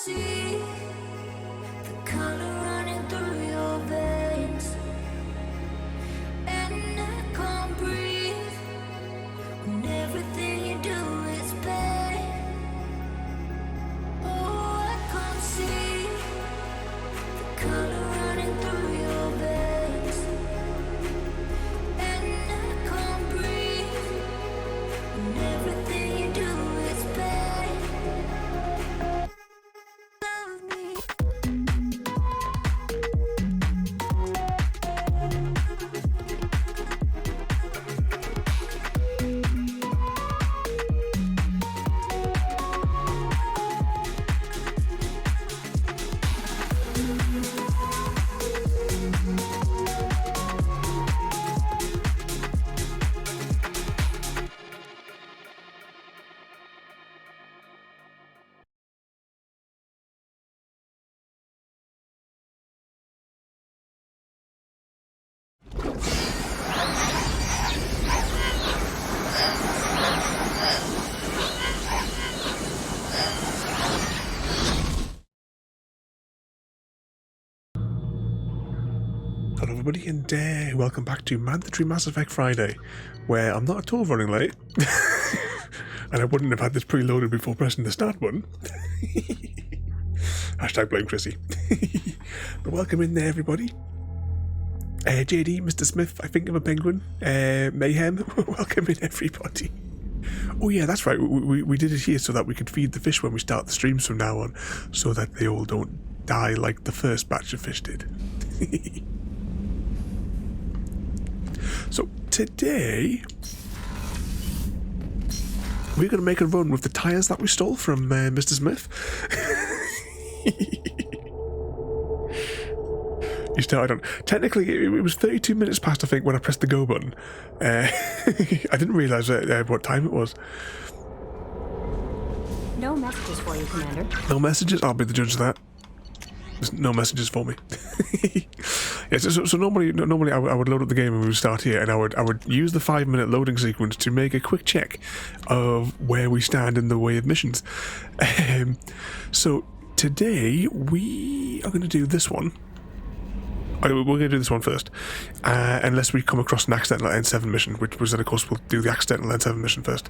see the color running through your veins, and I can't breathe when everything you do is pain. Oh, I can't see the color running through your veins, and I can't breathe when everything you do is pain. Love me. Hello everybody and welcome back to Mandatory Mass Effect Friday, where I'm not at all running late, and I wouldn't have had this preloaded before pressing the start button. Hashtag blame Chrissy. But welcome in there everybody. JD, Mr. Smith, I think of a penguin, Mayhem, welcome in everybody. Oh yeah, that's right, we did it here so that we could feed the fish when we start the streams from now on, so that they all don't die like the first batch of fish did. So today we're going to make a run with the tyres that we stole from Mr. Smith. You started on. Technically, it was 32 minutes past, I think, when I pressed the go button. I didn't realise what time it was. No messages for you, Commander. No messages? I'll be the judge of that. There's no messages for me. Yeah, so normally I would load up the game and we would start here, and I would use the 5-minute loading sequence to make a quick check of where we stand in the way of missions. So today we are going to do this one. We're going to do this one first, unless we come across an accidental N7 mission, which was then, of course, we'll do the accidental N7 mission first.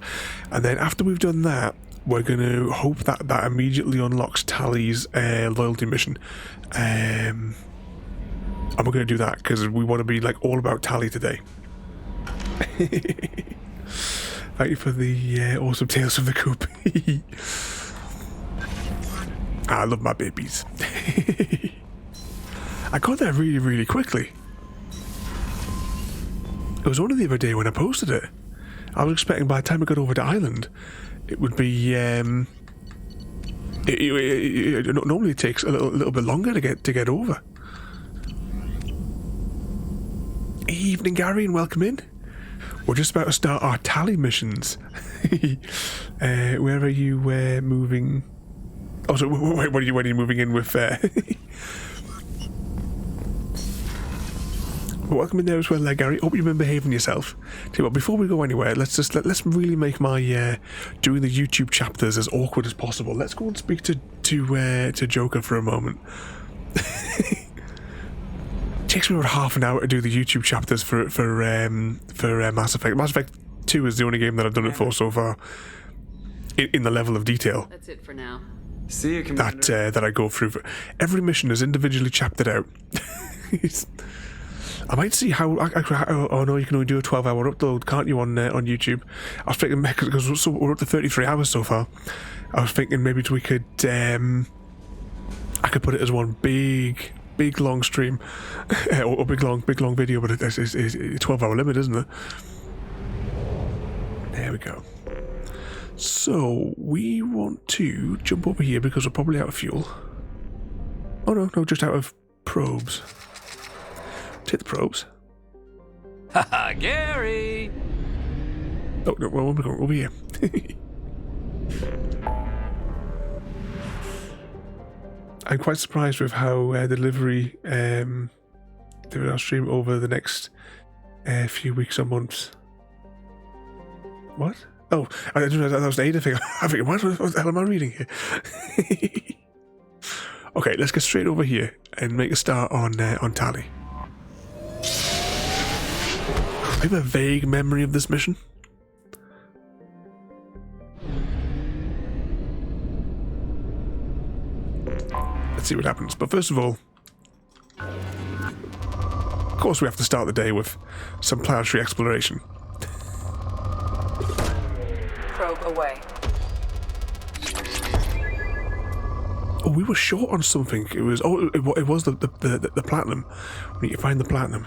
And then after we've done that, we're going to hope that that immediately unlocks Tali's loyalty mission. And we're going to do that because we want to be like all about Tali today. Thank you for the awesome Tales from the Coop. I love my babies. I got there really, really quickly. It was only the other day when I posted it. I was expecting by the time I got over to Ireland, it would be. Normally it takes a little bit longer to get over. Evening, Gary, and welcome in. We're just about to start our Tali missions. Where are you moving? Oh, so when are you moving in with? Welcome in there as well, Gary. Hope you've been behaving yourself. Tell you what, before we go anywhere, let's really make my doing the YouTube chapters as awkward as possible. Let's go and speak to Joker for a moment. Takes me about half an hour to do the YouTube chapters for Mass Effect. Mass Effect 2 is the only game that I've done it for so far, in the level of detail. That's it for now. See you, Commander. That I go through. Every mission is individually chaptered out. I might see how. Oh no, you can only do a 12-hour upload, can't you, on YouTube? I was thinking because we're up to 33 hours so far. I was thinking maybe we could. I could put it as one big long stream, or big long video, but it's a 12-hour limit, isn't it? There we go. So we want to jump over here because we're probably out of fuel. Oh no, just out of probes. Take the probes. Haha, Gary! Oh, no, well, we're going over here. I'm quite surprised with how delivery our stream over the next few weeks or months. What? Oh, I didn't know that was an Ada thing. I think, what the hell am I reading here? Okay, let's get straight over here and make a start on Tali. I have a vague memory of this mission. Let's see what happens. But first of all, of course we have to start the day with some planetary exploration. Probe away. Oh, we were short on something. It was it was the platinum. We need to find the platinum.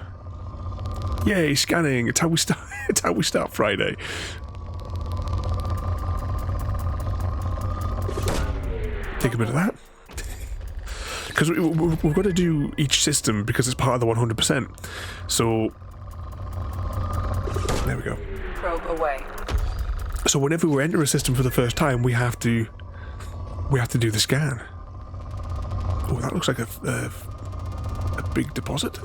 Yay, scanning! It's how we start. It's how we start Friday. Take a bit of that. Because we've got to do each system because it's part of the 100%. So there we go. Probe away. So whenever we enter a system for the first time, we have to do the scan. Oh, that looks like a big deposit.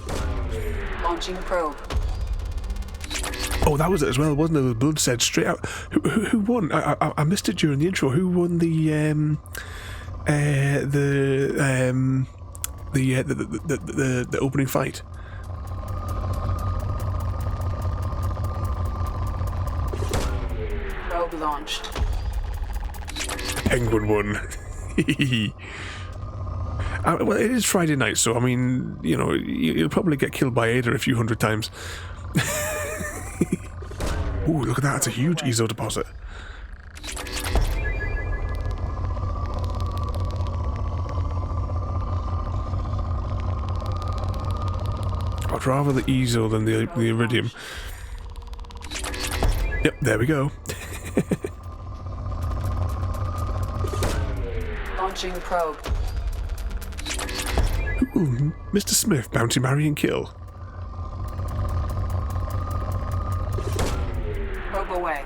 Launching probe. Oh, that was it as well, wasn't it? The blood said straight out. Who won? I missed it during the intro. Who won the opening fight? Probe launched. Penguin won. Well, it is Friday night, so I mean, you know, you'll probably get killed by Ada a few hundred times. Ooh, look at that! It's a huge ESO deposit. I'd rather the ESO than the iridium. Yep, there we go. Launching probe. Ooh, Mr. Smith, bounty, marry and kill. Probe away.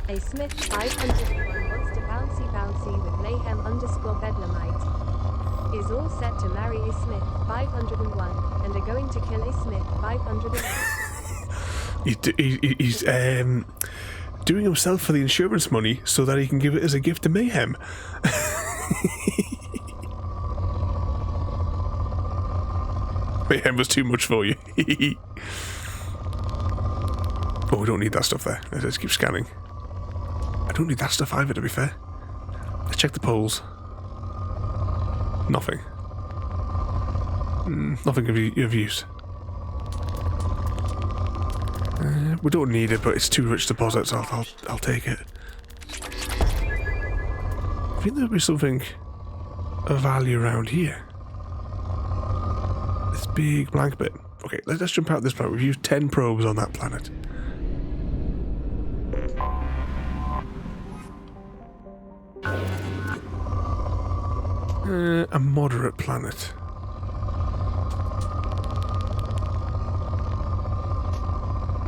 A Smith 501 wants to bouncy with mayhem _bedlamite. Is all set to marry a Smith 501 and are going to kill a Smith 501. He's doing himself for the insurance money so that he can give it as a gift to Mayhem. Mayhem was too much for you. Oh, we don't need that stuff there. Let's keep scanning. I don't need that stuff either, to be fair. Let's check the polls. Nothing. Nothing of use. We don't need it, but it's too rich deposits. I'll take it. I think there'll be something of value around here. This big blank bit. Okay, let's jump out this planet. We've used 10 probes on that planet. A moderate planet.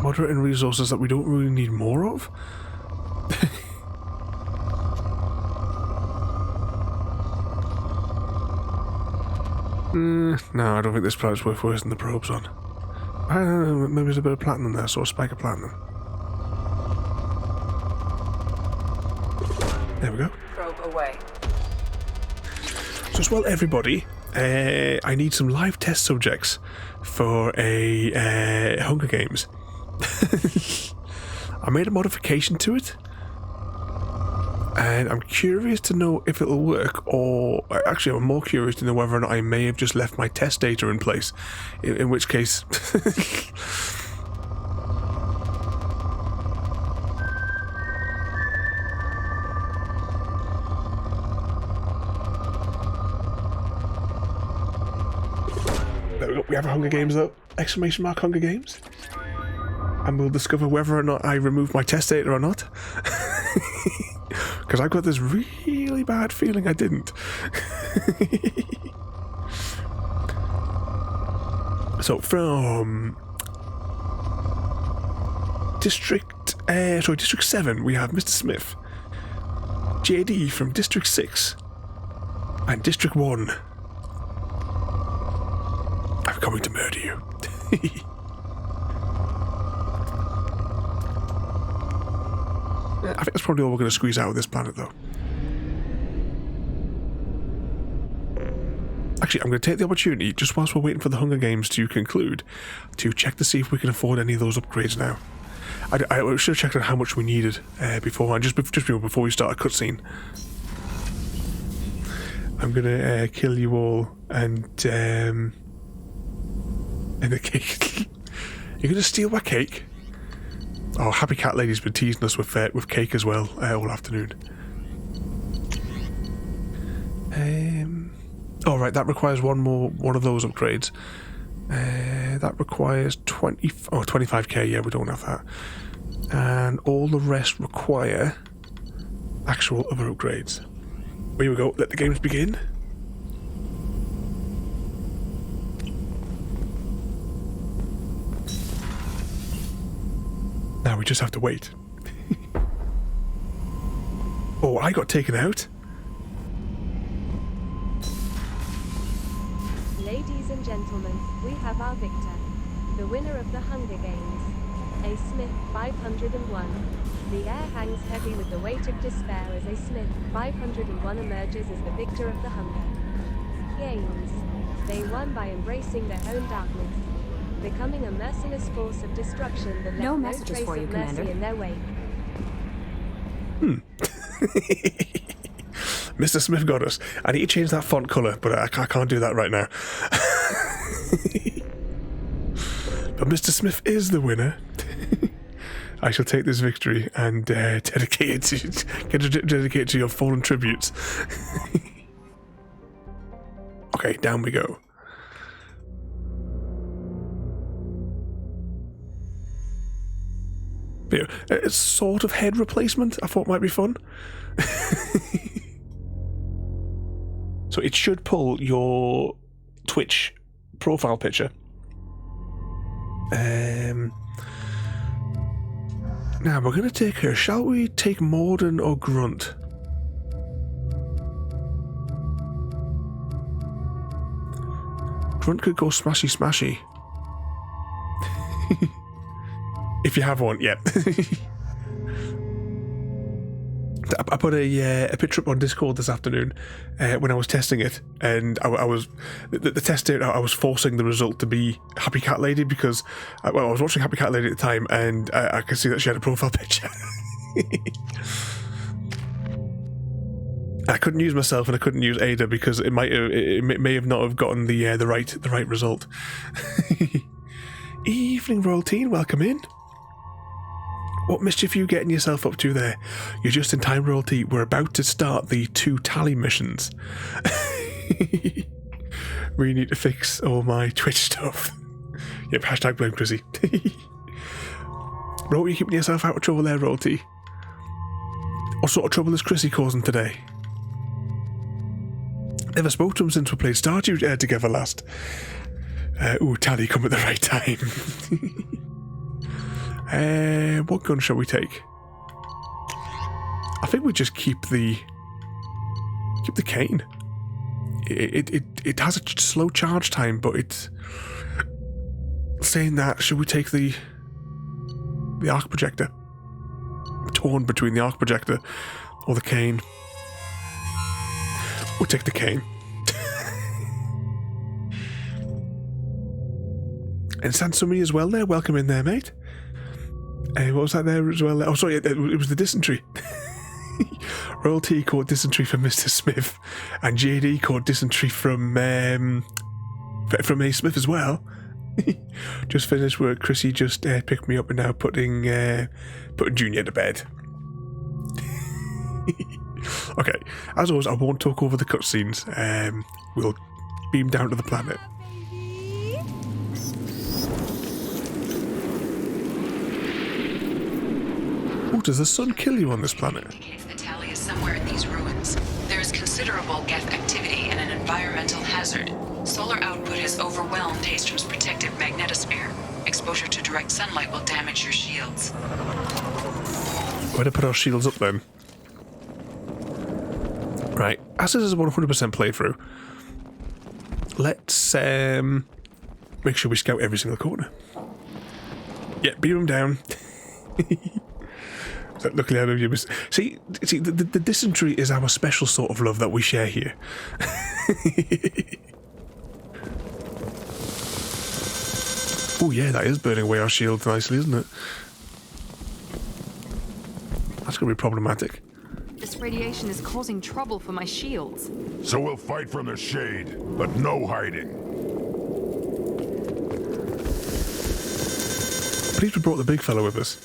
Moderate in resources that we don't really need more of? No, I don't think this planet's worth wasting the probes on. I don't know, maybe there's a bit of platinum there, so a spike of platinum. There we go. Probe away. So as well, everybody, I need some live test subjects for a Hunger Games. I made a modification to it, and I'm curious to know if it'll work, or actually I'm more curious to know whether or not I may have just left my test data in place, in which case... There we go, we have a Hunger Games though, exclamation mark Hunger Games, and we'll discover whether or not I removed my test data or not. Because I've got this really bad feeling I didn't. So from District 7, we have Mr. Smith, JD from District 6, and District 1. I'm coming to murder you. I think that's probably all we're going to squeeze out of this planet, though. Actually, I'm going to take the opportunity, just whilst we're waiting for the Hunger Games to conclude, to check to see if we can afford any of those upgrades now. I should have checked on how much we needed beforehand, just before we start a cutscene. I'm going to kill you all and a cake. You're going to steal my cake? Oh, Happy Cat Lady's been teasing us with cake as well all afternoon. Oh, right, that requires one of those upgrades. That requires 25k, yeah, we don't have that. And all the rest require actual other upgrades. Here we go, let the games begin. Now we just have to wait. Oh, I got taken out? Ladies and gentlemen, we have our victor. The winner of the Hunger Games. A Smith, 501. The air hangs heavy with the weight of despair as A Smith, 501 emerges as the victor of the Hunger Games. They won by embracing their own darkness, becoming a merciless force of destruction that left No no messages trace for you, of mercy Commander. in their wake. Mr. Smith got us. I need to change that font colour, but I can't do that right now. But Mr. Smith is the winner. I shall take this victory and dedicate it to your fallen tributes. Okay, down we go. But, a sort of head replacement I thought might be fun. So it should pull your Twitch profile picture. Now we're going to take her. Shall we take Morden or Grunt? Grunt could go smashy smashy. If you have one, yep. I put a picture up on Discord this afternoon when I was testing it, and I was the test date. I was forcing the result to be Happy Cat Lady because I was watching Happy Cat Lady at the time, and I could see that she had a profile picture. I couldn't use myself and I couldn't use Ada because it may have not have gotten the right result. Evening, Royal Teen, welcome in. What mischief are you getting yourself up to there? You're just in time, Royalty. We're about to start the 2 Tali missions. Really need to fix all my Twitch stuff. Yep, hashtag blame Chrissy. What are you keeping yourself out of trouble there, Royalty? What sort of trouble is Chrissy causing today? Never spoke to him since we played Stardew together last. Ooh, Tali come at the right time. What gun shall we take? I think we just keep the cane. It has a slow charge time, but it's saying that. Should we take the arc projector? I'm torn between the arc projector or the cane. We'll take the cane. And Sansumi as well there. Welcome in there, mate. What was that there as well? Oh, sorry, it was the dysentery. Royalty caught dysentery from Mr. Smith, and JD caught dysentery from A. Smith as well. Just finished work. Chrissy just picked me up and now putting Junior to bed. Okay, as always, I won't talk over the cutscenes. We'll beam down to the planet. Oh, does the sun kill you on this planet? Indicates that Tali is somewhere in these ruins. There is considerable Geth activity and an environmental hazard. Solar output has overwhelmed Haystrom's protective magnetosphere. Exposure to direct sunlight will damage your shields. We're to put our shields up then. Right, as this is a 100% playthrough, let's make sure we scout every single corner. Yeah, beam them down. Luckily, I know you. See, the dysentery is our special sort of love that we share here. Oh yeah, that is burning away our shields nicely, isn't it? That's going to be problematic. This radiation is causing trouble for my shields. So we'll fight from the shade, but no hiding. Please we brought the big fella with us.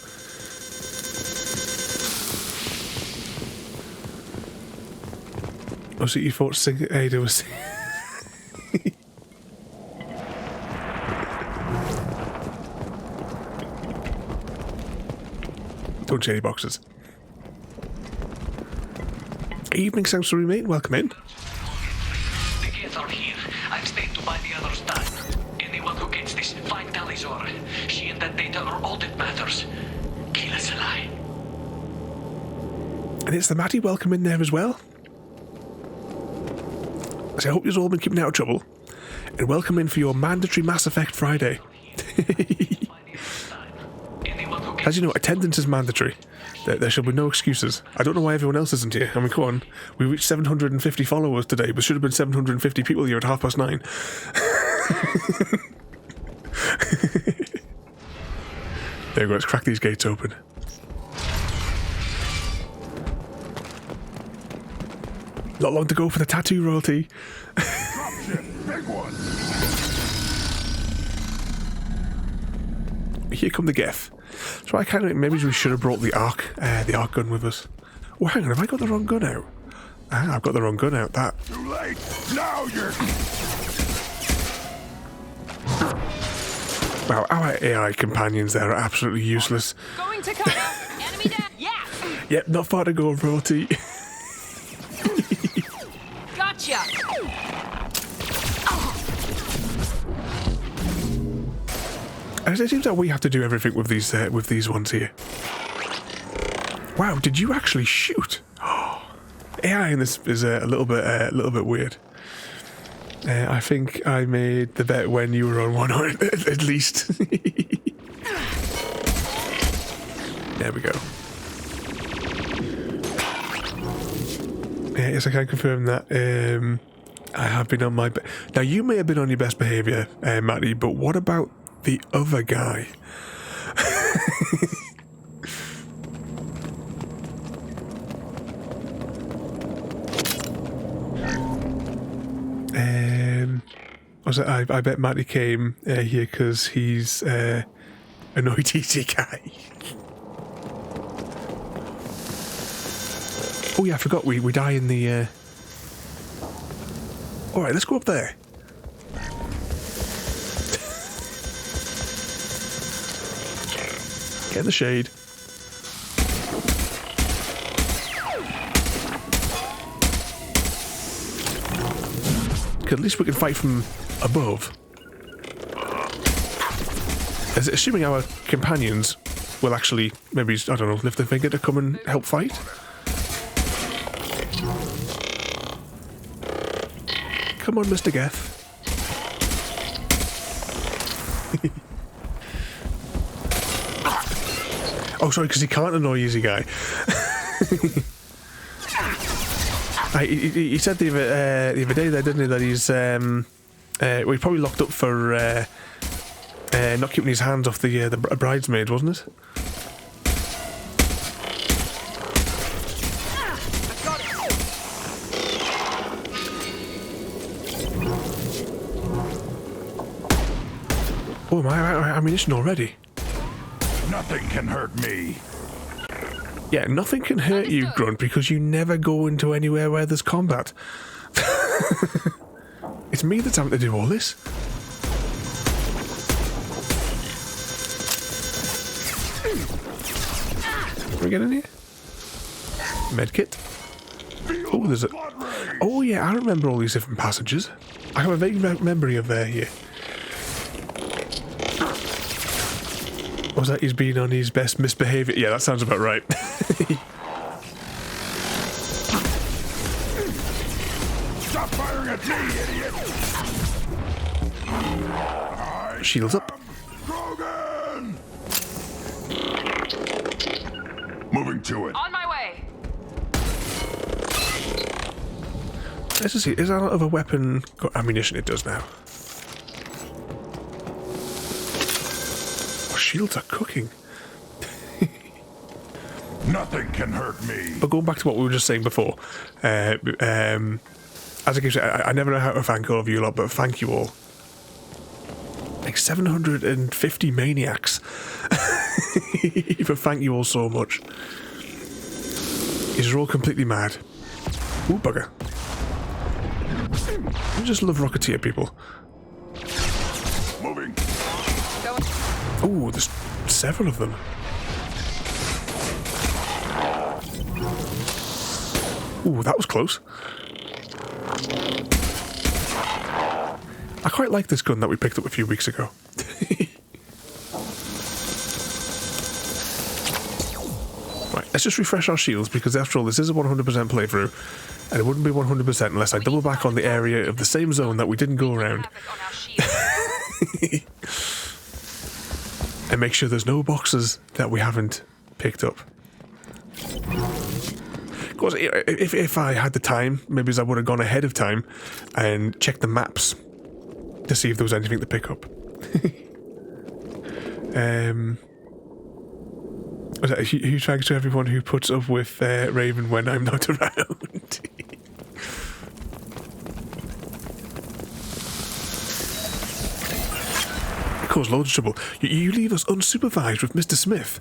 Oh, so you fought Ada was... Don't shady boxes. Evening, Sanctuary mate. Welcome in. The gates are here. I've stayed to buy the others time. Anyone who gets this, find Tali's ore. She and that data are all that matters. Kill us alive. And it's the Matty. Welcome in there as well. So I hope you've all been keeping out of trouble. And welcome in for your mandatory Mass Effect Friday. As you know, attendance is mandatory. There shall be no excuses. I don't know why everyone else isn't here. I mean, come on. We reached 750 followers today, but should have been 750 people here at 9:30. There we go, let's crack these gates open. Not long to go for the tattoo royalty. Dropship, big one. Here come the Geth. So I kind of maybe we should have brought the arc gun with us. Oh, hang on, have I got the wrong gun out? Ah, I've got the wrong gun out. That. Too late. Now you're. Wow, our AI companions there are absolutely useless. Going to cover. Enemy down. Yeah. Yep, not far to go, royalty. Gotcha. It seems like we have to do everything with these ones here. Wow, did you actually shoot? AI in this is a little bit weird. I think I made the bet when you were on one, or at least. There we go. Yes, I can confirm that. I have been on my... Now, you may have been on your best behaviour, Matty, but what about the other guy? I bet Matty came here because he's an OTT guy. Oh yeah, I forgot we die in the... Alright, let's go up there. Get in the shade. At least we can fight from above. Assuming our companions will actually, maybe, I don't know, lift their finger to come and help fight. Come on, Mr. Geth. Oh, sorry, because he can't annoy easy guy. He said the other day there, didn't he, that he's well, he's probably locked up for not keeping his hands off the bridesmaid, wasn't it? Oh, my ammunition already. Nothing can hurt me. Yeah, nothing can hurt you, Grunt, because you never go into anywhere where there's combat. It's me that's having to do all this. Can we get in here? Medkit. Oh, there's a... Oh, yeah, I remember all these different passages. I have a vague memory of here. Was that he's been on his best misbehaviour? Yeah, that sounds about right. Stop firing at me, idiot! Shields up. Krogan! Moving to it. On my way. Let's just see. Is that other weapon got ammunition? It does now. shields are cooking. Nothing can hurt me. But going back to what we were just saying before, as I keep saying, I never know how to thank all of you lot, but thank you all. Like 750 maniacs. But thank you all so much. You're all completely mad. Ooh, bugger. I just love Rocketeer people. Moving. Ooh, there's several of them. Ooh, that was close. I quite like this gun that we picked up a few weeks ago. Right, let's just refresh our shields, because after all, this is a 100% playthrough, and it wouldn't be 100% unless I double back on the area of the same zone that we didn't go around. And make sure there's no boxes that we haven't picked up. Of course, if I had the time, maybe I would have gone ahead of time and checked the maps to see if there was anything to pick up. Huge thanks to everyone who puts up with Raven when I'm not around. It caused loads of trouble. You leave us unsupervised with Mr. Smith.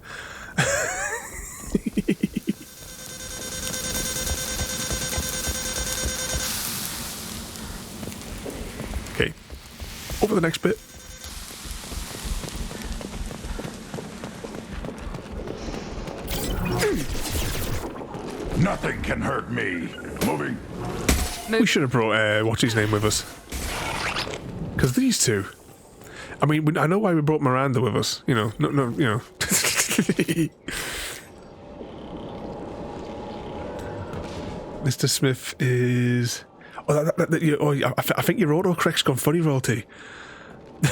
Okay, over the next bit. Nothing can hurt me. Moving. We should have brought what's his name with us, because these two. I mean, I know why we brought Miranda with us. You know, no, you know. Mr. Smith is. Oh, I think your autocorrect's gone funny, royalty. I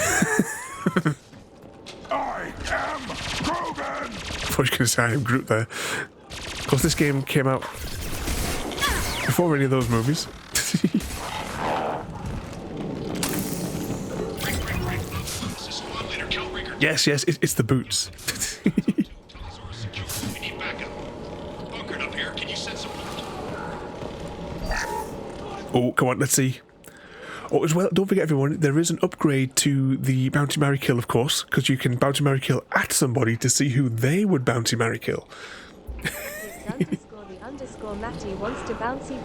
am Grogan. I thought you were going to say I am Groot there. Of course, this game came out before any of those movies. Yes, it's the boots. Oh, come on, let's see. Oh, as well, don't forget everyone, there is an upgrade to the Bounty Marry Kill, of course, because you can Bounty Marry Kill at somebody to see who they would Bounty Marry Kill. Matty wants to bouncy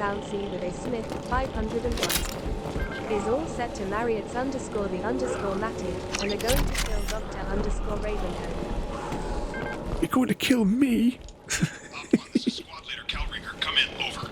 with a Smith 501. Is all set to marry its _the_Matty and are going to kill Dr. Ravenholm. You're going to kill me? This is Squad Leader Calringer. Come in. Over.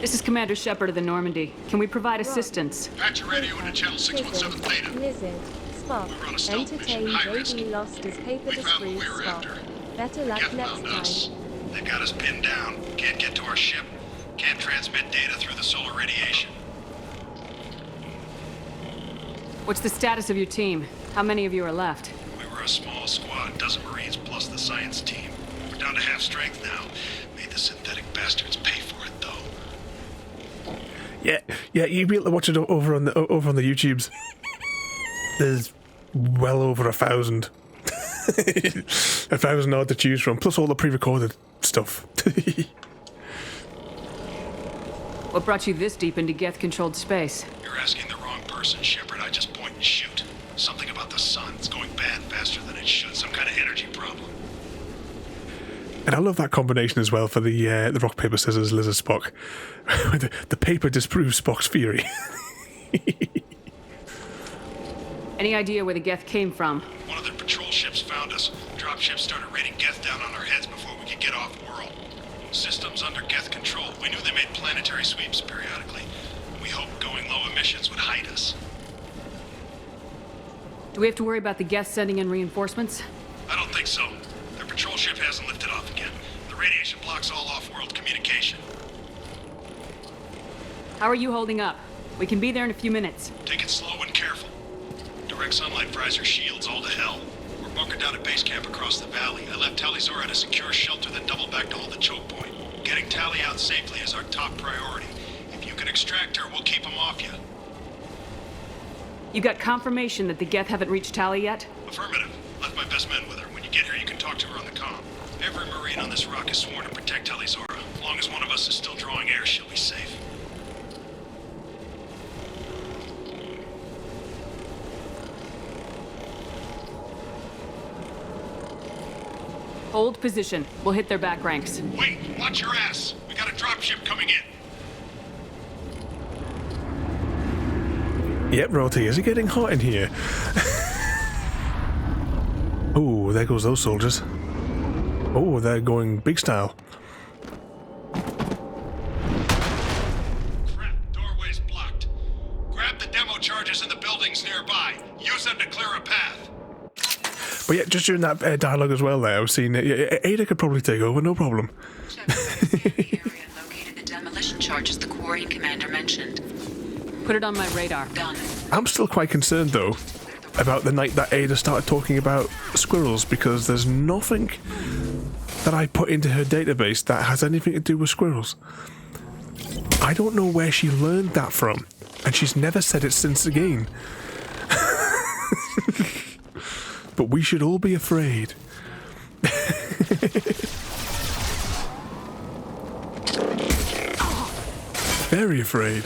This is Commander Shepard of the Normandy. Can we provide assistance? Patch your radio into channel 617 Theta. Lizard, Spock, We run a stealth mission, entertain high risk. JD lost his paper We found what discreet we were Spock. after. Better luck Geth next found time. us. They've got us pinned down. Can't get to our ship. Can't transmit data through the solar radiation. What's the status of your team? How many of you are left? We were a small squad, dozen Marines plus the science team. We're down to half strength now. Made the synthetic bastards pay for it, though. Yeah, you'll be able to watch it over on the YouTubes. There's well over 1,000. 1,000 odd to choose from, plus all the pre-recorded stuff. What brought you this deep into Geth-controlled space? You're asking the wrong person, Shepard. I just point and shoot. Something about the sun. It's going bad faster than it should. Some kind of energy problem. And I love that combination as well for the rock, paper, scissors, lizard, Spock. the paper disproves Spock's theory. Any idea where the Geth came from? One of their patrol ships found us. Dropships started raining Geth down on our heads before we could get off-world. Systems under Geth control. We knew they made planetary sweeps periodically. We hoped going low emissions would hide us. Do we have to worry about the Geth sending in reinforcements? I don't think so. Their patrol ship hasn't lifted off again. The radiation blocks all off-world communication. How are you holding up? We can be there in a few minutes. Take it slow and careful. Direct sunlight fries our shields all to hell. We're bunkered down at base camp across the valley. I left Tali at a secure shelter, then doubled back to hold the choke point. Getting Tali out safely is our top priority. If you you can extract her, we'll keep them off you. You got confirmation that the Geth haven't reached Tali yet? Affirmative. Left my best men with her. When you get here, you can talk to her on the comm. Every Marine on this rock is sworn to protect Talizora. As long as one of us is still drawing air, she'll be safe. Hold position. We'll hit their back ranks. Wait, watch your ass. We got a dropship coming in. Yep, Royalty, is it getting hot in here? Oh, there goes those soldiers. Oh, they're going big style. Crap, doorway's blocked. Grab the demo charges in the buildings nearby. Use them to clear a path. But yeah, just during that dialogue as well there, I was seeing Ada could probably take over, no problem. Check the area and located the demolition charges the Quarian commander mentioned. Put it on my radar. Done. I'm still quite concerned, though, about the night that Ada started talking about squirrels, because there's nothing that I put into her database that has anything to do with squirrels. I don't know where she learned that from, and she's never said it since the game. But we should all be afraid. Very afraid.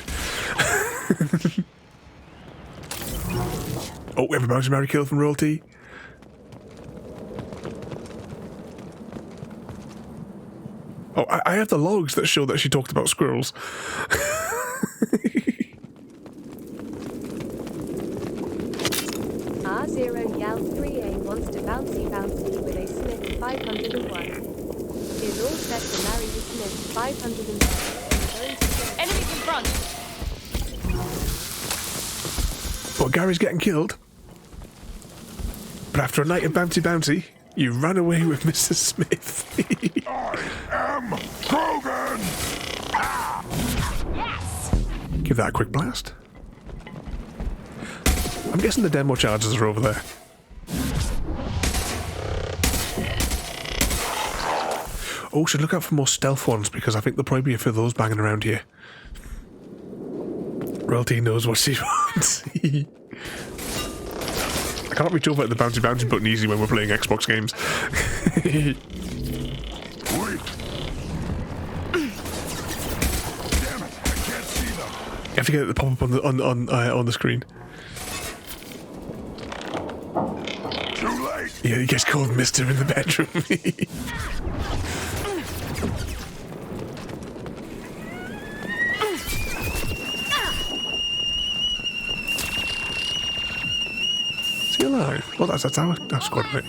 Oh, everybody's a Mary kill from Royalty. Oh, I have the logs that show that she talked about squirrels. R0 Yal 3A wants to bouncy with a Smith 501. Is all set to marry the Smith 501. Enemies in front! Well, Gary's getting killed. But after a night of bouncy, you ran away with Mr. Smith. I am Krogan! Yes! Give that a quick blast. I'm guessing the demo charges are over there. Oh, should look out for more stealth ones, because I think there'll probably be a few of those banging around here. Royalty knows what she wants. I can't reach over at the bouncy button easy when we're playing Xbox games. Wait! Damn it, I can't see them! You have to get it to pop up on the screen. Too late! Yeah, he gets called Mister in the bedroom. Is he alive? Well, that's our squad, right?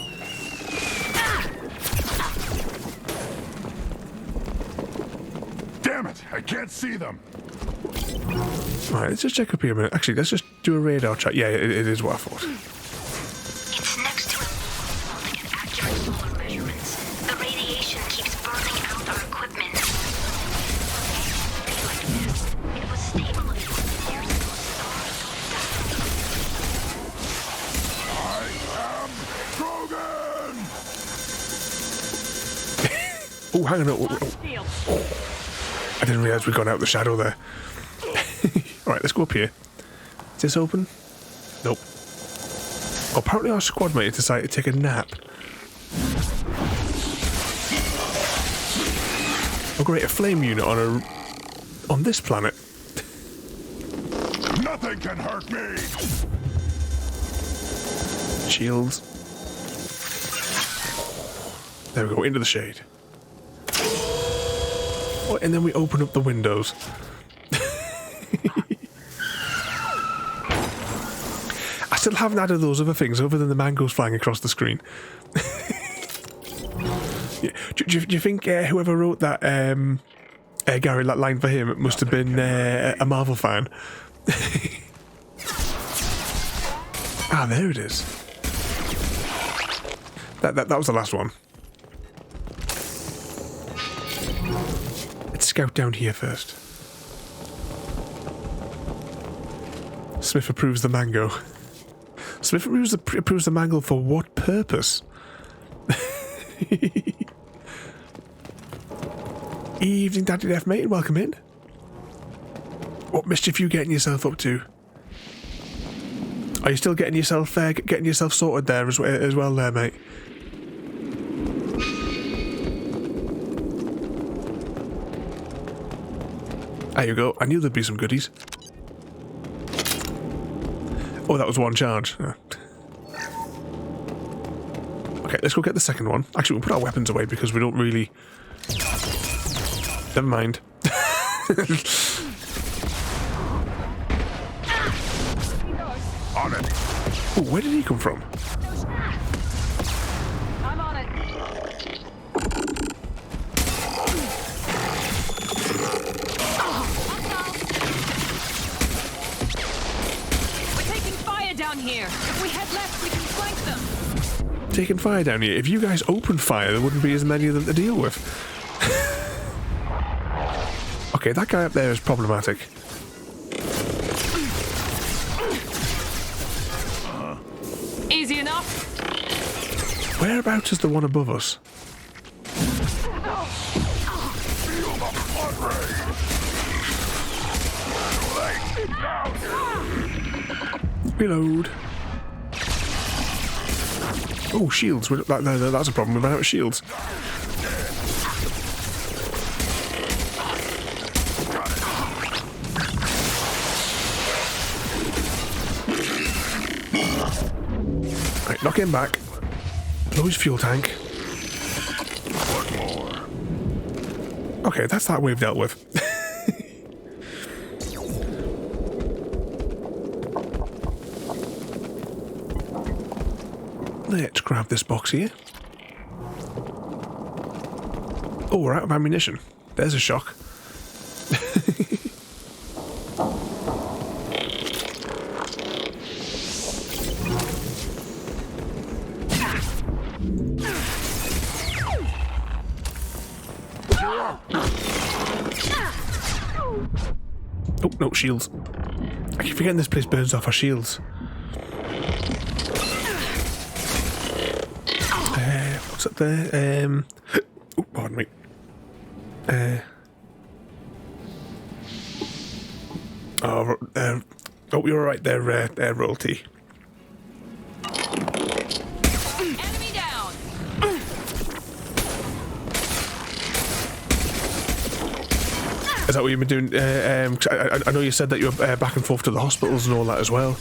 Damn it, I can't see them! Right, let's just check up here a minute. Actually, let's just do a radar check. Yeah, it is what I thought. It's next to a to get accurate solar measurements. The radiation keeps burning out our equipment. It was stable a few years ago. I am Krogan! Oh, hang on. Oh. I didn't realise we'd gone out the shadow there. Alright, let's go up here. Is this open? Nope. Oh, apparently our squad mate decided to take a nap. Oh great, a flame unit on this planet. Nothing can hurt me! Shields. There we go, into the shade. Oh, and then we open up the windows. I still haven't added those other things other than the mangoes flying across the screen. Yeah. Do you think whoever wrote that, Gary, that line for him, it must have been a Marvel fan? Ah, there it is. That was the last one. Let's scout down here first. Smith approves the mango. Smith approves the mango for what purpose? Evening, Daddy Death Mate, welcome in. What mischief you getting yourself up to? Are you still getting yourself sorted there as well there, mate? There you go. I knew there'd be some goodies. Oh, that was one charge. Yeah. Okay, let's go get the second one. Actually, we'll put our weapons away because we don't really... Never mind. On it. Oh, where did he come from? I'm on it. We're taking fire down here. If we head left, we can flank them. Taking fire down here. If you guys opened fire, there wouldn't be as many of them to deal with. Okay, that guy up there is problematic. Easy enough. Whereabouts is the one above us? Feel the blood rain. Reload. Oh, shields. That's a problem. We ran out of shields. Right, knock him back. Blow his fuel tank. One more. Okay, that's that we've dealt with. Let's grab this box here. Oh, we're out of ammunition. There's a shock. Oh, no, shields. I keep forgetting this place burns off our shields. What's up there? Oh, pardon me. Oh, you're right there, royalty. Enemy down. Is that what you've been doing? I know you said that you were back and forth to the hospitals and all that as well.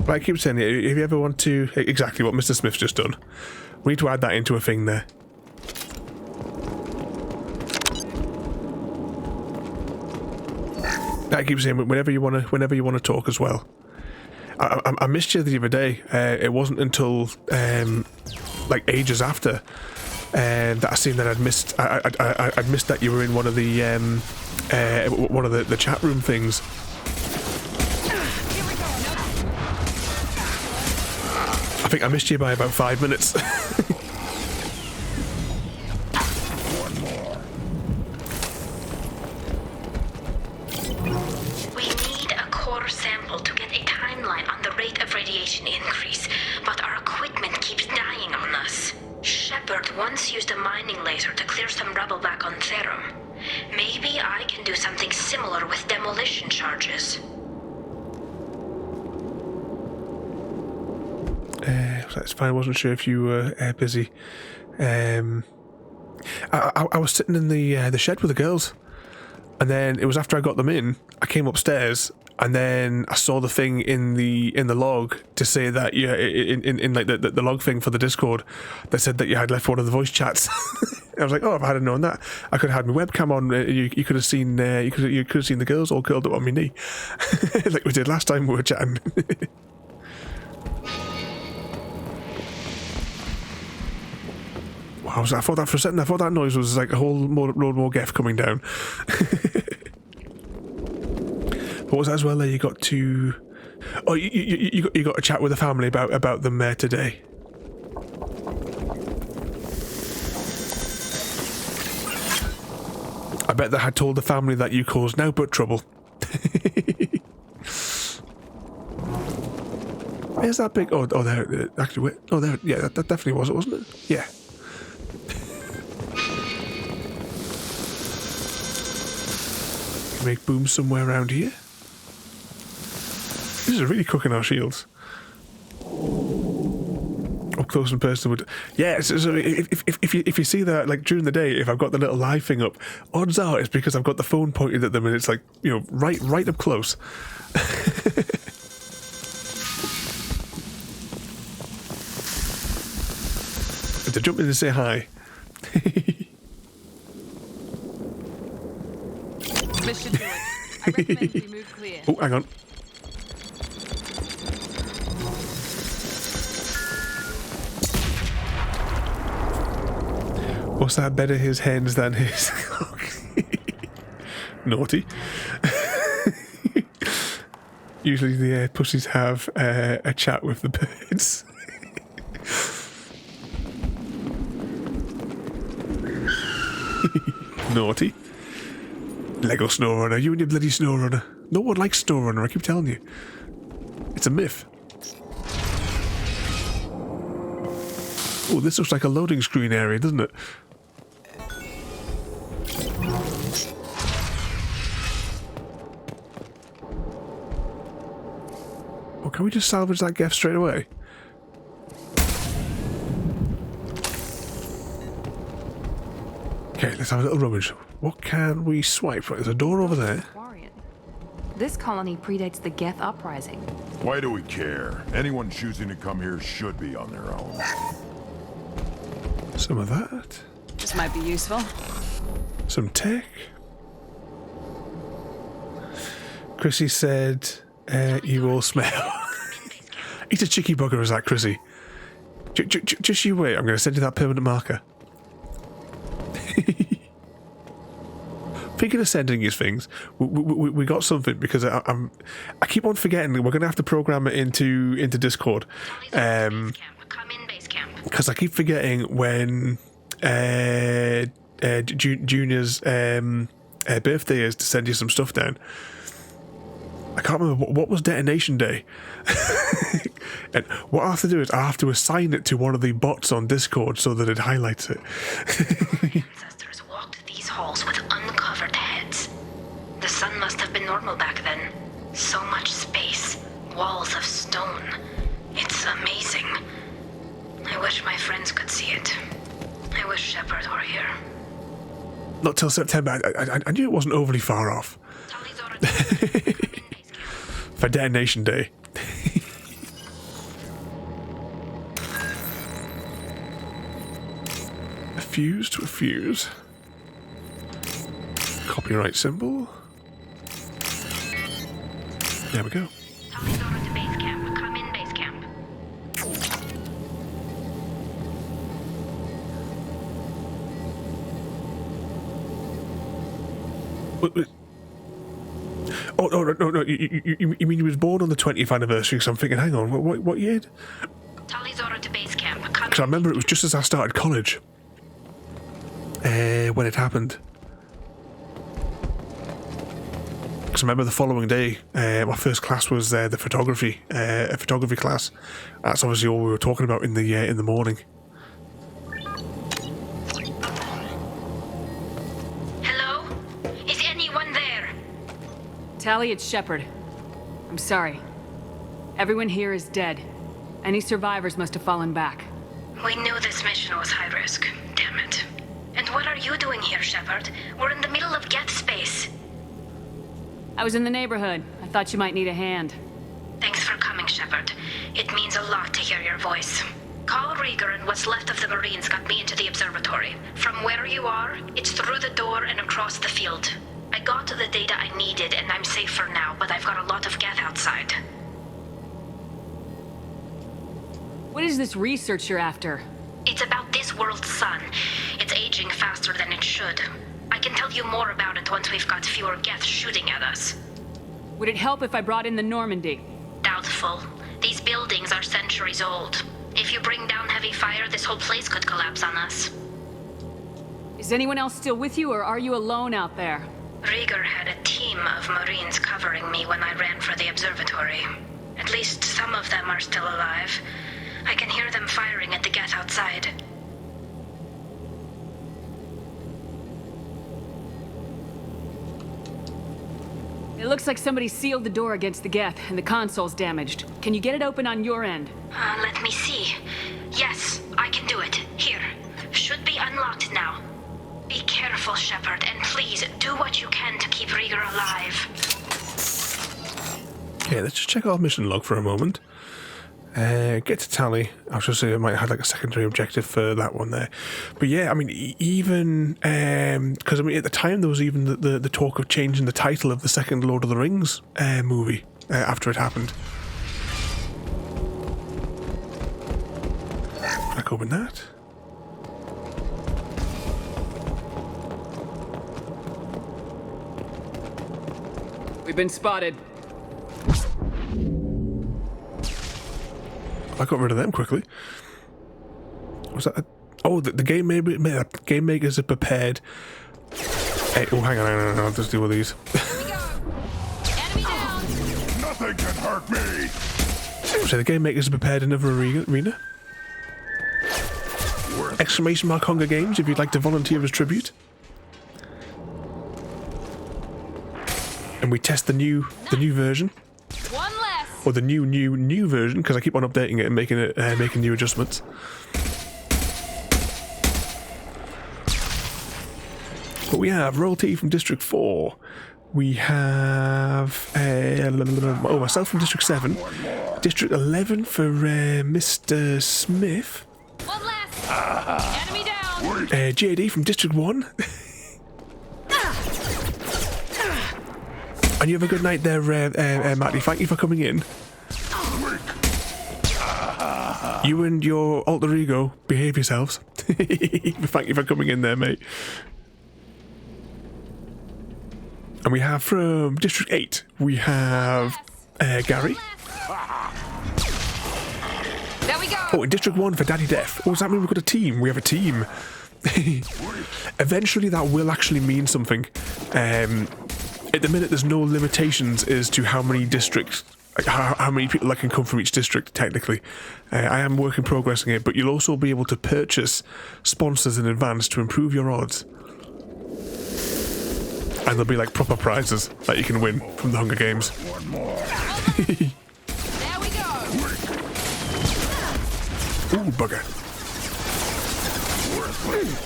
But I keep saying, if you ever want to... Exactly what Mr. Smith's just done. We need to add that into a thing there. I keep saying whenever you want to talk as well. I missed you the other day. It wasn't until like ages after that I seen that I'd missed that you were in one of the chat room things. I think I missed you by about 5 minutes. We need a core sample to get a timeline on the rate of radiation increase, but our equipment keeps dying on us. Shepard once used a mining laser to clear some rubble back on Therum. Maybe I can do something similar with demolition charges. That's fine. I wasn't sure if you were busy. I was sitting in the shed with the girls, and then it was after I got them in. I came upstairs, and then I saw the thing in the log to say that in like the log thing for the Discord that said that you had left one of the voice chats. I was like, oh, if I had known that, I could have had my webcam on. You could have seen you could have seen the girls all curled up on my knee, like we did last time we were chatting. I thought that for a second. I thought that noise was like a whole load more Geth coming down. What was that as well? There you got to. Oh, you got a chat with the family about them today. I bet they had told the family that you caused now but trouble. Where's that big... Oh, there. Actually, wait. Oh, there. Yeah, that definitely was it, wasn't it? Yeah. Make booms somewhere around here. This is really cooking our shields. Up close and personal would... Yeah, so if you see that, like, during the day, if I've got the little live thing up, odds are it's because I've got the phone pointed at them and it's like, you know, right up close. To jump in and say hi. This should do it. I recommend we move clear. Oh, hang on. What's that? Better his hens than his... Naughty. Usually the pussies have a chat with the birds. Naughty. Lego SnowRunner, you and your bloody SnowRunner. No one likes SnowRunner, I keep telling you. It's a myth. Oh, this looks like a loading screen area, doesn't it? Oh, can we just salvage that Geth straight away? Okay, let's have a little rummage. What can we swipe? Right, there's a door over there. Quarian. This colony predates the Geth uprising. Why do we care? Anyone choosing to come here should be on their own. Some of that. This might be useful. Some tech. Chrissy said, you all smell. Eat a chicky bugger, is that, Chrissy? Just you wait, I'm going to send you that permanent marker. Speaking of sending you things, we got something because I keep on forgetting we're going to have to program it into Discord. Because I keep forgetting when Junior's birthday is to send you some stuff down. I can't remember what was detonation day. And what I have to do is I have to assign it to one of the bots on Discord so that it highlights it. Ancestors walked these halls with uncovered heads. The sun must have been normal back then. So much space, walls of stone. It's amazing. I wish my friends could see it. I wish Shepard were here. Not till September. I knew it wasn't overly far off. For detonation day. A fuse to a fuse. Copyright symbol. There we go. Tali's order to base camp. Come in base camp. Oh, no. You mean he was born on the 20th anniversary? So I'm thinking, hang on, what year? Tali's order to base camp. Because I remember it was just as I started college. When it happened. Because I remember the following day, my first class was a photography class. That's obviously all we were talking about in the morning. Hello? Is anyone there? Tali, it's Shepard. I'm sorry. Everyone here is dead. Any survivors must have fallen back. We knew this mission was high risk. Damn it. And what are you doing here, Shepard? We're in the middle of Geth space. I was in the neighborhood. I thought you might need a hand. Thanks for coming, Shepard. It means a lot to hear your voice. Carl Rieger and what's left of the Marines got me into the observatory. From where you are, it's through the door and across the field. I got the data I needed and I'm safe for now, but I've got a lot of Geth outside. What is this research you're after? It's about this world's sun. It's aging faster than it should. I can tell you more about it once we've got fewer Geth shooting at us. Would it help if I brought in the Normandy? Doubtful. These buildings are centuries old. If you bring down heavy fire, this whole place could collapse on us. Is anyone else still with you, or are you alone out there? Rieger had a team of Marines covering me when I ran for the observatory. At least some of them are still alive. I can hear them firing at the Geth outside. It looks like somebody sealed the door against the Geth, and the console's damaged. Can you get it open on your end? Let me see. Yes, I can do it. Here. Should be unlocked now. Be careful, Shepard, and please do what you can to keep Rieger alive. Okay, let's just check our mission log for a moment. Get to Tali. I was just saying I might have like a secondary objective for that one there. But yeah, I mean, even because I mean at the time there was even the talk of changing the title of the second Lord of the Rings movie after it happened. Crack open that. We've been spotted. I got rid of them quickly. Was that? The game makers are prepared. Hey, oh, hang on, I'll just deal with these. Enemy down. Nothing can hurt me. So the game makers are prepared another arena. Exclamation mark Hunger Games if you'd like to volunteer as tribute. And we test the new version. One less. Or the new version, because I keep on updating it and making new adjustments. But we have Royalty from District 4. We have myself from District 7. District 11 for Mr. Smith. One less. Enemy down. JD from District 1. And you have a good night there, Matty. Thank you for coming in. You and your alter ego, behave yourselves. Thank you for coming in there, mate. And we have from District 8, we have Gary. There we go. Oh, in District 1 for Daddy Death. Oh, does that mean we've got a team? We have a team. Eventually that will actually mean something. At the minute, there's no limitations as to how many districts, like how many people that can come from each district, technically. I am work in progressing it, but you'll also be able to purchase sponsors in advance to improve your odds. And there'll be like proper prizes that you can win from the Hunger Games. One more. There we go. Ooh, bugger.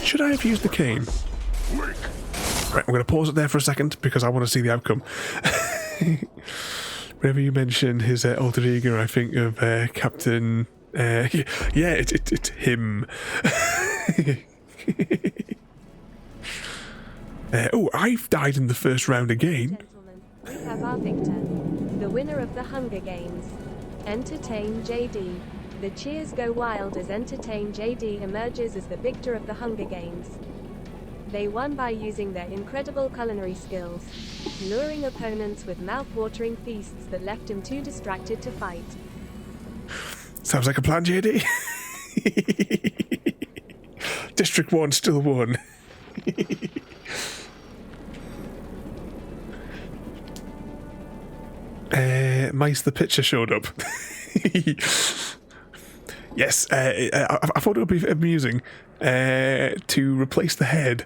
Should I have used the cane? Right, I'm going to pause it there for a second because I want to see the outcome. Whenever you mention his alter ego, I think of Captain... yeah, it's him. Oh, I've died in the first round again. Gentlemen, we have our victor, the winner of the Hunger Games. Entertain JD. The cheers go wild as Entertain JD emerges as the victor of the Hunger Games. They won by using their incredible culinary skills, luring opponents with mouth-watering feasts that left him too distracted to fight. Sounds like a plan, JD. District 1 still won. Mice the Pitcher showed up. Yes, I thought it would be amusing to replace the head.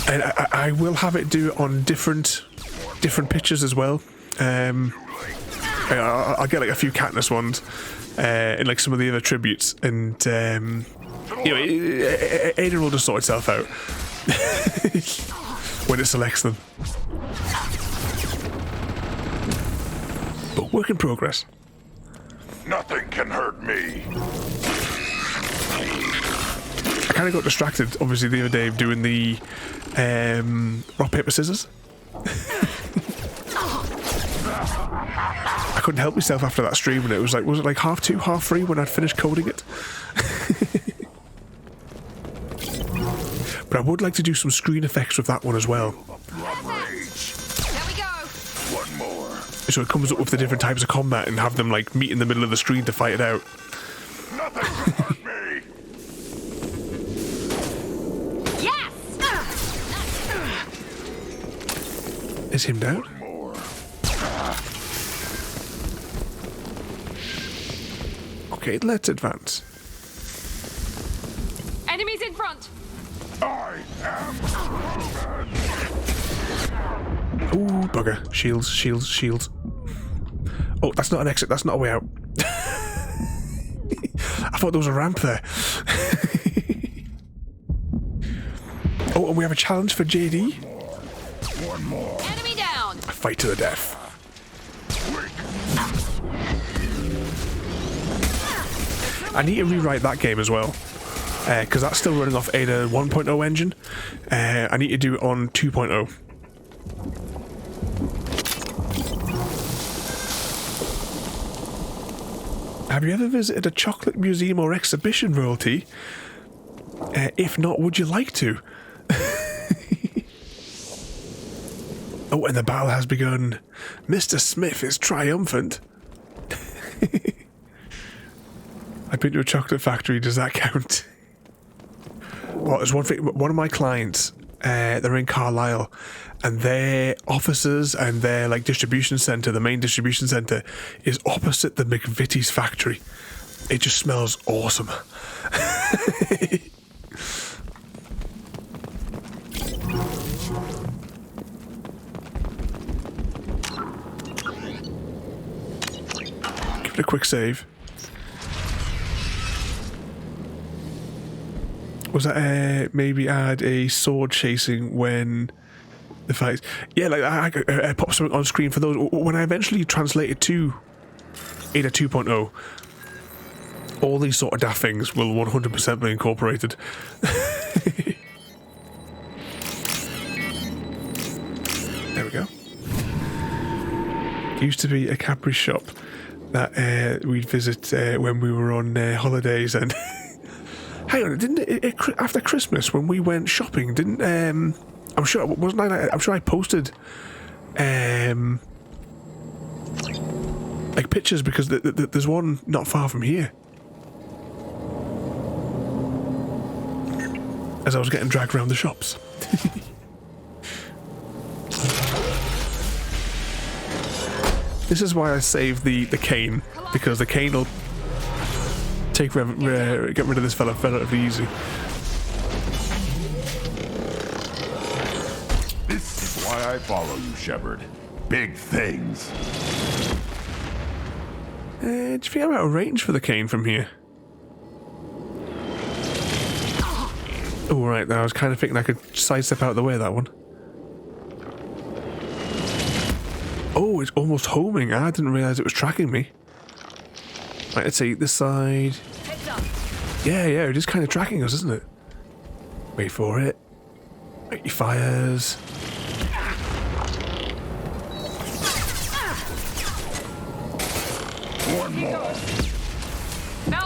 And I will have it do it on different pictures as well. I'll get like a few Katniss ones and like some of the other tributes, and you know, Ada will just sort itself out when it selects them. But work in progress. Nothing can hurt me. I kind of got distracted, obviously, the other day doing the rock, paper, scissors. I couldn't help myself after that stream, and it was like, was it like 2:30, 3:30 when I'd finished coding it? But I would like to do some screen effects with that one as well. So it comes up with the different types of combat and have them like meet in the middle of the screen to fight it out. Nothing can hurt me. Yes. Is him down? Okay, let's advance. Enemies in front! I am Ooh, bugger. Shields, shields, shields. Oh, that's not an exit. That's not a way out. I thought there was a ramp there. Oh, and we have a challenge for JD. one more. Enemy down! A fight to the death. I need to rewrite that game as well. Because that's still running off Ada 1.0 engine. I need to do it on 2.0. Have you ever visited a chocolate museum or exhibition, royalty? If not, would you like to? Oh, and the battle has begun. Mr. Smith is triumphant. I've been to a chocolate factory, does that count? Well, there's one thing, one of my clients, they're in Carlisle, and their offices and their like distribution centre, the main distribution centre, is opposite the McVitie's factory. It just smells awesome. Give it a quick save. Was that maybe add a sword chasing when the fight? Yeah, like I pop something on screen for those. When I eventually translated to Ada 2.0, all these sort of daft things will 100% be incorporated. There we go. Used to be a Cadbury shop that we'd visit when we were on holidays, and hang on, didn't it after Christmas when we went shopping? Didn't I'm sure wasn't I? I'm sure I posted like pictures because there's one not far from here. As I was getting dragged around the shops. This is why I saved the cane, because the cane will get rid of this fella relatively easy. This is why I follow you, Shepard. Big things. Do you think I'm out of range for the cane from here? Oh, right, I was kind of thinking I could sidestep out of the way of that one. Oh, it's almost homing. I didn't realise it was tracking me. Right, let's see, this side. Yeah, it is kind of tracking us, isn't it? Wait for it. Wait, he fires. One more.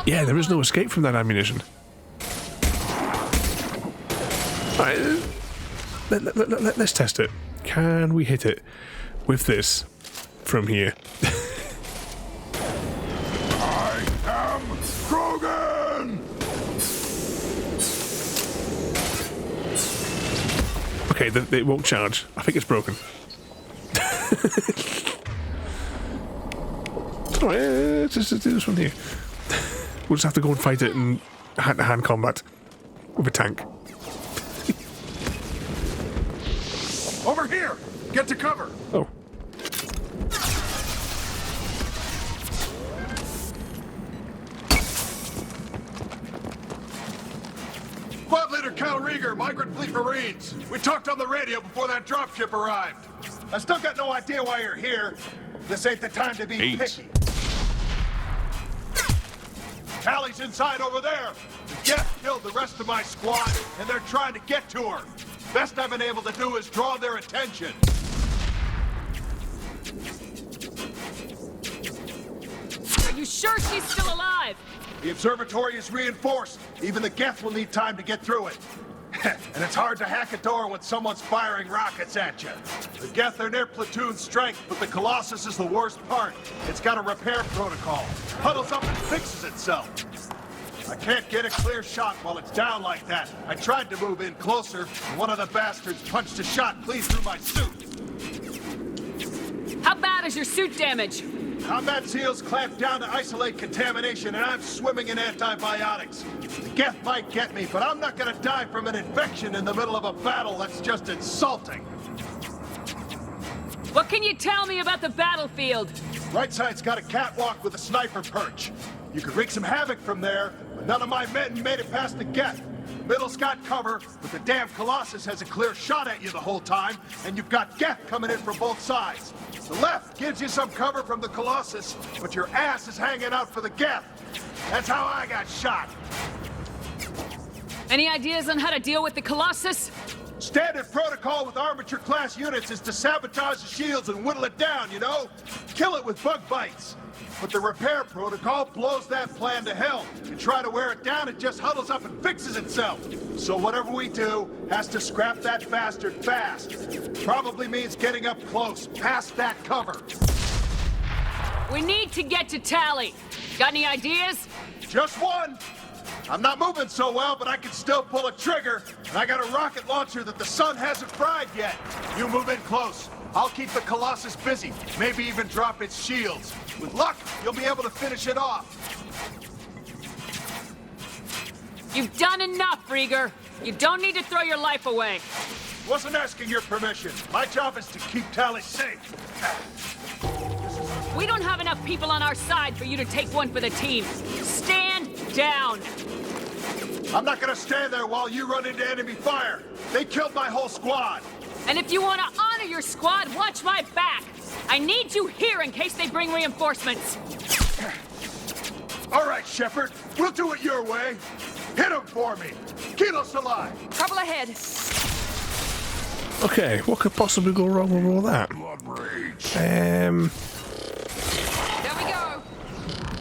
Yeah, there is no escape from that ammunition. Alright, let's test it. Can we hit it with this from here? I am Krogan! Okay, it won't charge. I think it's broken. Alright, let's just do this one here. We'll just have to go and fight it in hand-to-hand combat with a tank. Over here! Get to cover! Oh. Squad Leader Cal Rieger, Migrant Fleet Marines. We talked on the radio before that dropship arrived. I still got no idea why you're here. This ain't the time to be picky. Tali's inside over there. Geth killed the rest of my squad, and they're trying to get to her. Best I've been able to do is draw their attention. Are you sure she's still alive? The observatory is reinforced. Even the Geth will need time to get through it. And it's hard to hack a door when someone's firing rockets at you. The Geth are near platoon strength, but the Colossus is the worst part. It's got a repair protocol. Huddles up and fixes itself. I can't get a clear shot while it's down like that. I tried to move in closer, and one of the bastards punched a shot clean through my suit. is your suit damage? Combat seals clamp down to isolate contamination, and I'm swimming in antibiotics. The Geth might get me, but I'm not gonna die from an infection in the middle of a battle. That's just insulting. What can you tell me about the battlefield? Right side's got a catwalk with a sniper perch. You could wreak some havoc from there, but none of my men made it past the Geth. Middle's got cover, but the damn Colossus has a clear shot at you the whole time, and you've got Geth coming in from both sides. The left gives you some cover from the Colossus, but your ass is hanging out for the Geth. That's how I got shot. Any ideas on how to deal with the Colossus? Standard protocol with armature-class units is to sabotage the shields and whittle it down, you know? Kill it with bug bites. But the repair protocol blows that plan to hell. You try to wear it down, it just huddles up and fixes itself. So whatever we do has to scrap that bastard fast. Probably means getting up close, past that cover. We need to get to Tali. Got any ideas? Just one. I'm not moving so well, but I can still pull a trigger. And I got a rocket launcher that the sun hasn't fried yet. You move in close. I'll keep the Colossus busy, maybe even drop its shields. With luck, you'll be able to finish it off. You've done enough, Rieger. You don't need to throw your life away. Wasn't asking your permission. My job is to keep Tali safe. We don't have enough people on our side for you to take one for the team. Stand down. I'm not gonna stand there while you run into enemy fire. They killed my whole squad. And if you want to honor your squad, watch my back. I need you here in case they bring reinforcements. All right, Shepard. We'll do it your way. Hit him for me. Kilos alive. Trouble ahead. Okay, what could possibly go wrong with all that? There we go.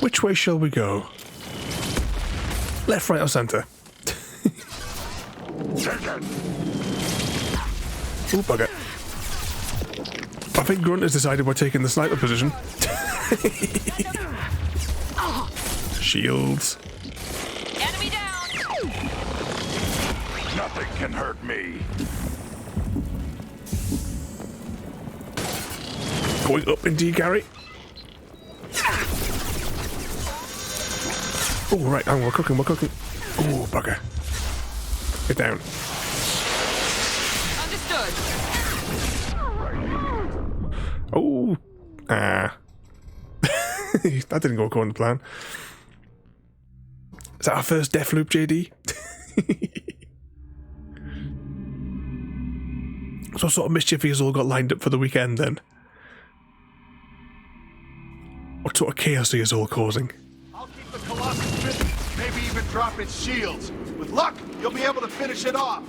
Which way shall we go? Left, right, or centre? Oh, bugger. I think Grunt has decided we're taking the sniper position. Shields. Enemy down. Nothing can hurt me. Going up indeed, Gary. Oh, right, hang on, we're cooking. Oh, bugger. Get down. Understood. Oh, that didn't go according to plan. Is that our first death loop, JD? So what sort of mischief has all got lined up for the weekend then? What sort of chaos he is all causing? I'll keep the Colossus busy, maybe even drop its shields. With luck, you'll be able to finish it off.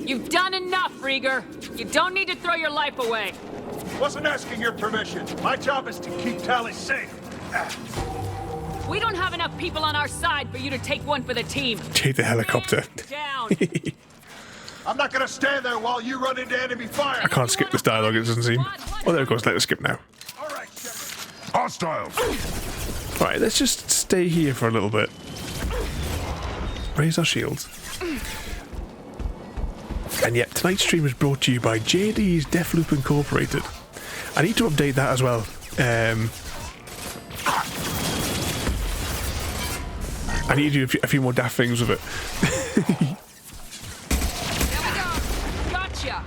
You've done enough, Rieger. You don't need to throw your life away. Wasn't asking your permission. My job is to keep Tali safe. We don't have enough people on our side for you to take one for the team. Take the helicopter. Down. I'm not gonna stand there while you run into enemy fire. I can't skip this dialogue, it doesn't seem. Oh, there it goes. Let us skip now. All right, Shepard. Hostiles! Right, let's just stay here for a little bit. Raise our shields. And yet, tonight's stream is brought to you by JD's Deathloop Incorporated. I need to update that as well. I need to do a few more daft things with it. There we go. Gotcha.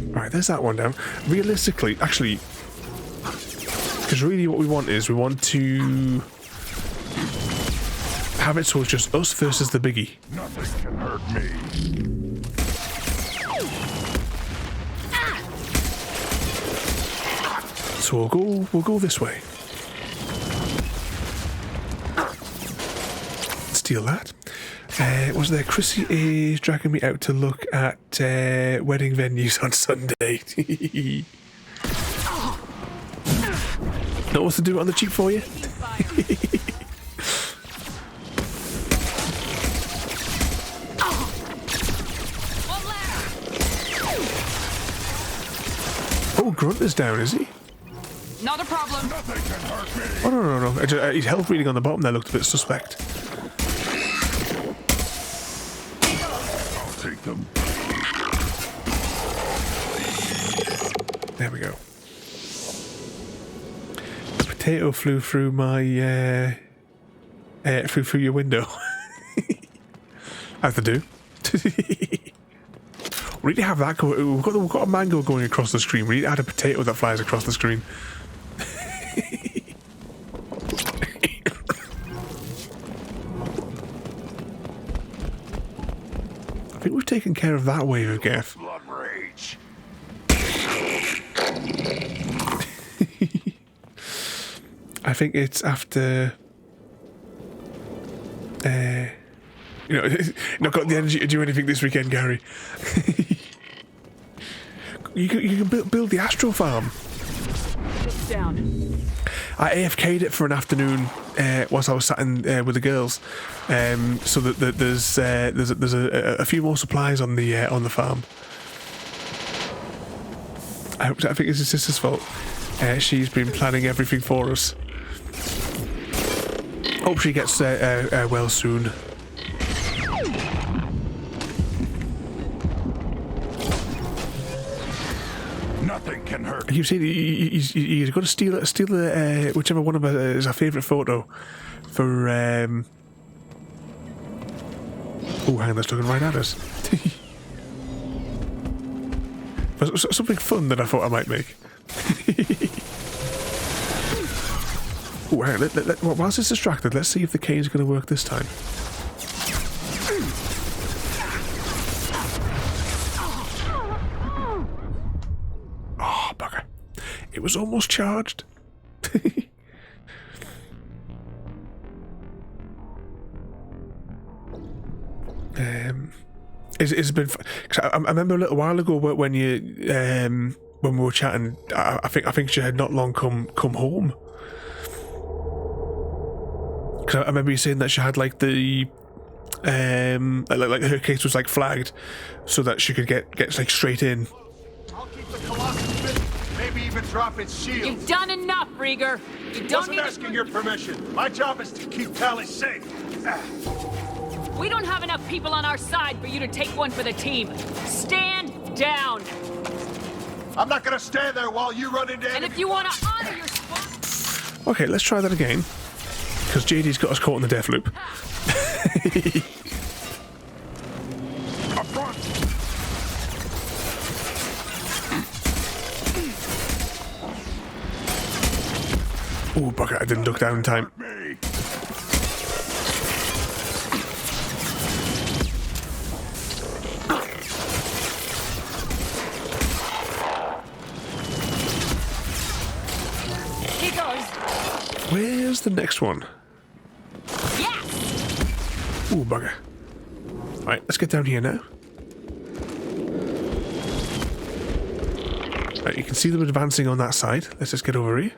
Alright, there's that one down. Realistically, actually, because really what we want is we want to have it so it's just us versus the biggie. Nothing can hurt me. So we'll go this way. Steal that. Was there Chrissy is dragging me out to look at wedding venues on Sunday. Know what to do it on the cheap for you? Oh, Grunt is down, is he? Not a problem. Nothing can hurt me. Oh, no. His health reading on the bottom there looked a bit suspect. I'll take them. There we go. A potato flew through my through your window. Have to do. We need to have that go. We've got a mango going across the screen. We need to add a potato that flies across the screen. I think we've taken care of that wave of Geth. Blood rage. I think it's after. Not got the energy to do anything this weekend, Gary. you can build the Astro Farm. It's down. I AFK'd it for an afternoon whilst I was sat in with the girls, so that there's a few more supplies on the farm. I think it's his sister's fault. She's been planning everything for us. Hope she gets well soon. Nothing can hurt. I keep saying he's got to steal whichever one of us is our favourite photo for. Oh, hang on, that's looking right at us. Something fun that I thought I might make. Oh, hang on, whilst it's distracted, let's see if the cane's going to work this time. Oh, bugger. It was almost charged. It's been. I remember a little while ago when you when we were chatting. I think she had not long come home. Because I remember you saying that she had like the like her case was like flagged, so that she could get like straight in. I'll keep the Colossus busy. Maybe even drop its shield. You've done enough, Rieger. You don't Wasn't need asking your permission. My job is to keep Tali safe. We don't have enough people on our side for you to take one for the team. Stand down. I'm not gonna stand there while you run into And enemy. if you want to honor your spot... Okay, let's try that again. Because JD's got us caught in the death loop. Up front. Oh, bugger, I didn't duck down in time. Here goes. Where's the next one? Yes! Ooh, bugger. Right, let's get down here now. Right, you can see them advancing on that side. Let's just get over here.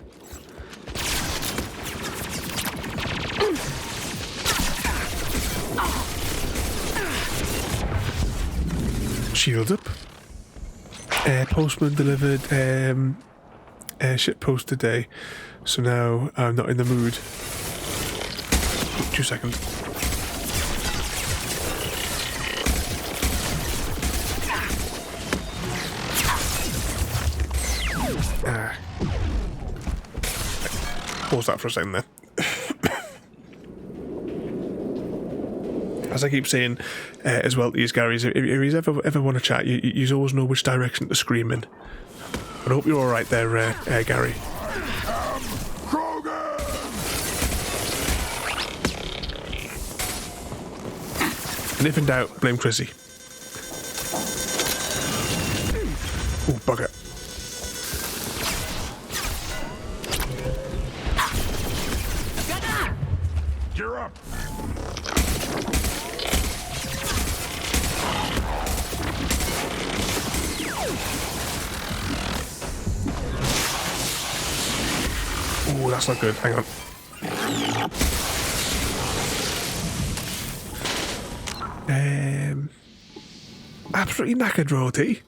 Shield up. Postman delivered ship post today, so now I'm not in the mood. 2 seconds. Pause that for a second there. As I keep saying as well to you, Gary, if you ever want to chat, you always know which direction to scream in. I hope you're alright there, Gary. And if in doubt, blame Chrissy. Oh, bugger. You're up. Oh, that's not good. Hang on. Absolutely knackered, Royalty.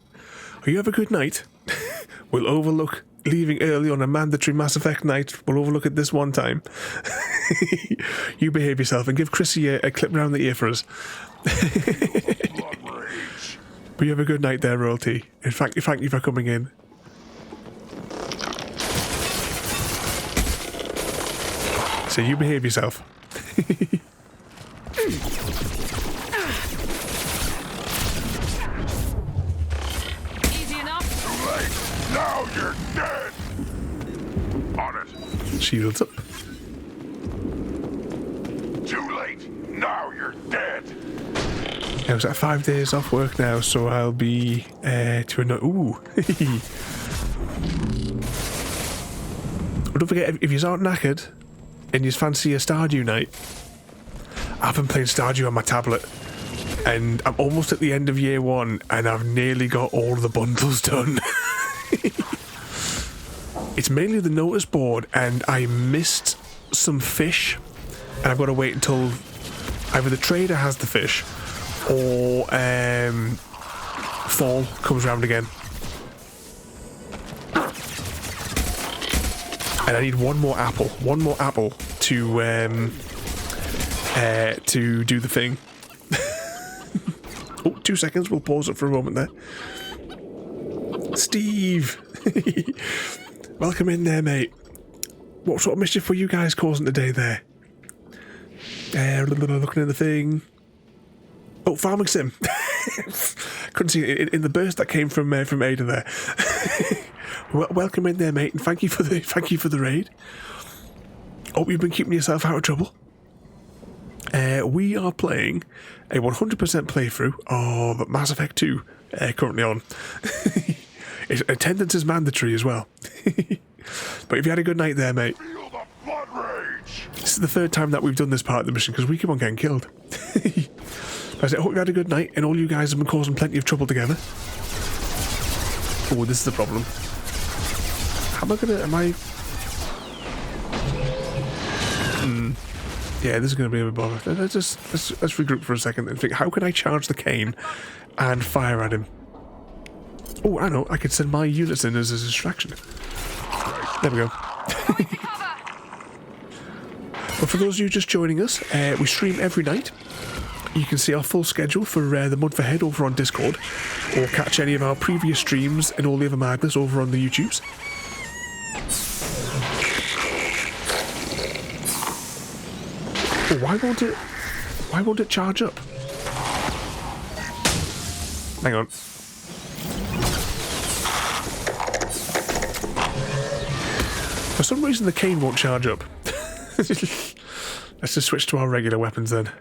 Are you have a good night? We'll overlook leaving early on a mandatory Mass Effect night. We'll overlook it this one time. You behave yourself and give Chrissy a clip round the ear for us. But you have a good night there, Royalty. In fact, thank you for coming in. So you behave yourself. Easy enough. Too late! Now you're dead! On it. Shields up. Too late! Now you're dead! I was at 5 days off work now, so I'll be to another. Ooh. But don't forget, if you aren't knackered and you fancy a Stardew night, I've been playing Stardew on my tablet, and I'm almost at the end of year 1, and I've nearly got all the bundles done. It's mainly the notice board, and I missed some fish, and I've got to wait until either the trader has the fish or fall comes round again. And I need one more apple to do the thing. Oh, 2 seconds, we'll pause it for a moment there. Steve! Welcome in there, mate. What sort of mischief were you guys causing today there? Looking at the thing. Oh, farming sim. Couldn't see it in the burst that came from Ada there. Welcome in there, mate, and thank you for the raid. Hope you've been keeping yourself out of trouble. We are playing a 100% playthrough of Mass Effect 2 currently on. Attendance is mandatory as well. But if you had a good night there, mate. Feel the blood rage! This is the 3rd time that we've done this part of the mission because we keep on getting killed. I hope you had a good night and all you guys have been causing plenty of trouble together. Oh, this is the problem. Yeah, this is going to be a bit bother. Let's regroup for a second and think, how can I charge the cane and fire at him? Oh, I know, I could send my units in as a distraction. There we go. But for those of you just joining us, we stream every night. You can see our full schedule for the month ahead over on Discord, or catch any of our previous streams and all the other madness over on the YouTubes. Oh, why won't it charge up? Hang on. For some reason the cane won't charge up. Let's just switch to our regular weapons then.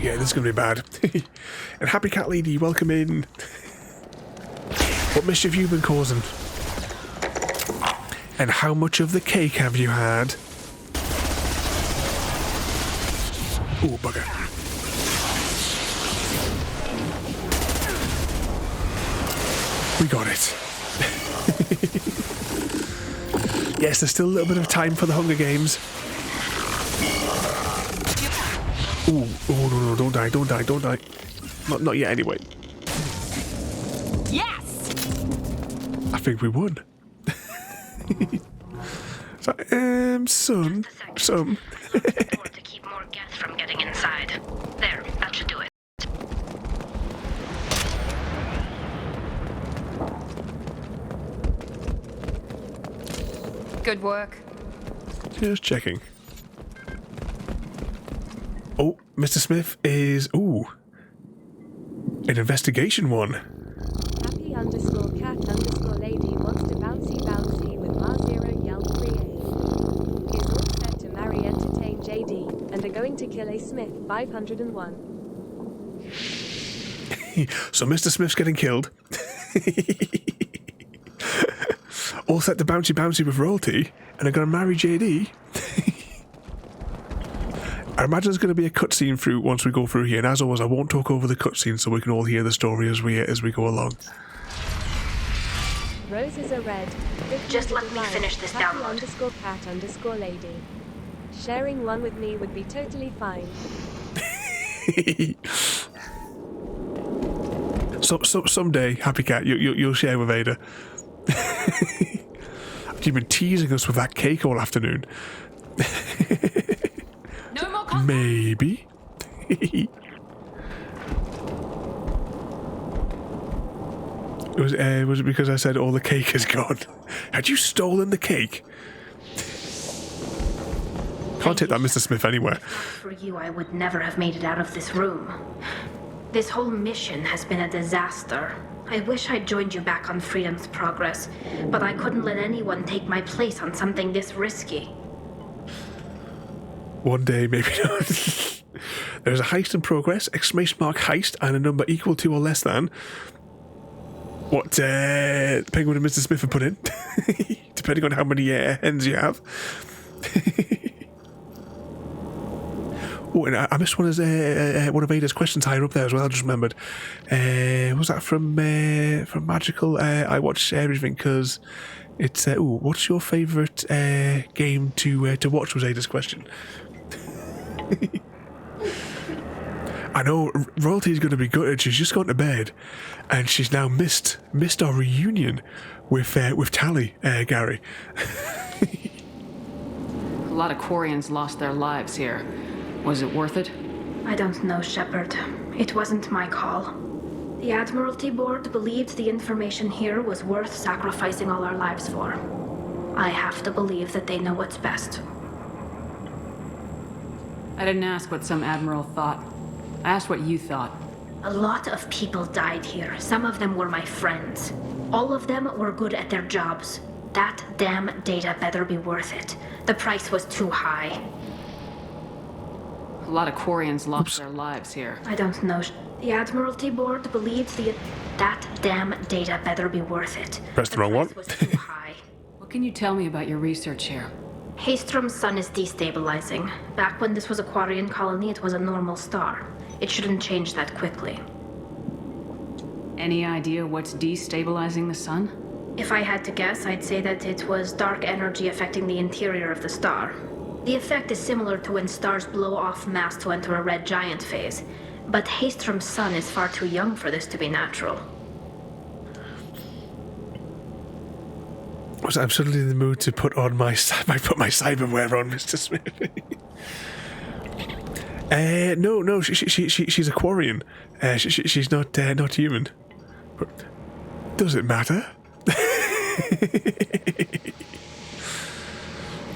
Yeah, this is going to be bad. And Happy Cat Lady, welcome in. What mischief have you been causing? And how much of the cake have you had? Oh, bugger. We got it. Yes, there's still a little bit of time for the Hunger Games. Ooh, oh no, don't die. Not yet anyway. Yes! I think we won. So, son. to keep more gas from getting inside. There, that should do it. Good work. Just checking. Oh, Mr. Smith is... Ooh. An investigation one. Happy_cat_lady wants to bouncy with R0 Yelp 3A. Is all set to marry entertain JD, and are going to kill a Smith 501. So Mr. Smith's getting killed. All set to bouncy with royalty, and are going to marry JD. I imagine there's going to be a cutscene through once we go through here, and as always, I won't talk over the cutscene so we can all hear the story as we go along. Roses are red. Just let me finish this download. Happy_cat_lady. Sharing one with me would be totally fine. So someday, Happy Cat, you'll share with Ada. You've been teasing us with that cake all afternoon. No more Maybe. Was it because I said all the cake is gone? Had you stolen the cake? Can't take that, Mr. Smith, anywhere. For you, I would never have made it out of this room. This whole mission has been a disaster. I wish I'd joined you back on Freedom's Progress, but I couldn't let anyone take my place on something this risky. One day, maybe not. There's a heist in progress, exclamation mark heist, and a number equal to or less than what Penguin and Mr. Smith have put in, depending on how many hens you have. Oh, and I missed one of Ada's questions higher up there as well. I just remembered. Was that from Magical? I watch everything because it's. What's your favourite game to watch? Was Ada's question. I know Royalty's going to be gutted. She's just gone to bed, and she's now missed our reunion with Tali, Gary. A lot of Quarians lost their lives here. Was it worth it? I don't know, Shepard. It wasn't my call. The Admiralty Board believed the information here was worth sacrificing all our lives for. I have to believe that they know what's best. I didn't ask what some admiral thought. I asked what you thought. A lot of people died here. Some of them were my friends. All of them were good at their jobs. That damn data better be worth it. The price was too high. A lot of Quarians lost their lives here. I don't know. The Admiralty Board believed that damn data better be worth it. Press the wrong one. Was too high. What can you tell me about your research here? Haystrom's sun is destabilizing. Back when this was a Quarian colony, it was a normal star. It shouldn't change that quickly. Any idea what's destabilizing the sun? If I had to guess, I'd say that it was dark energy affecting the interior of the star. The effect is similar to when stars blow off mass to enter a red giant phase, but Haystrom's sun is far too young for this to be natural. I'm suddenly in the mood to put my cyberware on, Mr. Smith. No, she's a Quarian. She's not human. But does it matter?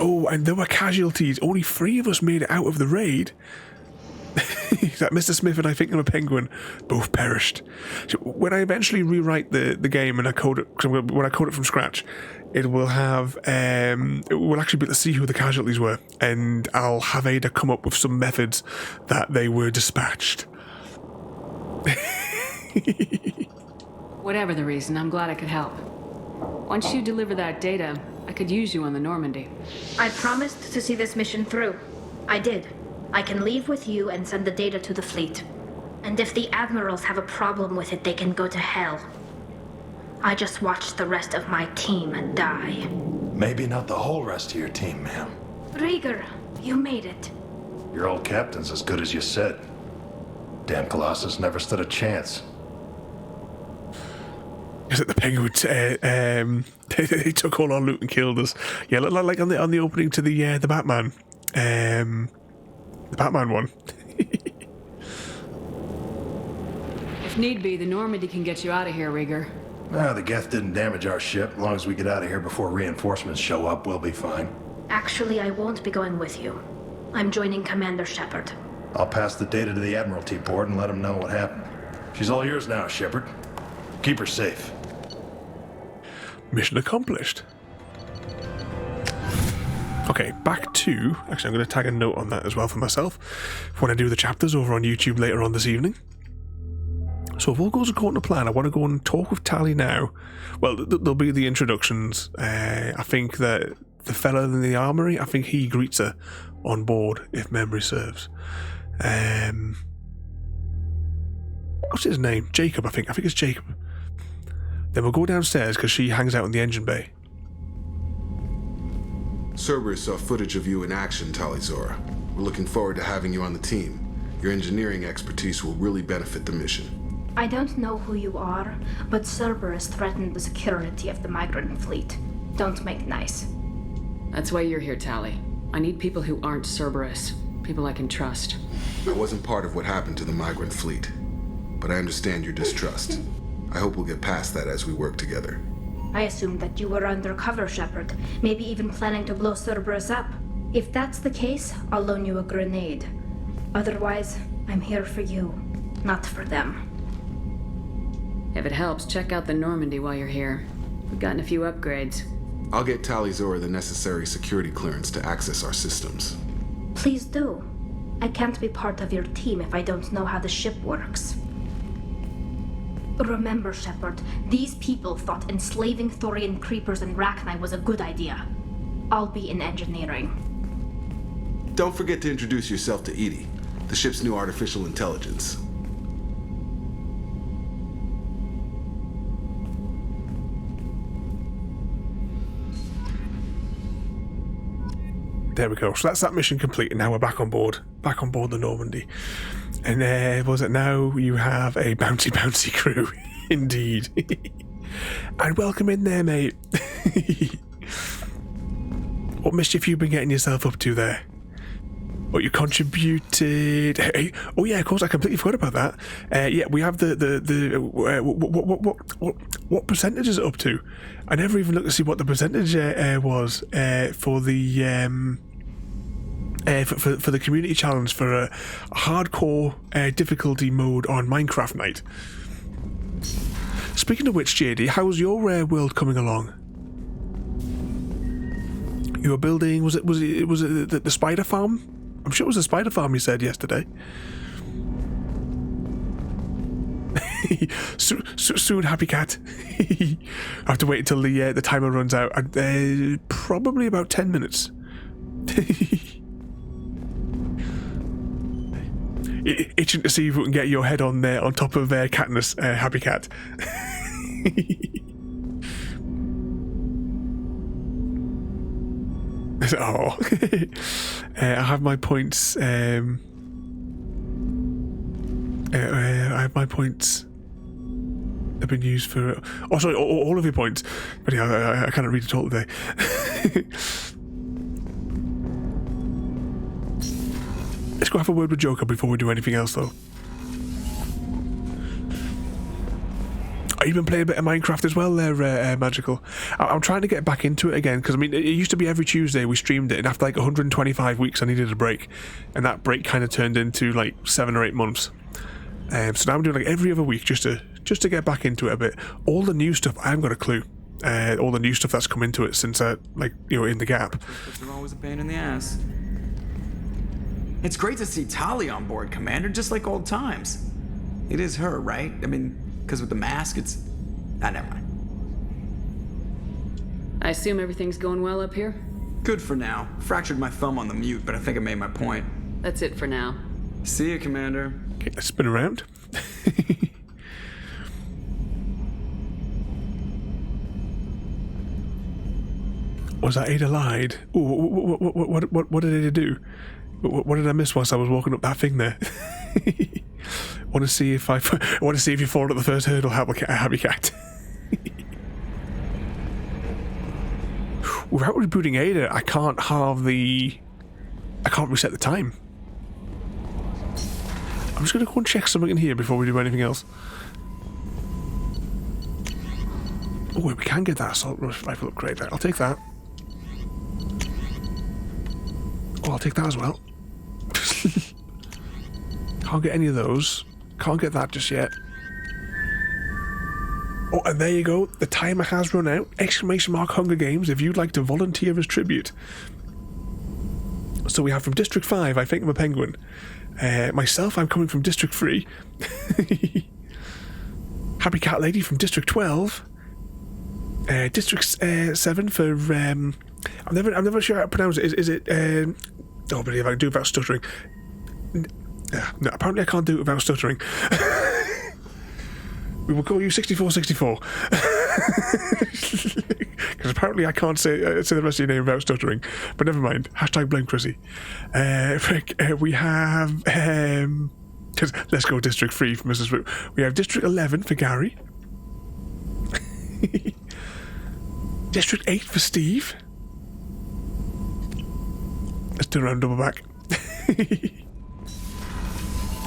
Oh, and there were casualties. Only 3 of us made it out of the raid. That Mr. Smith and I think I'm a penguin both perished. So when I eventually rewrite the game and I code it, when I code it from scratch, it will have we'll actually be able to see who the casualties were, and I'll have Ada come up with some methods that they were dispatched. Whatever the reason, I'm glad I could help. Once you deliver that data, I could use you on the Normandy. I promised to see this mission through. I did. I can leave with you and send the data to the fleet. And if the admirals have a problem with it, they can go to hell. I just watched the rest of my team die. Maybe not the whole rest of your team, ma'am. Rieger, you made it. Your old captain's as good as you said. Damn Colossus never stood a chance. Is it the penguins? They took all our loot and killed us. Yeah, like on the opening to the Batman, the Batman one. If need be, the Normandy can get you out of here, Rieger. No, the Geth didn't damage our ship. As long as we get out of here before reinforcements show up, we'll be fine. Actually, I won't be going with you. I'm joining Commander Shepard. I'll pass the data to the Admiralty Board and let them know what happened. She's all yours now, Shepard. Keep her safe. Mission accomplished. Okay, back to... Actually, I'm going to tag a note on that as well for myself when I do the chapters over on YouTube later on this evening. So if all goes according to plan, I want to go and talk with Tali now. Well, there'll be the introductions. I think that the fella in the armory, I think he greets her on board, if memory serves. What's his name? Jacob, I think it's Jacob. Then we'll go downstairs because she hangs out in the engine bay. Cerberus saw footage of you in action, Talizora. We're looking forward to having you on the team. Your engineering expertise will really benefit the mission. I don't know who you are, but Cerberus threatened the security of the Migrant Fleet. Don't make nice. That's why you're here, Tali. I need people who aren't Cerberus. People I can trust. I wasn't part of what happened to the Migrant Fleet, but I understand your distrust. I hope we'll get past that as we work together. I assumed that you were undercover, Shepard, maybe even planning to blow Cerberus up. If that's the case, I'll loan you a grenade. Otherwise, I'm here for you, not for them. If it helps, check out the Normandy while you're here. We've gotten a few upgrades. I'll get Tali the necessary security clearance to access our systems. Please do. I can't be part of your team if I don't know how the ship works. Remember, Shepard, these people thought enslaving Thorian creepers and Rachni was a good idea. I'll be in engineering. Don't forget to introduce yourself to Edie, the ship's new artificial intelligence. There we go. So that's that mission complete, and now we're back on board the Normandy. And was it now you have a bouncy crew, indeed. And welcome in there, mate. What mischief you been getting yourself up to there? What you contributed? Hey, oh yeah, of course, I completely forgot about that. Yeah, we have what percentage is it up to? I never even looked to see what the percentage was for the for the community challenge for a hardcore difficulty mode on Minecraft Night. Speaking of which, JD, how's your world coming along? You were building, was it the spider farm? I'm sure it was the spider farm you said yesterday. Soon, happy cat. I have to wait until the timer runs out. Probably about 10 minutes. Itching to see if we can get your head on top of Katniss, happy cat. Oh, I have my points. I have my points. Have been used for. Oh, sorry, all of your points. But yeah, I cannot read it all today. Let's go have a word with Joker before we do anything else, though. Are you been playing a bit of Minecraft as well there, Magical? I'm trying to get back into it again, because I mean, it used to be every Tuesday we streamed it, and after like 125 weeks I needed a break, and that break kind of turned into like 7 or 8 months. So now I'm doing like every other week just to get back into it a bit. All the new stuff, I haven't got a clue. All the new stuff that's come into it since in the gap. They're always a pain in the ass. It's great to see Tali on board, Commander, just like old times. It is her, right? I mean, because with the mask, it's... never mind. I assume everything's going well up here? Good for now. Fractured my thumb on the mute, but I think I made my point. That's it for now. See you, Commander. Okay, let's spin around. Was that Ada lied? Ooh, what did Ada do? What did I miss whilst I was walking up that thing there? Want to see if you fall at the first hurdle, happy cat. Without rebooting Ada, I can't reset the time. I'm just going to go and check something in here before we do anything else. Oh, we can get that assault rifle upgrade. I'll take that. Oh, I'll take that as well. Can't get any of those. Can't get that just yet. Oh, and there you go. The timer has run out. ! Hunger Games if you'd like to volunteer as tribute. So we have from District 5, I think I'm a penguin. Myself, I'm coming from District 3. Happy Cat Lady from District 12. District 7 for... I'm never sure how to pronounce it. Is it... oh, but if I can do it without stuttering... No, apparently I can't do it without stuttering. We will call you 6464. Because apparently I can't say the rest of your name without stuttering. But never mind. # blame Chrissy. We have... let's go District 3 for Mrs. Wu. We have District 11 for Gary. District 8 for Steve. Let's turn around double back.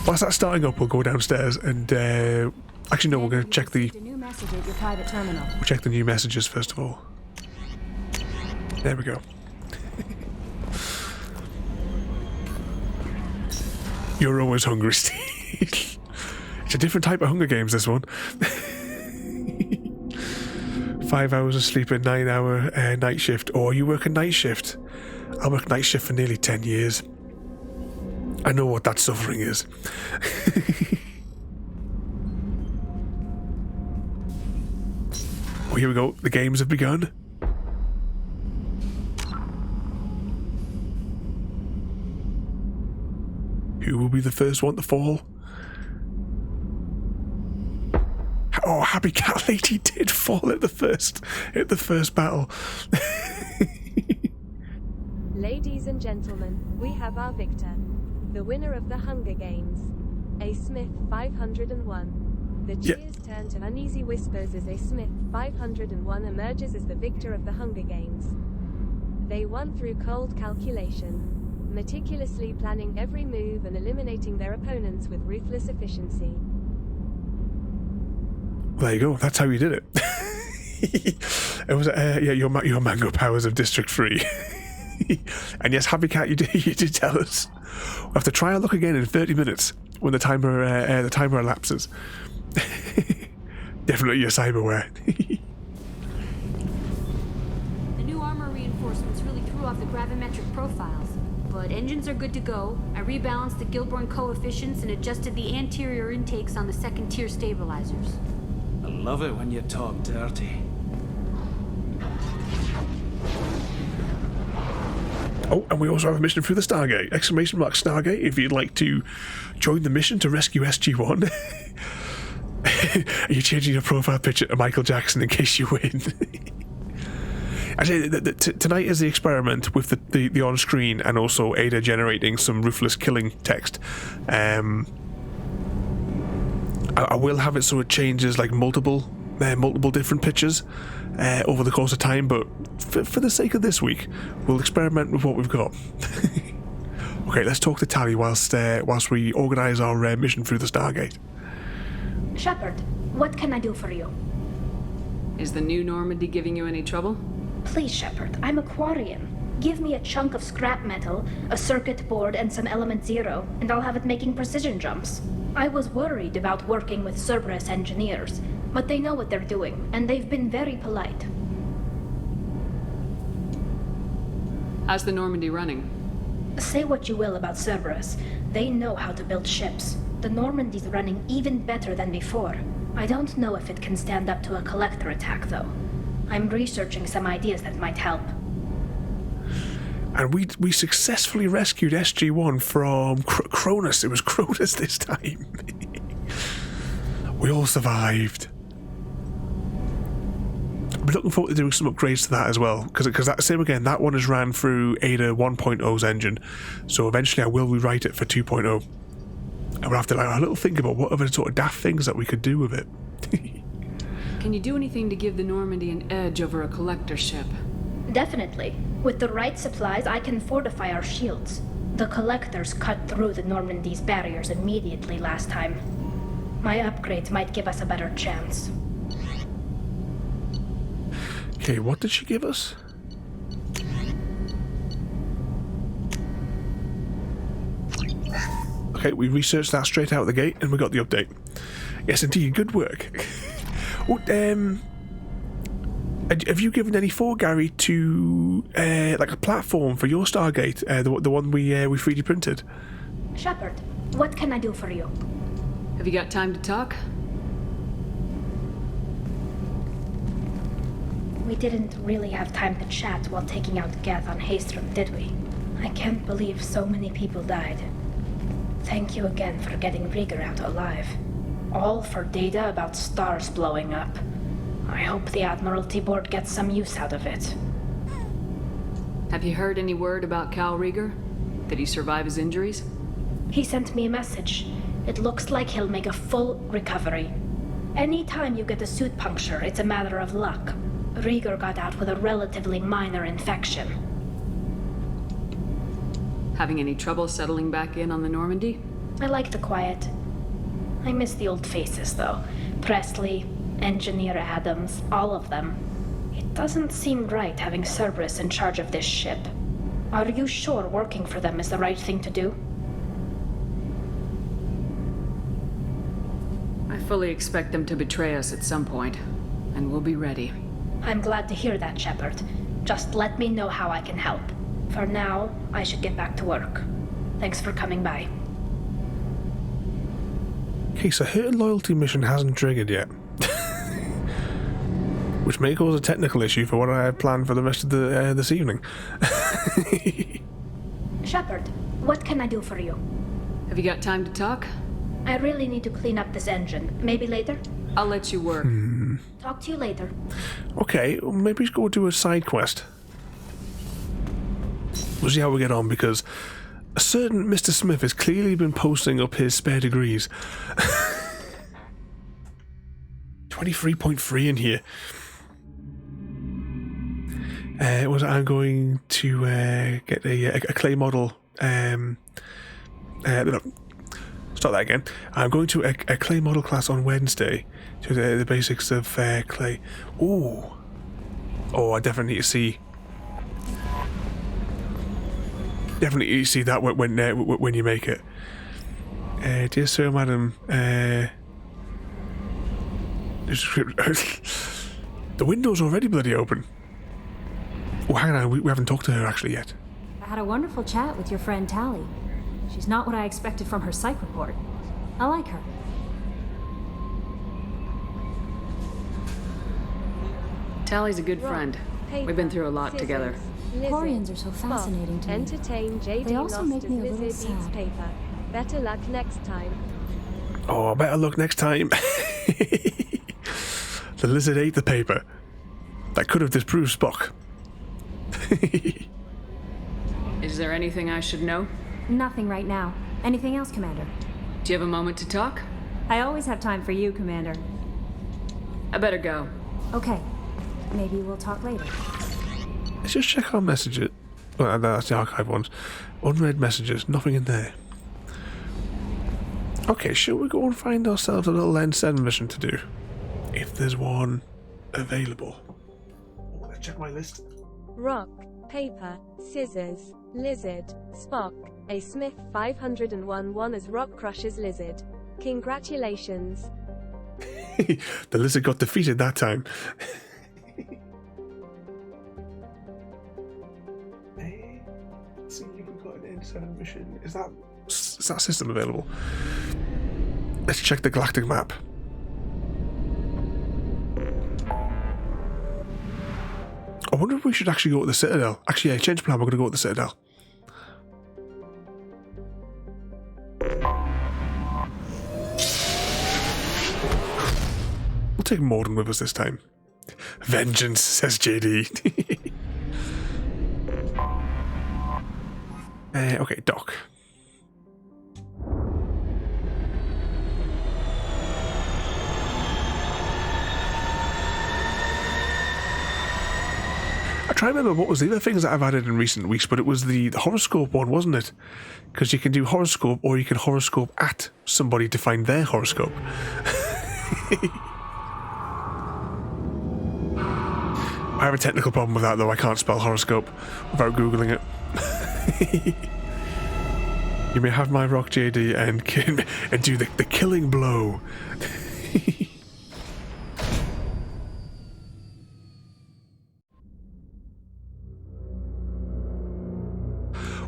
Whilst that's starting up, we'll go downstairs and actually no, we're going to check the new message at your private terminal. we'll check the new messages first of all. There we go. You're always hungry, Steve. It's a different type of Hunger Games, this one. 5 hours of sleep, a 9-hour night shift, or you work a night shift. I worked night shift for nearly 10 years. I know what that suffering is. Oh, here we go. The games have begun. Who will be the first one to fall? Oh, Happy Cat Lady did fall at the first battle. Ladies and gentlemen, we have our victor, the winner of the Hunger Games, A. Smith 501. The cheers turn to uneasy whispers as A. Smith 501 emerges as the victor of the Hunger Games. They won through cold calculation, meticulously planning every move and eliminating their opponents with ruthless efficiency. There you go. That's how you did it. It was your mango powers of District 3. And yes, Happy Cat, you did tell us. We'll have to try our luck again in 30 minutes when the timer elapses. Definitely your cyberware. The new armor reinforcements really threw off the gravimetric profiles, but engines are good to go. I rebalanced the Gilborn coefficients and adjusted the anterior intakes on the second tier stabilizers. I love it when you talk dirty. Oh, and we also have a mission through the Stargate! Exclamation mark Stargate if you'd like to join the mission to rescue SG-1. Are you changing your profile picture to Michael Jackson in case you win? Actually, tonight is the experiment with the on-screen and also Ada generating some ruthless killing text. I will have it so it changes like multiple different pictures over the course of time, but for the sake of this week, we'll experiment with what we've got. Okay, let's talk to Tali whilst we organise our mission through the Stargate. Shepard, what can I do for you? Is the new Normandy giving you any trouble? Please, Shepard, I'm a Quarian. Give me a chunk of scrap metal, a circuit board, and some element 0, and I'll have it making precision jumps. I was worried about working with Cerberus engineers, but they know what they're doing, and they've been very polite. How's the Normandy running? Say what you will about Cerberus, they know how to build ships. The Normandy's running even better than before. I don't know if it can stand up to a collector attack, though. I'm researching some ideas that might help. And we successfully rescued SG-1 from Cronus. It was Cronus this time. We all survived. I'm looking forward to doing some upgrades to that as well, because that same again, that one is ran through Ada 1.0's engine, so eventually I will rewrite it for 2.0. And we'll have to a little think about what other sort of daft things that we could do with it. Can you do anything to give the Normandy an edge over a collector ship? Definitely. With the right supplies, I can fortify our shields. The collectors cut through the Normandy's barriers immediately last time. My upgrades might give us a better chance. Okay, what did she give us? Okay, we researched that straight out of the gate and we got the update. Yes, indeed, good work. Oh, have you given any thought, Gary, to like a platform for your Stargate, the one we 3D printed? Shepard, what can I do for you? Have you got time to talk? We didn't really have time to chat while taking out Geth on Haestrom, did we? I can't believe so many people died. Thank you again for getting Rieger out alive. All for data about stars blowing up. I hope the Admiralty Board gets some use out of it. Have you heard any word about Cal Rieger? Did he survive his injuries? He sent me a message. It looks like he'll make a full recovery. Anytime you get a suit puncture, it's a matter of luck. Rieger got out with a relatively minor infection. Having any trouble settling back in on the Normandy? I like the quiet. I miss the old faces, though. Presley, Engineer Adams, all of them. It doesn't seem right having Cerberus in charge of this ship. Are you sure working for them is the right thing to do? I fully expect them to betray us at some point, and we'll be ready. I'm glad to hear that, Shepard. Just let me know how I can help. For now, I should get back to work. Thanks for coming by. Okay, so her loyalty mission hasn't triggered yet. Which may cause a technical issue for what I have planned for the rest of the this evening. Shepard, what can I do for you? Have you got time to talk? I really need to clean up this engine. Maybe later? I'll let you work. Talk to you later. Okay, well, maybe go do a side quest. We'll see how we get on, because a certain Mr. Smith has clearly been posting up his spare degrees. 23.3 in here. I'm going to get a clay model. Start that again. I'm going to a clay model class on Wednesday. To the basics of clay. Ooh. Oh, I definitely need to see. Definitely you see that when you make it. Dear Sir, Madam. The window's already bloody open. Oh, hang on, we haven't talked to her actually yet. I had a wonderful chat with your friend Tali. She's not what I expected from her psych report. I like her. Tali's a good friend. We've been through a lot together. Quarians are so fascinating to me. Entertain JD They also make me a little Lizard Eats sad. paper. Better luck next time. Oh, better luck next time. The lizard ate the paper. That could have disproved Spock. Is there anything I should know? Nothing right now. Anything else, Commander? Do you have a moment to talk? I always have time for you, Commander. I better go. Okay. Maybe we'll talk later. Let's just check our messages. Well, that's the archive ones. Unread messages. Nothing in there. Okay, shall we go and find ourselves a little N7 mission to do? If there's one available. Let's check my list. Rock, paper, scissors, lizard, Spock, A. Smith 501 won as Rock Crusher's lizard. Congratulations. The lizard got defeated that time. Let's see if we've got an N7 mission. Is that system available? Let's check the galactic map. I wonder if we should actually go to the Citadel. Actually, yeah, change plan, we're going to go to the Citadel. We'll take Morden with us this time. Vengeance, says JD. Okay, Doc. I try to remember what was the other things that I've added in recent weeks, but it was the horoscope one, wasn't it? Because you can do horoscope, or you can horoscope at somebody to find their horoscope. I have a technical problem with that, though. I can't spell horoscope without Googling it. You may have my rock, JD, and do the killing blow.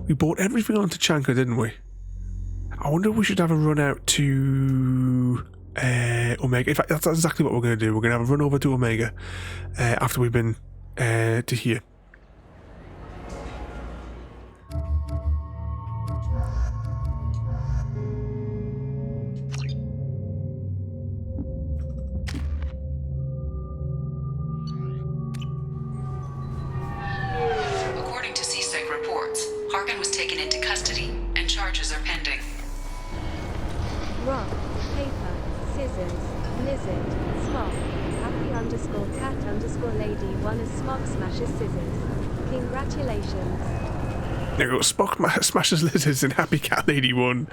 We bought everything onto Chanka, didn't we? I wonder if we should have a run out to Omega. In fact, that's exactly what we're going to do. We're going to have a run over to Omega after we've been to here. According to CSEC reports, Harkin was taken into custody and charges are pending. Rock, paper, scissors, lizard, Spock, happy_cat_lady won as Spock smashes scissors. Congratulations. There we go. Spock smashes lizards in Happy Cat Lady 1.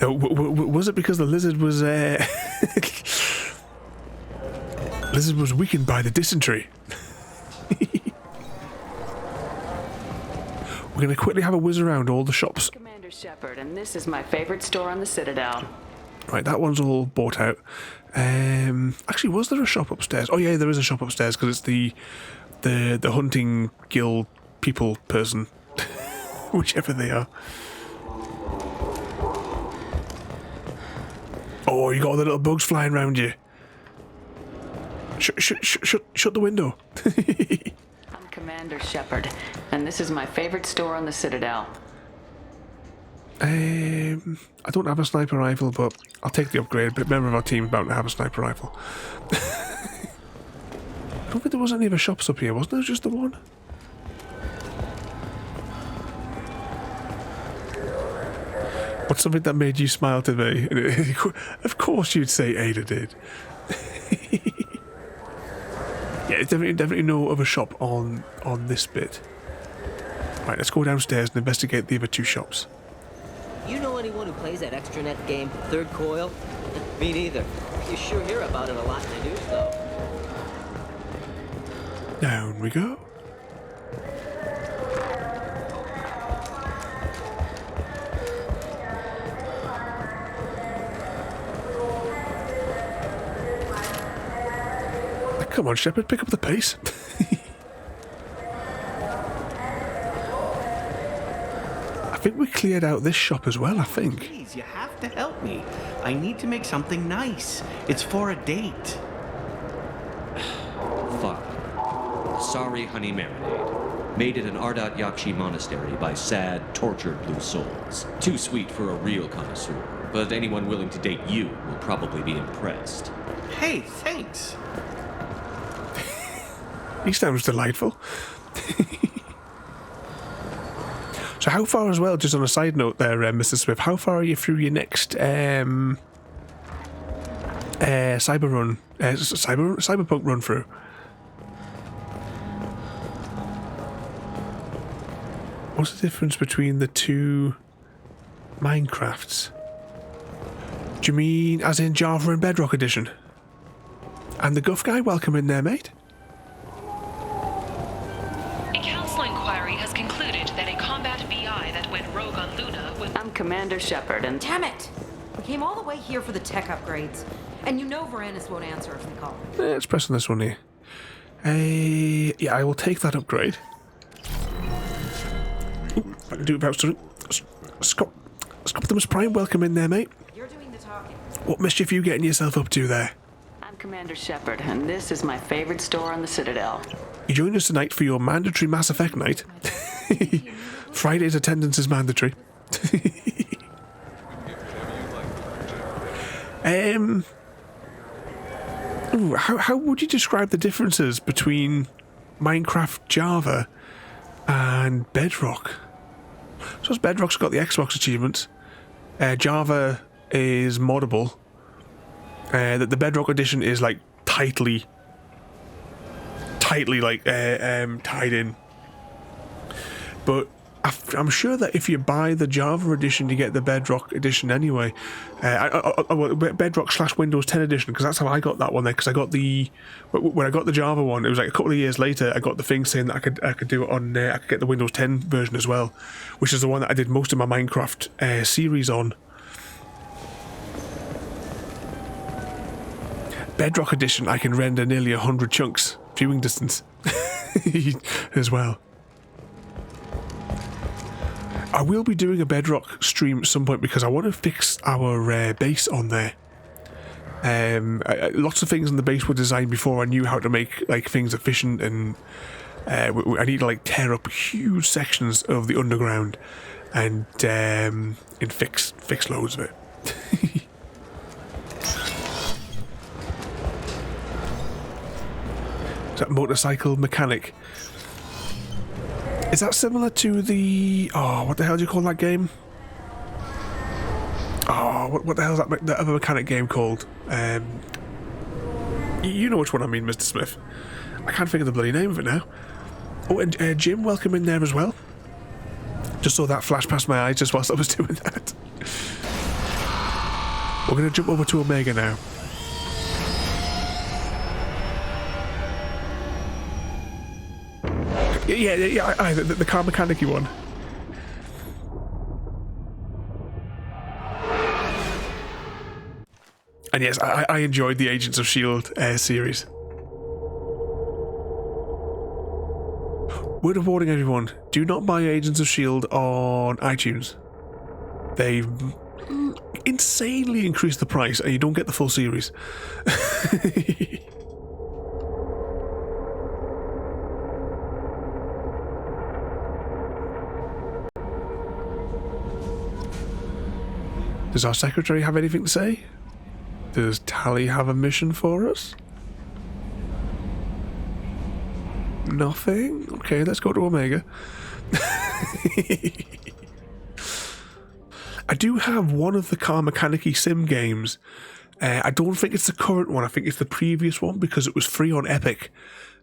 Now, was it because the lizard was lizard was weakened by the dysentery? We're going to quickly have a whiz around all the shops. Commander Shepard, and this is my favorite store on the Citadel. Right, that one's all bought out. Actually, was there a shop upstairs? Oh yeah, there is a shop upstairs because it's the hunting guild people person, whichever they are. Oh, you got all the little bugs flying around you. Shut the window. I'm Commander Shepard, and this is my favorite store on the Citadel. I don't have a sniper rifle, but I'll take the upgrade. But a member of our team is about to have a sniper rifle. I don't think there was any other shops up here, wasn't there? Just the one? What's something that made you smile today? Of course you'd say Ada did. Yeah, definitely no other shop on this bit. Right, let's go downstairs and investigate the other two shops. You know anyone who plays that extranet game, Third Coil? Me neither. You sure hear about it a lot in the news, though. Down we go. Come on, Shepard, pick up the pace. I think we cleared out this shop as well, I think. Please, you have to help me. I need to make something nice. It's for a date. Fine. Sorry, honey marinade. Made at an Ardat Yakshi monastery by sad, tortured blue souls. Too sweet for a real connoisseur, but anyone willing to date you will probably be impressed. Hey, thanks. He sounds delightful. So how far as well, just on a side note there, Mr. Smith, how far are you through your next cyberpunk run through? What's the difference between the two Minecrafts? Do you mean as in Java and Bedrock Edition? And the Guff guy, welcome in there, mate. Commander Shepard and... Damn it! We came all the way here for the tech upgrades. And you know Varanus won't answer if we call. Let's press on this one here. Yeah, I will take that upgrade. Ooh, I can do it without stunning. Scoptimus Prime, welcome in there, mate. You're doing the talking. What mischief are you getting yourself up to there? I'm Commander Shepard, and this is my favorite store on the Citadel. You join us tonight for your mandatory Mass Effect night. Friday's attendance is mandatory. How would you describe the differences between Minecraft Java and Bedrock? So Bedrock's got the Xbox achievements. Java is moddable. The Bedrock edition is like tightly like tied in. But I'm sure that if you buy the Java edition, you get the Bedrock edition anyway. Bedrock / Windows 10 edition, because that's how I got that one there. Because I got when I got the Java one, it was like a couple of years later. I got the thing saying that I could do it on. I could get the Windows 10 version as well, which is the one that I did most of my Minecraft series on. Bedrock edition, I can render nearly 100 chunks viewing distance as well. I will be doing a Bedrock stream at some point because I want to fix our base on there. Lots of things in the base were designed before I knew how to make like things efficient, and I need to like tear up huge sections of the underground and fix loads of it. Is that motorcycle mechanic? Is that similar to the... Oh, what the hell do you call that game? Oh, what the hell is that other mechanic game called? You know which one I mean, Mr. Smith. I can't think of the bloody name of it now. Oh, and Jim, welcome in there as well. Just saw that flash past my eyes just whilst I was doing that. We're going to jump over to Omega now. Yeah, the car mechanic-y one. And yes, I enjoyed the Agents of S.H.I.E.L.D. series. Word of warning, everyone. Do not buy Agents of S.H.I.E.L.D. on iTunes. They've insanely increased the price and you don't get the full series. Does our secretary have anything to say? Does Tali have a mission for us? Nothing? Okay, let's go to Omega. I do have one of the car mechanic-y sim games. I don't think it's the current one. I think it's the previous one because it was free on Epic.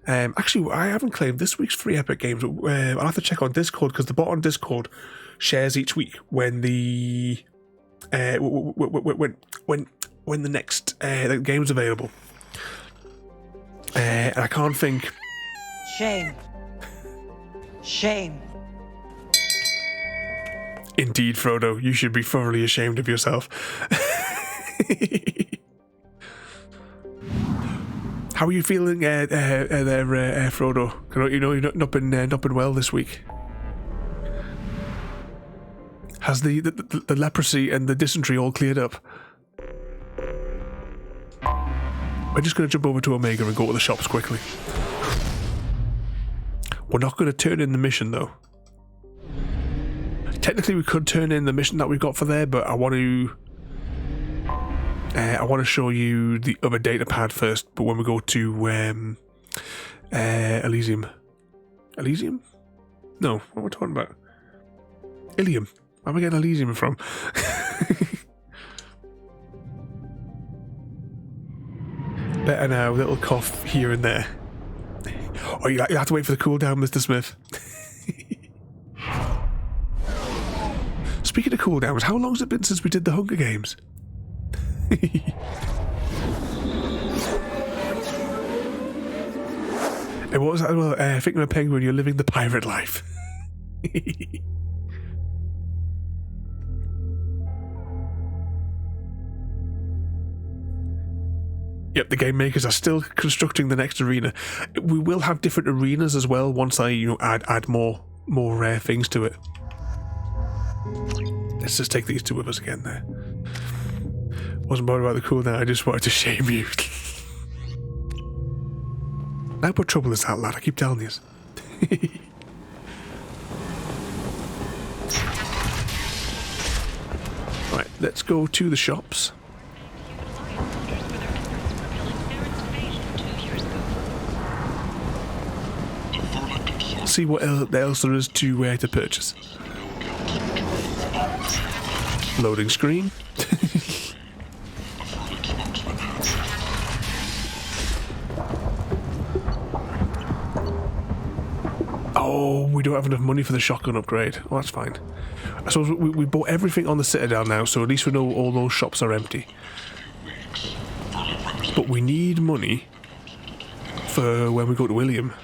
Actually, I haven't claimed this week's free Epic games. I'll have to check on Discord because the bot on Discord shares each week when the when the next the game's available. And I can't think. Shame. Shame. Indeed, Frodo, you should be thoroughly ashamed of yourself. How are you feeling there, Frodo? You know you've not been well this week. Has the leprosy and the dysentery all cleared up? We're just going to jump over to Omega and go to the shops quickly. We're not going to turn in the mission, though. Technically, we could turn in the mission that we got for there, but I want to show you the other data pad first. But when we go to Elysium, no, what am I talking about? Ilium. Where am I getting Elysium from? Better now, little cough here and there. Oh, you have to wait for the cooldown, Mr. Smith. Speaking of cooldowns, how long has it been since we did the Hunger Games? And what was that? Well, thinking of a penguin, you're living the pirate life. Yep, the game makers are still constructing the next arena. We will have different arenas as well once I, add more things to it. Let's just take these two with us again there. Wasn't bothered about the cooldown, I just wanted to shame you. Now what trouble is that, lad? I keep telling you. Right, let's go to the shops. See what else there is to purchase. Loading screen. Oh, we don't have enough money for the shotgun upgrade. Oh, that's fine. I suppose we bought everything on the Citadel now, so at least we know all those shops are empty. But we need money for when we go to William.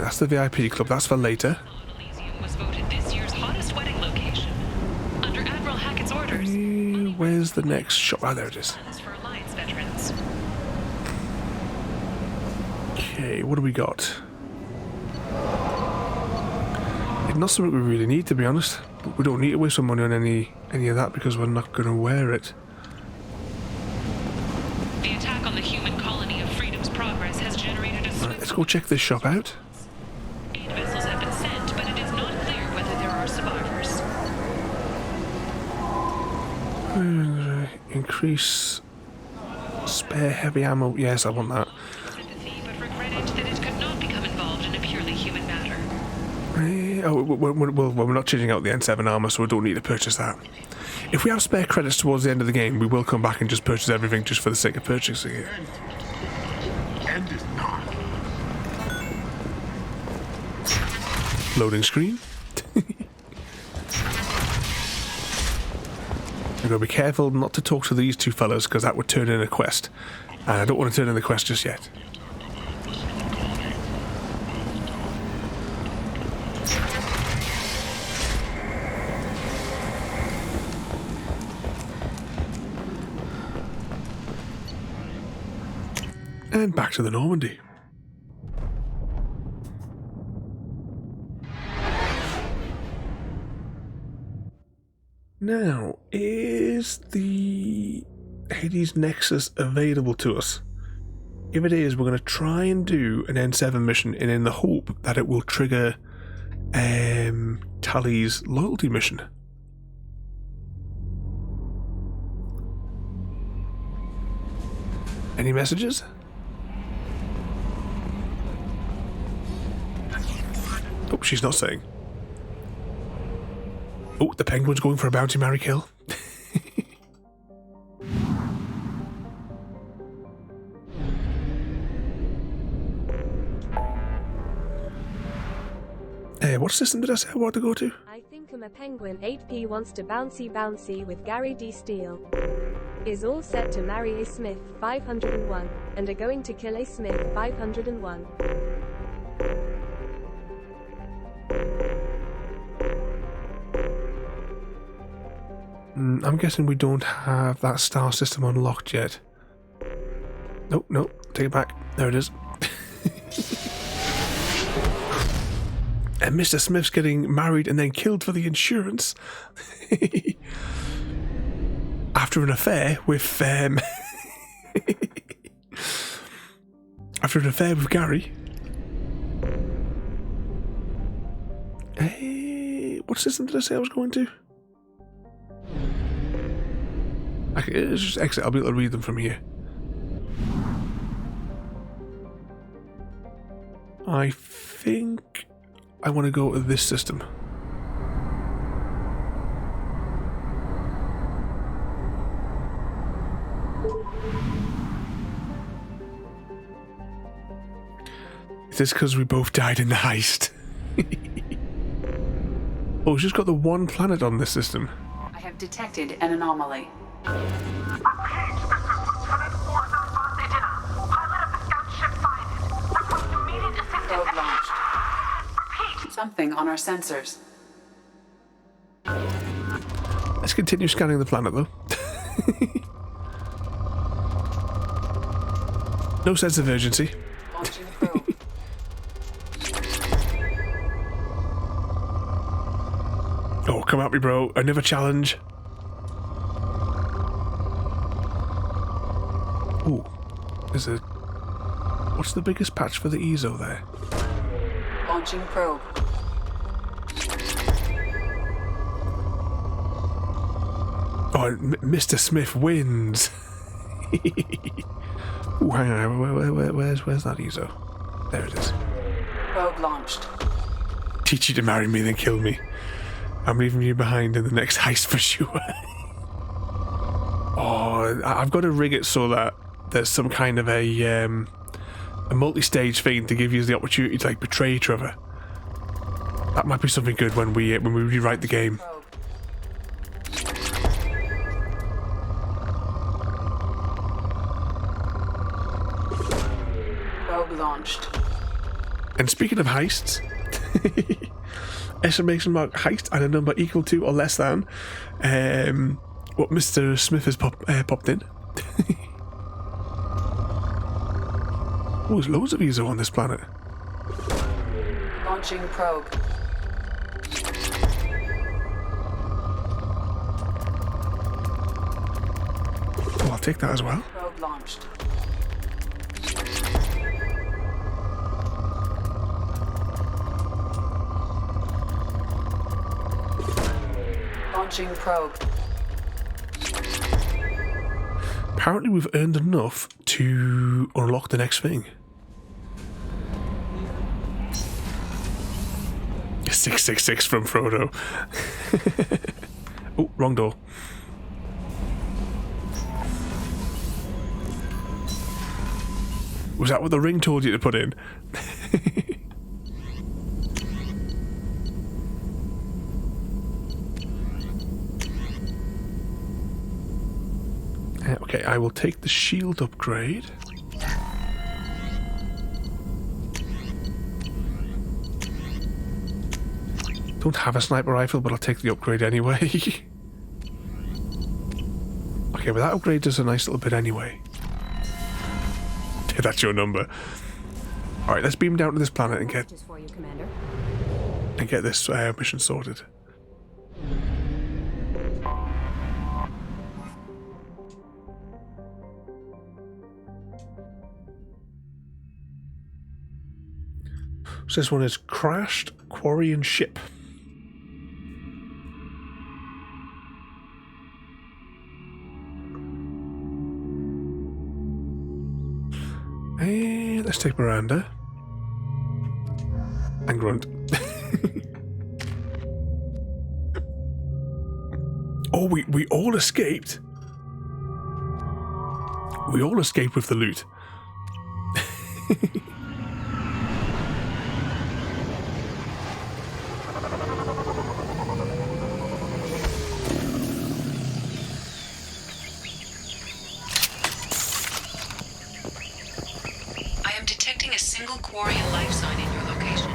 That's the VIP club. That's for later. Was voted this year's hottest wedding location. Under Admiral Hackett's orders. Where's the next shop? Ah, there it is. For Alliance veterans. Okay, what do we got? It's not something we really need, to be honest. But we don't need to waste some money on any of that because we're not going to wear it. The attack on the human colony of Freedom's Progress has generated a Right, let's go check this shop out. 8 vessels have been sent, but it is not clear whether there are survivors. Increase spare heavy ammo. Yes, I want that. But regretted that it could not become involved in a purely human matter. We're not changing out the N7 armour, so we don't need to purchase that. If we have spare credits towards the end of the game, we will come back and just purchase everything just for the sake of purchasing it. End is not. Loading screen. I've got to be careful not to talk to these two fellas because that would turn in a quest. And I don't want to turn in the quest just yet. And back to the Normandy. Now, is the Hades Nexus available to us? If it is, we're going to try and do an N7 mission in the hope that it will trigger Tali's loyalty mission. Any messages? Oh, she's not saying. Oh, the penguin's going for a bounty, marry, kill. What system did I say I want to go to? I think I'm a penguin 8p wants to bouncy with Gary D. Steele. Is all set to marry a Smith 501 and are going to kill a Smith 501. I'm guessing we don't have that star system unlocked yet. Nope, nope, take it back. There it is. And Mr. Smith's getting married and then killed for the insurance. After an affair with after an affair with Gary. Hey, what system did I say I was going to? Let's just exit, I'll be able to read them from here. I think I want to go to this system. Is this because we both died in the heist? Oh, we've just got the one planet on this system. I have detected an anomaly. Probe launched. Something on our sensors. Let's continue scanning the planet, though. No sense of urgency. Launching the probe. Oh, come at me, bro. Another challenge. Ooh. There's a... What's the biggest patch for the ESO there? Launching probe. Oh, Mr. Smith wins. Ooh, hang on. Where's that ESO? There it is. Probe launched. Teach you to marry me, then kill me. I'm leaving you behind in the next heist for sure. Oh, I've got to rig it so that there's some kind of a multi-stage thing to give you the opportunity to like betray each other. That might be something good when we rewrite the game. Probe launched. And speaking of heists, exclamation mark heist and a number equal to or less than what Mr. Smith has popped in. Oh, there's loads of ESO on this planet. Launching probe. Oh, I'll take that as well. Probe launched. Launching probe. Apparently we've earned enough to unlock the next thing. 666 from Frodo. Oh, wrong door. Was that what the ring told you to put in? Okay, I will take the shield upgrade. Don't have a sniper rifle, but I'll take the upgrade anyway. Okay, but that upgrade does a nice little bit anyway. That's your number. Alright, let's beam down to this planet and get this mission sorted. So this one is crashed Quarian ship. And let's take Miranda. And Grunt. Oh, we all escaped. We all escaped with the loot. Quarian life sign in your location.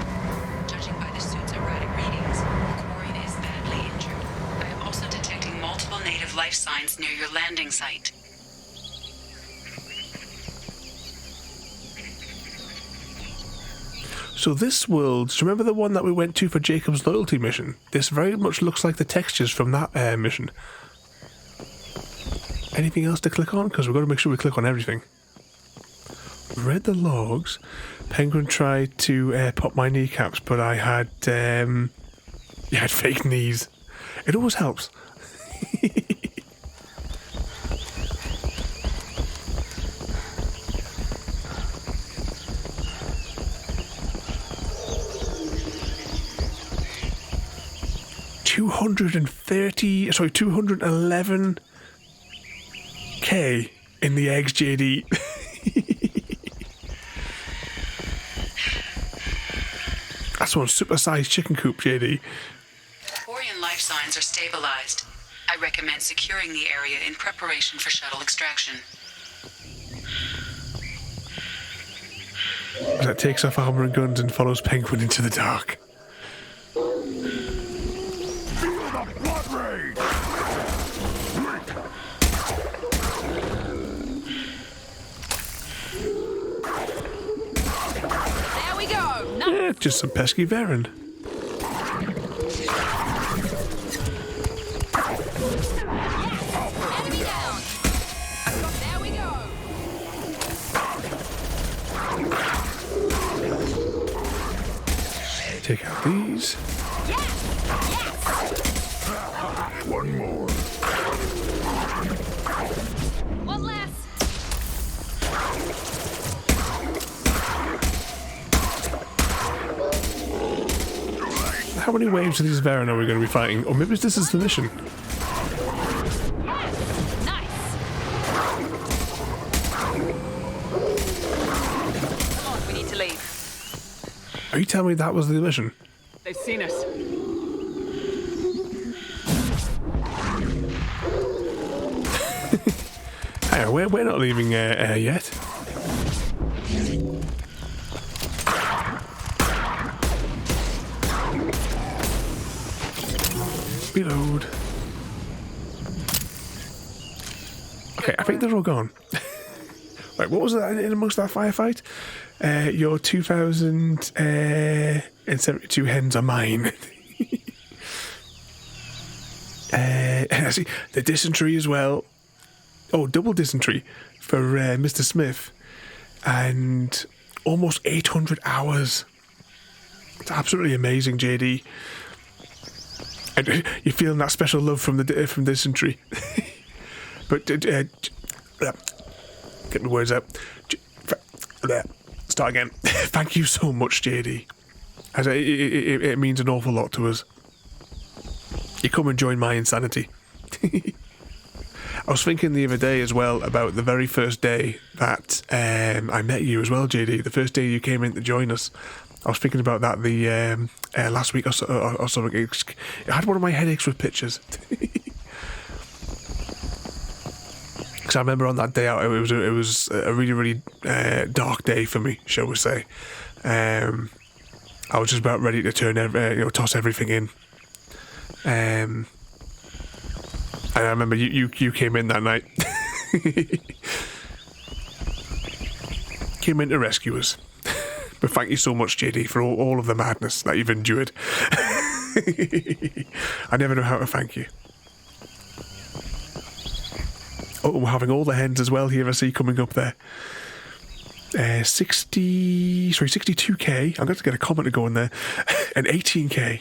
Judging by the suit's erratic readings, the Quarian is badly injured. I am also detecting multiple native life signs near your landing site. So this world, do you remember the one that we went to for Jacob's loyalty mission? This very much looks like the textures from that mission. Anything else to click on? Because we've got to make sure we click on everything. Read the logs. Penguin tried to pop my kneecaps, but I had fake knees. It always helps. $211K in the eggs, JD. That's one super-sized chicken coop, JD. Quarian life signs are stabilized. I recommend securing the area in preparation for shuttle extraction. That takes off armor and guns and follows Penguin into the dark. Feel the blood rage! There we go. Yeah, just some pesky Varen. Enemy down. There we go. Take out these. One more. One less. How many waves of these Varen are we going to be fighting? Or maybe this is the mission. Come on, we need to leave. Are you telling me that was the mission? They've seen us. Hang on, we're not leaving yet. Reload. Okay, I think they're all gone. Right, what was that in amongst that firefight? Your 2,072 hens are mine. I see the dysentery as well. Oh, double dysentery for Mr. Smith. And almost 800 hours. It's absolutely amazing, JD. And you're feeling that special love from the dysentery. But get my words out. Start again. Thank you so much, JD. As it means an awful lot to us. You come and join my insanity. I was thinking the other day as well about the very first day that I met you as well, JD. The first day you came in to join us. I was thinking about that the last week or something. I had one of my headaches with pictures. Because I remember on that day out, it was a really, really dark day for me, shall we say. I was just about ready to toss everything in. And I remember you came in that night. Came in to rescue us. But thank you so much, JD, for all of the madness that you've endured. I never know how to thank you. Oh, we're having all the hens as well here, I see, coming up there. 62k. I'm going to get a comment to go in there. And 18k.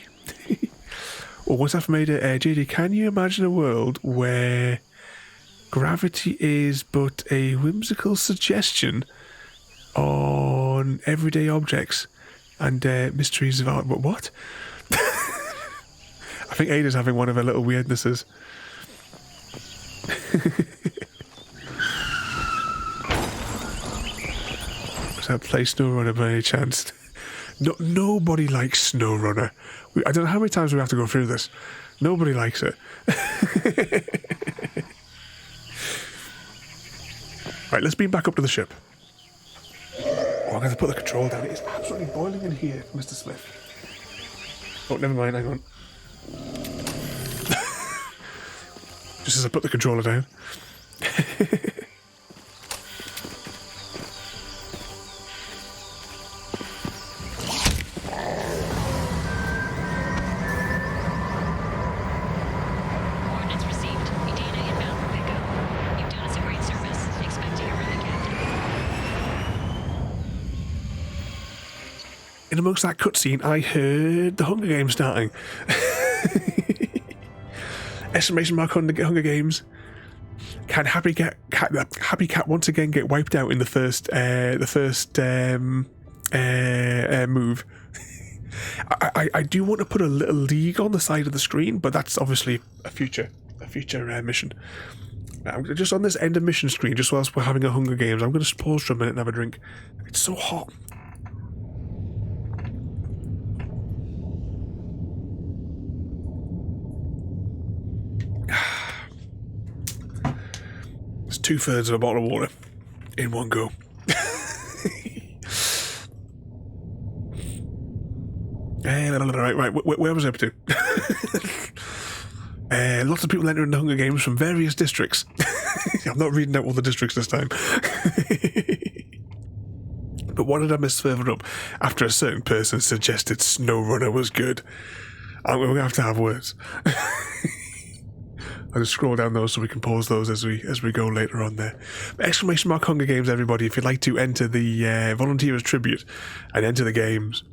Well, once I've made it, JD, can you imagine a world where gravity is but a whimsical suggestion on everyday objects and mysteries of art? What? I think Ada's having one of her little weirdnesses. Was that play SnowRunner by any chance? No, nobody likes SnowRunner. I don't know how many times we have to go through this. Nobody likes it. Right, let's beam back up to the ship. Oh, I'm going to put the control down. It's absolutely boiling in here, Mr. Smith. Oh, never mind, hang on. Just as I put the controller down. Coordinates received. Data inbound for pickup. You've done us a great service. Expect to hear from you, Captain. In amongst that cutscene, I heard the Hunger Games starting. Exclamation mark Hunger Games. Can Happy Cat once again get wiped out in the first move? I do want to put a little league on the side of the screen, but that's obviously a future mission. I'm just on this end of mission screen, just whilst we're having a Hunger Games. I'm going to pause for a minute and have a drink. It's so hot. It's 2/3 of a bottle of water in one go. Right, where was I up to? Lots of people entering the Hunger Games from various districts. I'm not reading out all the districts this time. But what did I miss further up? After a certain person suggested SnowRunner was good. We're going to have words. I'll just scroll down those so we can pause those as we go later on there. Exclamation mark Hunger Games, everybody, if you'd like to enter the Volunteers Tribute and enter the games.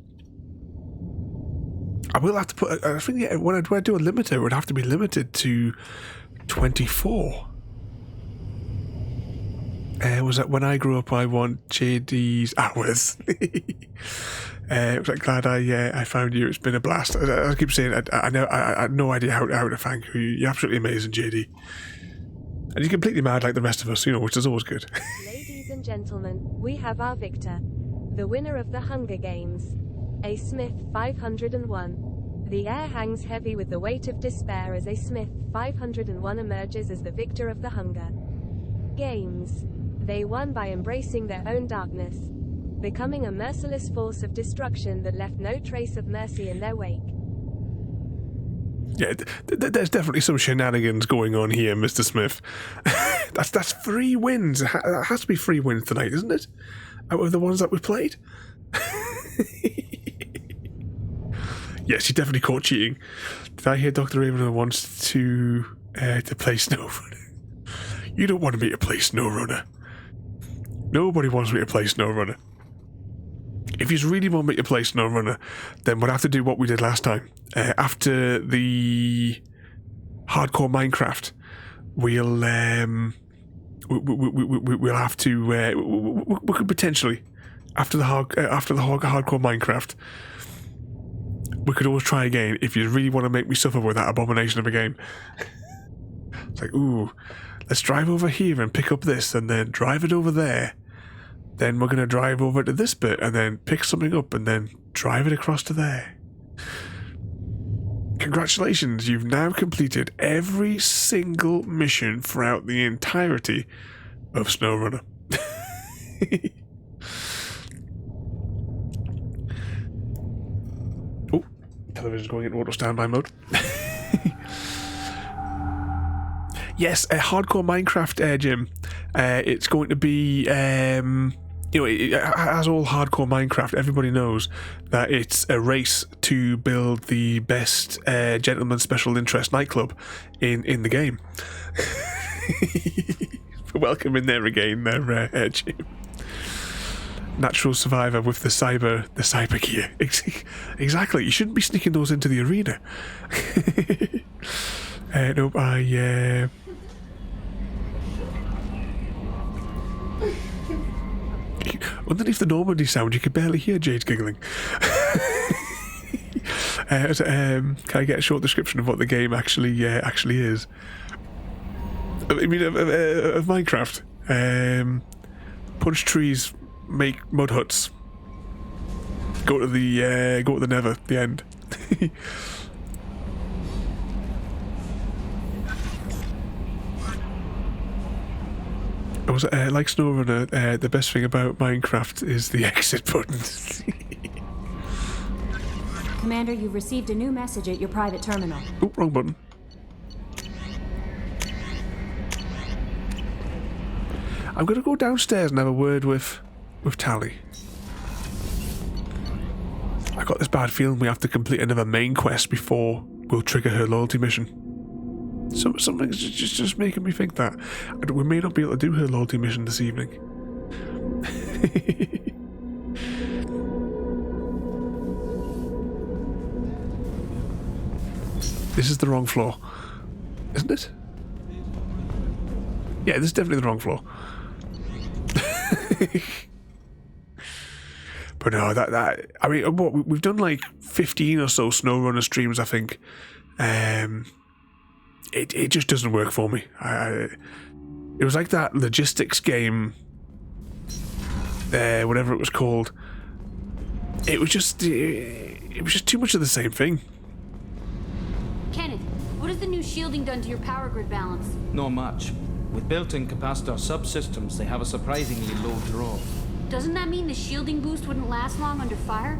I will have to put, I think when I do a limiter, it would have to be limited to 24. Was that when I grew up, I want JD's hours. I'm glad I found you. It's been a blast. I keep saying I had no idea how to thank you. You're absolutely amazing, JD. And you're completely mad like the rest of us, which is always good. Ladies and gentlemen, we have our victor, the winner of the Hunger Games, A. Smith 501. The air hangs heavy with the weight of despair as A. Smith 501 emerges as the victor of the Hunger Games. They won by embracing their own darkness, becoming a merciless force of destruction that left no trace of mercy in their wake. Yeah, there's definitely some shenanigans going on here, Mr. Smith. That's 3 wins. It has to be 3 wins tonight, isn't it? Out of the ones that we played. Yes, you definitely caught cheating. Did I hear Dr. Ravenholm wants to play SnowRunner? You don't want me to play SnowRunner. Nobody wants me to play SnowRunner. If you really want me to play SnowRunner, then we'll have to do what we did last time. After the hardcore Minecraft, we'll have to we could potentially after the hardcore Minecraft, we could always try again if you really want to make me suffer with that abomination of a game. It's like, ooh, let's drive over here and pick up this, and then drive it over there. Then we're going to drive over to this bit and then pick something up and then drive it across to there. Congratulations, you've now completed every single mission throughout the entirety of SnowRunner. Oh, television's going into auto standby mode. Yes, a hardcore Minecraft, Jim. It's going to be, as all hardcore Minecraft, everybody knows that it's a race to build the best gentleman's special interest nightclub in the game. Welcome in there again, there, Jim. Natural survivor with the cyber gear. Exactly. You shouldn't be sneaking those into the arena. Nope. Underneath the Normandy sound, you could barely hear Jade giggling. Can I get a short description of what the game actually is? I mean, of Minecraft. Punch trees, make mud huts. Go to the Nether. The end. Like SnowRunner, the best thing about Minecraft is the exit button. Commander, you've received a new message at your private terminal. Oh, wrong button. I'm going to go downstairs and have a word with Tali. I got this bad feeling we have to complete another main quest before we'll trigger her loyalty mission. Something's just making me think that we may not be able to do her loyalty mission this evening. This is the wrong floor, isn't it? Yeah, this is definitely the wrong floor. But no, I mean, we've done like 15 or so SnowRunner streams, I think. It just doesn't work for me. It was like that logistics game, whatever it was called. It was just too much of the same thing. Kenneth, what has the new shielding done to your power grid balance? Not much. With built-in capacitor subsystems, they have a surprisingly low draw. Doesn't that mean the shielding boost wouldn't last long under fire?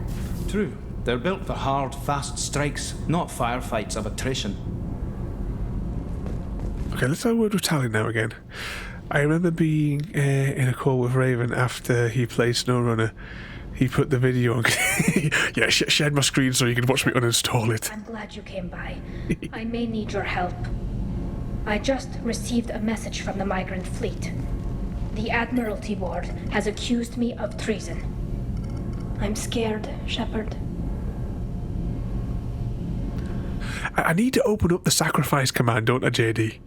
True. They're built for hard, fast strikes, not firefights of attrition. Okay, let's have a word with Tali now again. I remember being in a call with Raven after he played SnowRunner. He put the video on. Yeah, shared my screen so you can watch me uninstall it. I'm glad you came by. I may need your help. I just received a message from the Migrant Fleet. The Admiralty Board has accused me of treason. I'm scared, Shepard. I need to open up the sacrifice command, don't I, JD?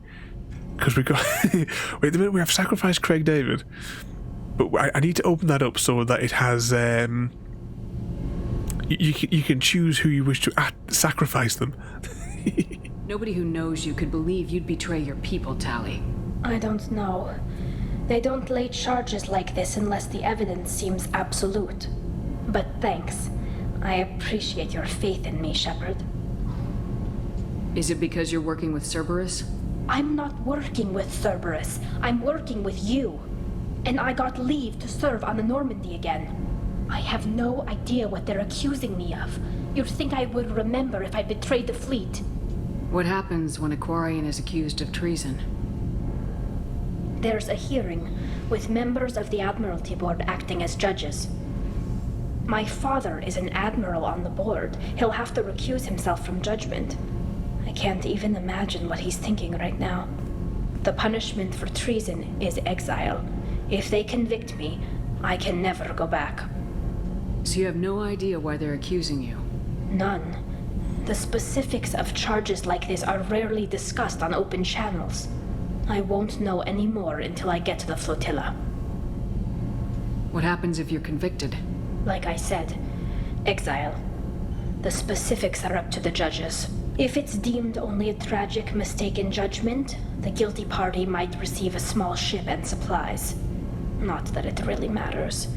Because we got... Wait a minute, we have sacrificed Craig David. But I need to open that up so that it has... You can choose who you wish to sacrifice them. Nobody who knows you could believe you'd betray your people, Tali. I don't know. They don't lay charges like this unless the evidence seems absolute. But thanks. I appreciate your faith in me, Shepard. Is it because you're working with Cerberus? I'm not working with Cerberus. I'm working with you. And I got leave to serve on the Normandy again. I have no idea what they're accusing me of. You'd think I would remember if I betrayed the fleet. What happens when a Quarian is accused of treason? There's a hearing, with members of the Admiralty Board acting as judges. My father is an admiral on the board. He'll have to recuse himself from judgment. I can't even imagine what he's thinking right now. The punishment for treason is exile. If they convict me, I can never go back. So you have no idea why they're accusing you? None. The specifics of charges like this are rarely discussed on open channels. I won't know any more until I get to the flotilla. What happens if you're convicted? Like I said, exile. The specifics are up to the judges. If it's deemed only a tragic mistake in judgment, the guilty party might receive a small ship and supplies. Not that it really matters.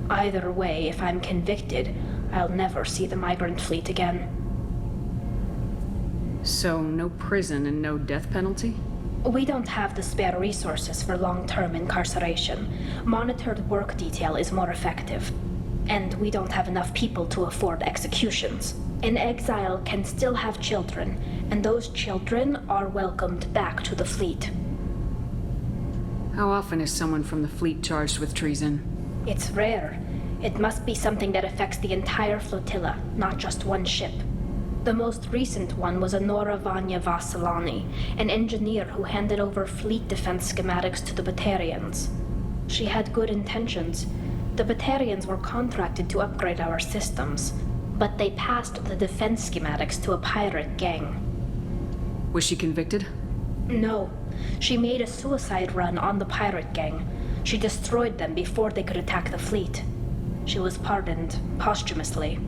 Either way, if I'm convicted, I'll never see the Migrant Fleet again. So, no prison and no death penalty? We don't have the spare resources for long-term incarceration. Monitored work detail is more effective. And we don't have enough people to afford executions. An exile can still have children, and those children are welcomed back to the fleet. How often is someone from the fleet charged with treason? It's rare. It must be something that affects the entire flotilla, not just one ship. The most recent one was Anora Vanya Vasilani, an engineer who handed over fleet defense schematics to the Batarians. She had good intentions. The Batarians were contracted to upgrade our systems, but they passed the defense schematics to a pirate gang. Was she convicted? No. She made a suicide run on the pirate gang. She destroyed them before they could attack the fleet. She was pardoned posthumously.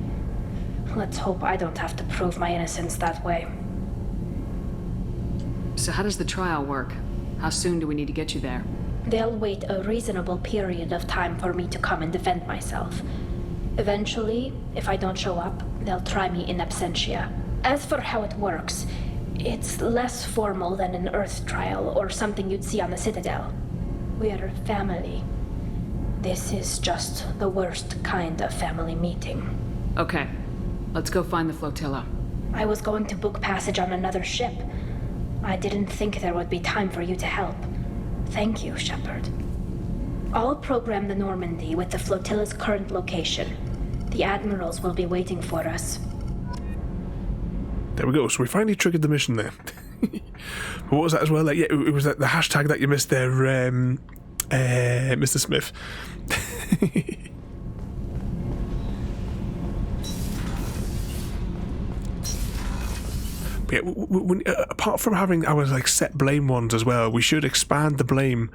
Let's hope I don't have to prove my innocence that way. So how does the trial work? How soon do we need to get you there? They'll wait a reasonable period of time for me to come and defend myself. Eventually, if I don't show up, they'll try me in absentia. As for how it works, it's less formal than an Earth trial or something you'd see on the Citadel. We're family. This is just the worst kind of family meeting. Okay. Let's go find the flotilla. I was going to book passage on another ship. I didn't think there would be time for you to help. Thank you, Shepard. I'll program the Normandy with the flotilla's current location. The admirals will be waiting for us. There we go. So we finally triggered the mission there. But what was that as well? Like, yeah, it was the hashtag that you missed there, Mr. Smith. Yeah, apart from having our set blame ones as well, we should expand the blame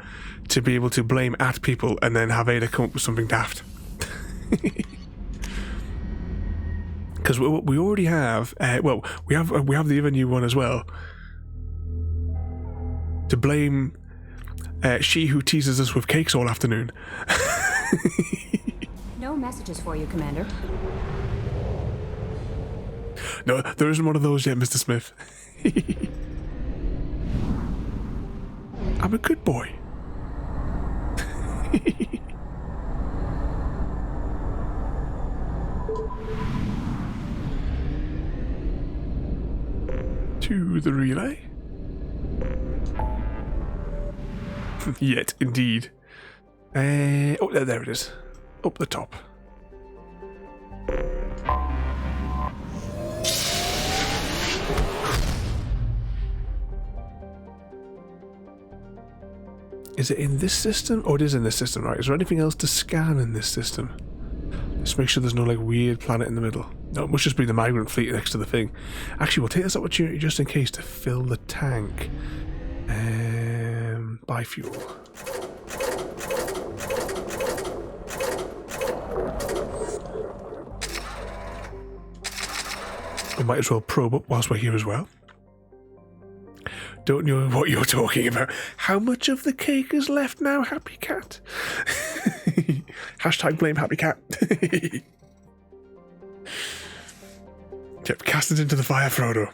to be able to blame at people and then have Ada come up with something daft. Because we already have, we have the other new one as well. To blame she who teases us with cakes all afternoon. No messages for you, Commander. No, there isn't one of those yet, Mr. Smith. I'm a good boy. To the relay. Yet, indeed. Oh, there it is. Up the top. Is it in this system? Oh, it is in this system, right? Is there anything else to scan in this system? Let's make sure there's no weird planet in the middle. No, it must just be the Migrant Fleet next to the thing. Actually, we'll take this opportunity just in case to fill the tank. Buy fuel. We might as well probe up whilst we're here as well. Don't know what you're talking about. How much of the cake is left now, Happy Cat? Hashtag blame Happy Cat. Yep, cast it into the fire, Frodo.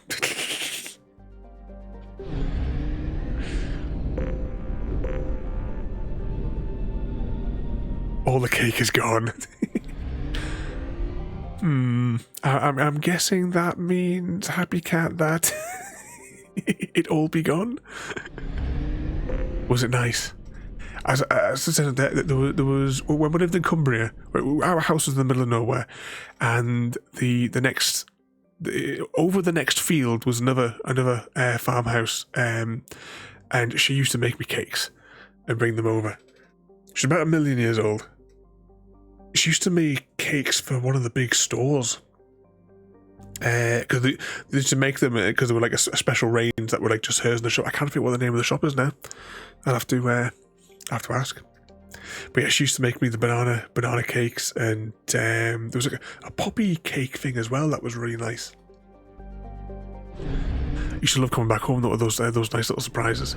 All the cake is gone. I'm guessing that means, Happy Cat, that it all be gone. Was it nice? As I said, there was when we lived in Cumbria, our house was in the middle of nowhere, and over the next field was another farmhouse, and she used to make me cakes and bring them over. She's about 1 million years old. She used to make cakes for one of the big stores. Because they used to make them because they were a special range that were just hers in the shop. I can't think what the name of the shop is now. I'll have to ask. But yeah, she used to make me the banana cakes, and there was a poppy cake thing as well that was really nice. I used to love coming back home with those nice little surprises.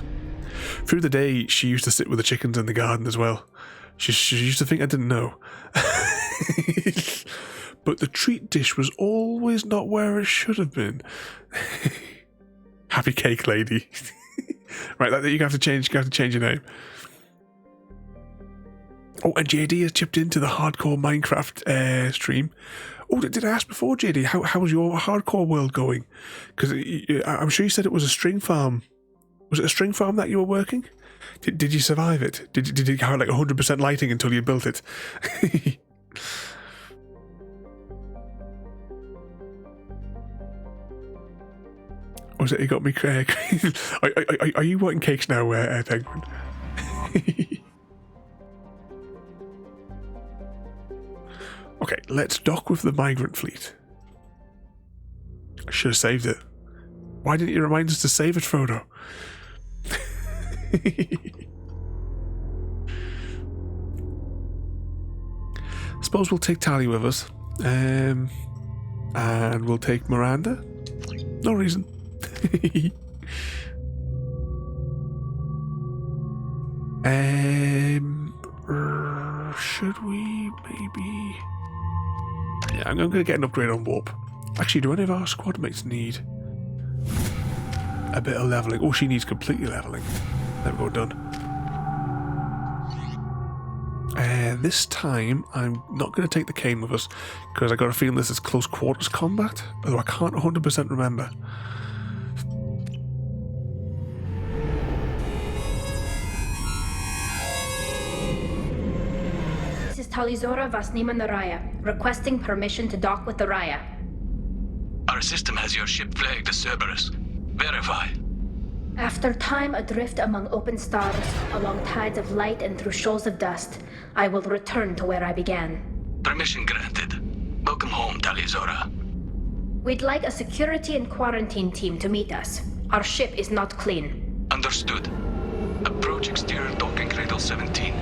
Through the day, she used to sit with the chickens in the garden as well. She used to think I didn't know. But the treat dish was always not where it should have been. Happy Cake Lady. Right, you have to change your name. Oh, and JD has chipped into the hardcore Minecraft stream. Oh, did I ask before, JD? How's your hardcore world going? Because I'm sure you said it was a string farm. Was it a string farm that you were working? Did you survive it? Did you have like 100% lighting until you built it? Was it? You got me. Are you wanting cakes now, Penguin? Okay, let's dock with the Migrant Fleet. I should have saved it. Why didn't you remind us to save it, Frodo? Suppose we'll take Tali with us. And we'll take Miranda. No reason. Should we maybe... Yeah, I'm going to get an upgrade on warp. Actually, do any of our squad mates need a bit of leveling? Oh, she needs completely leveling. There we go, done. This time, I'm not going to take the cane with us because I got a feeling this is close quarters combat, although I can't 100% remember. This is Talizora Vasnima Naraya, requesting permission to dock with the Raya. Our system has your ship flagged as Cerberus. Verify. After time adrift among open stars, along tides of light and through shoals of dust, I will return to where I began. Permission granted. Welcome home, Talizora. We'd like a security and quarantine team to meet us. Our ship is not clean. Understood. Approach exterior docking cradle 17.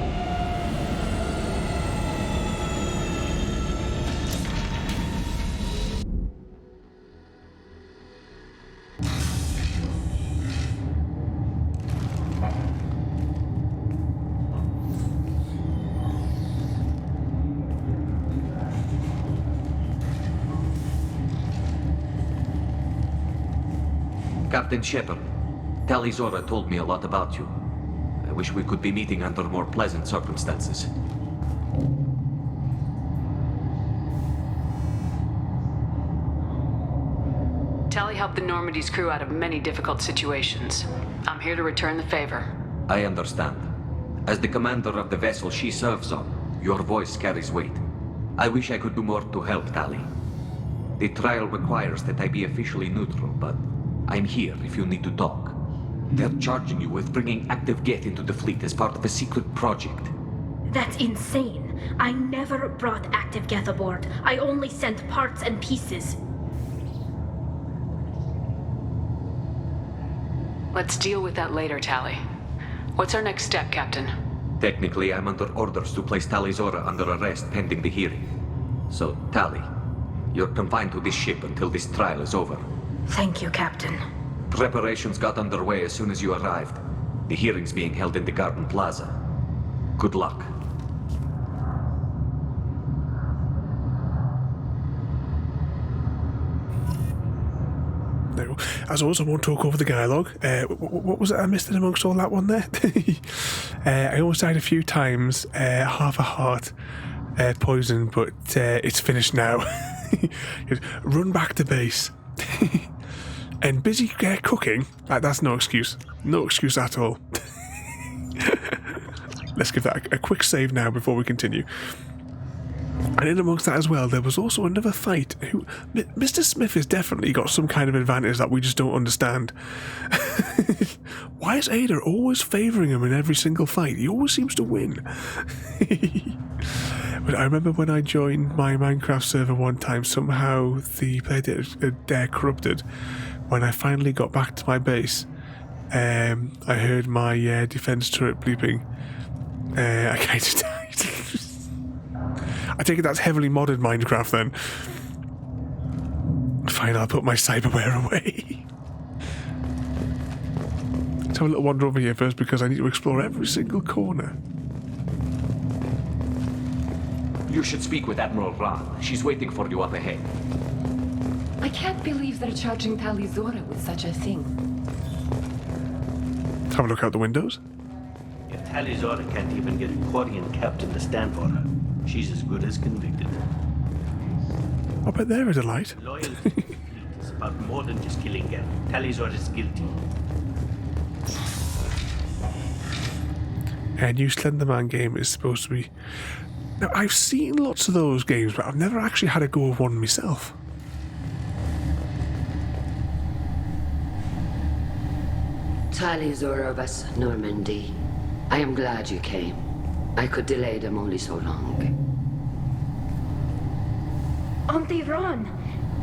Captain Shepard, Talizora told me a lot about you. I wish we could be meeting under more pleasant circumstances. Tali helped the Normandy's crew out of many difficult situations. I'm here to return the favor. I understand. As the commander of the vessel she serves on, your voice carries weight. I wish I could do more to help Tali. The trial requires that I be officially neutral, but I'm here if you need to talk. They're charging you with bringing active Geth into the fleet as part of a secret project. That's insane. I never brought active Geth aboard. I only sent parts and pieces. Let's deal with that later, Tali. What's our next step, Captain? Technically, I'm under orders to place Talizora under arrest pending the hearing. So, Tali, you're confined to this ship until this trial is over. Thank you, Captain. Preparations got underway as soon as you arrived. The hearing's being held in the Garden Plaza. Good luck. No, as always, I won't talk over the dialogue. What was it I missed in amongst all that one there? I almost died a few times, half a heart, poison, but it's finished now. Run back to base. And busy cooking, that's no excuse. No excuse at all. Let's give that a quick save now before we continue. And in amongst that as well, there was also another fight. Mr. Smith has definitely got some kind of advantage that we just don't understand. Why is Ada always favouring him in every single fight? He always seems to win. But I remember when I joined my Minecraft server one time, somehow the player had corrupted. When I finally got back to my base, I heard my defense turret bleeping. I kind of died. I take it that's heavily modded Minecraft then. Fine, I'll put my cyberware away. Let's have a little wander over here first because I need to explore every single corner. You should speak with Admiral Ran. She's waiting for you up ahead. I can't believe they're charging Talizora with such a thing. have a look out the windows. If Tali Zora can't even get a Quarian captain to stand for her, she's as good as convicted. I bet they're a delight. Loyalty to the fleet is about more than just killing Geth. Tali Zora is guilty. A new Slenderman game is supposed to be... Now, I've seen lots of those games, but I've never actually had a go of one myself. Tali Zora of us, Normandy. I am glad you came. I could delay them only so long. Auntie Ron!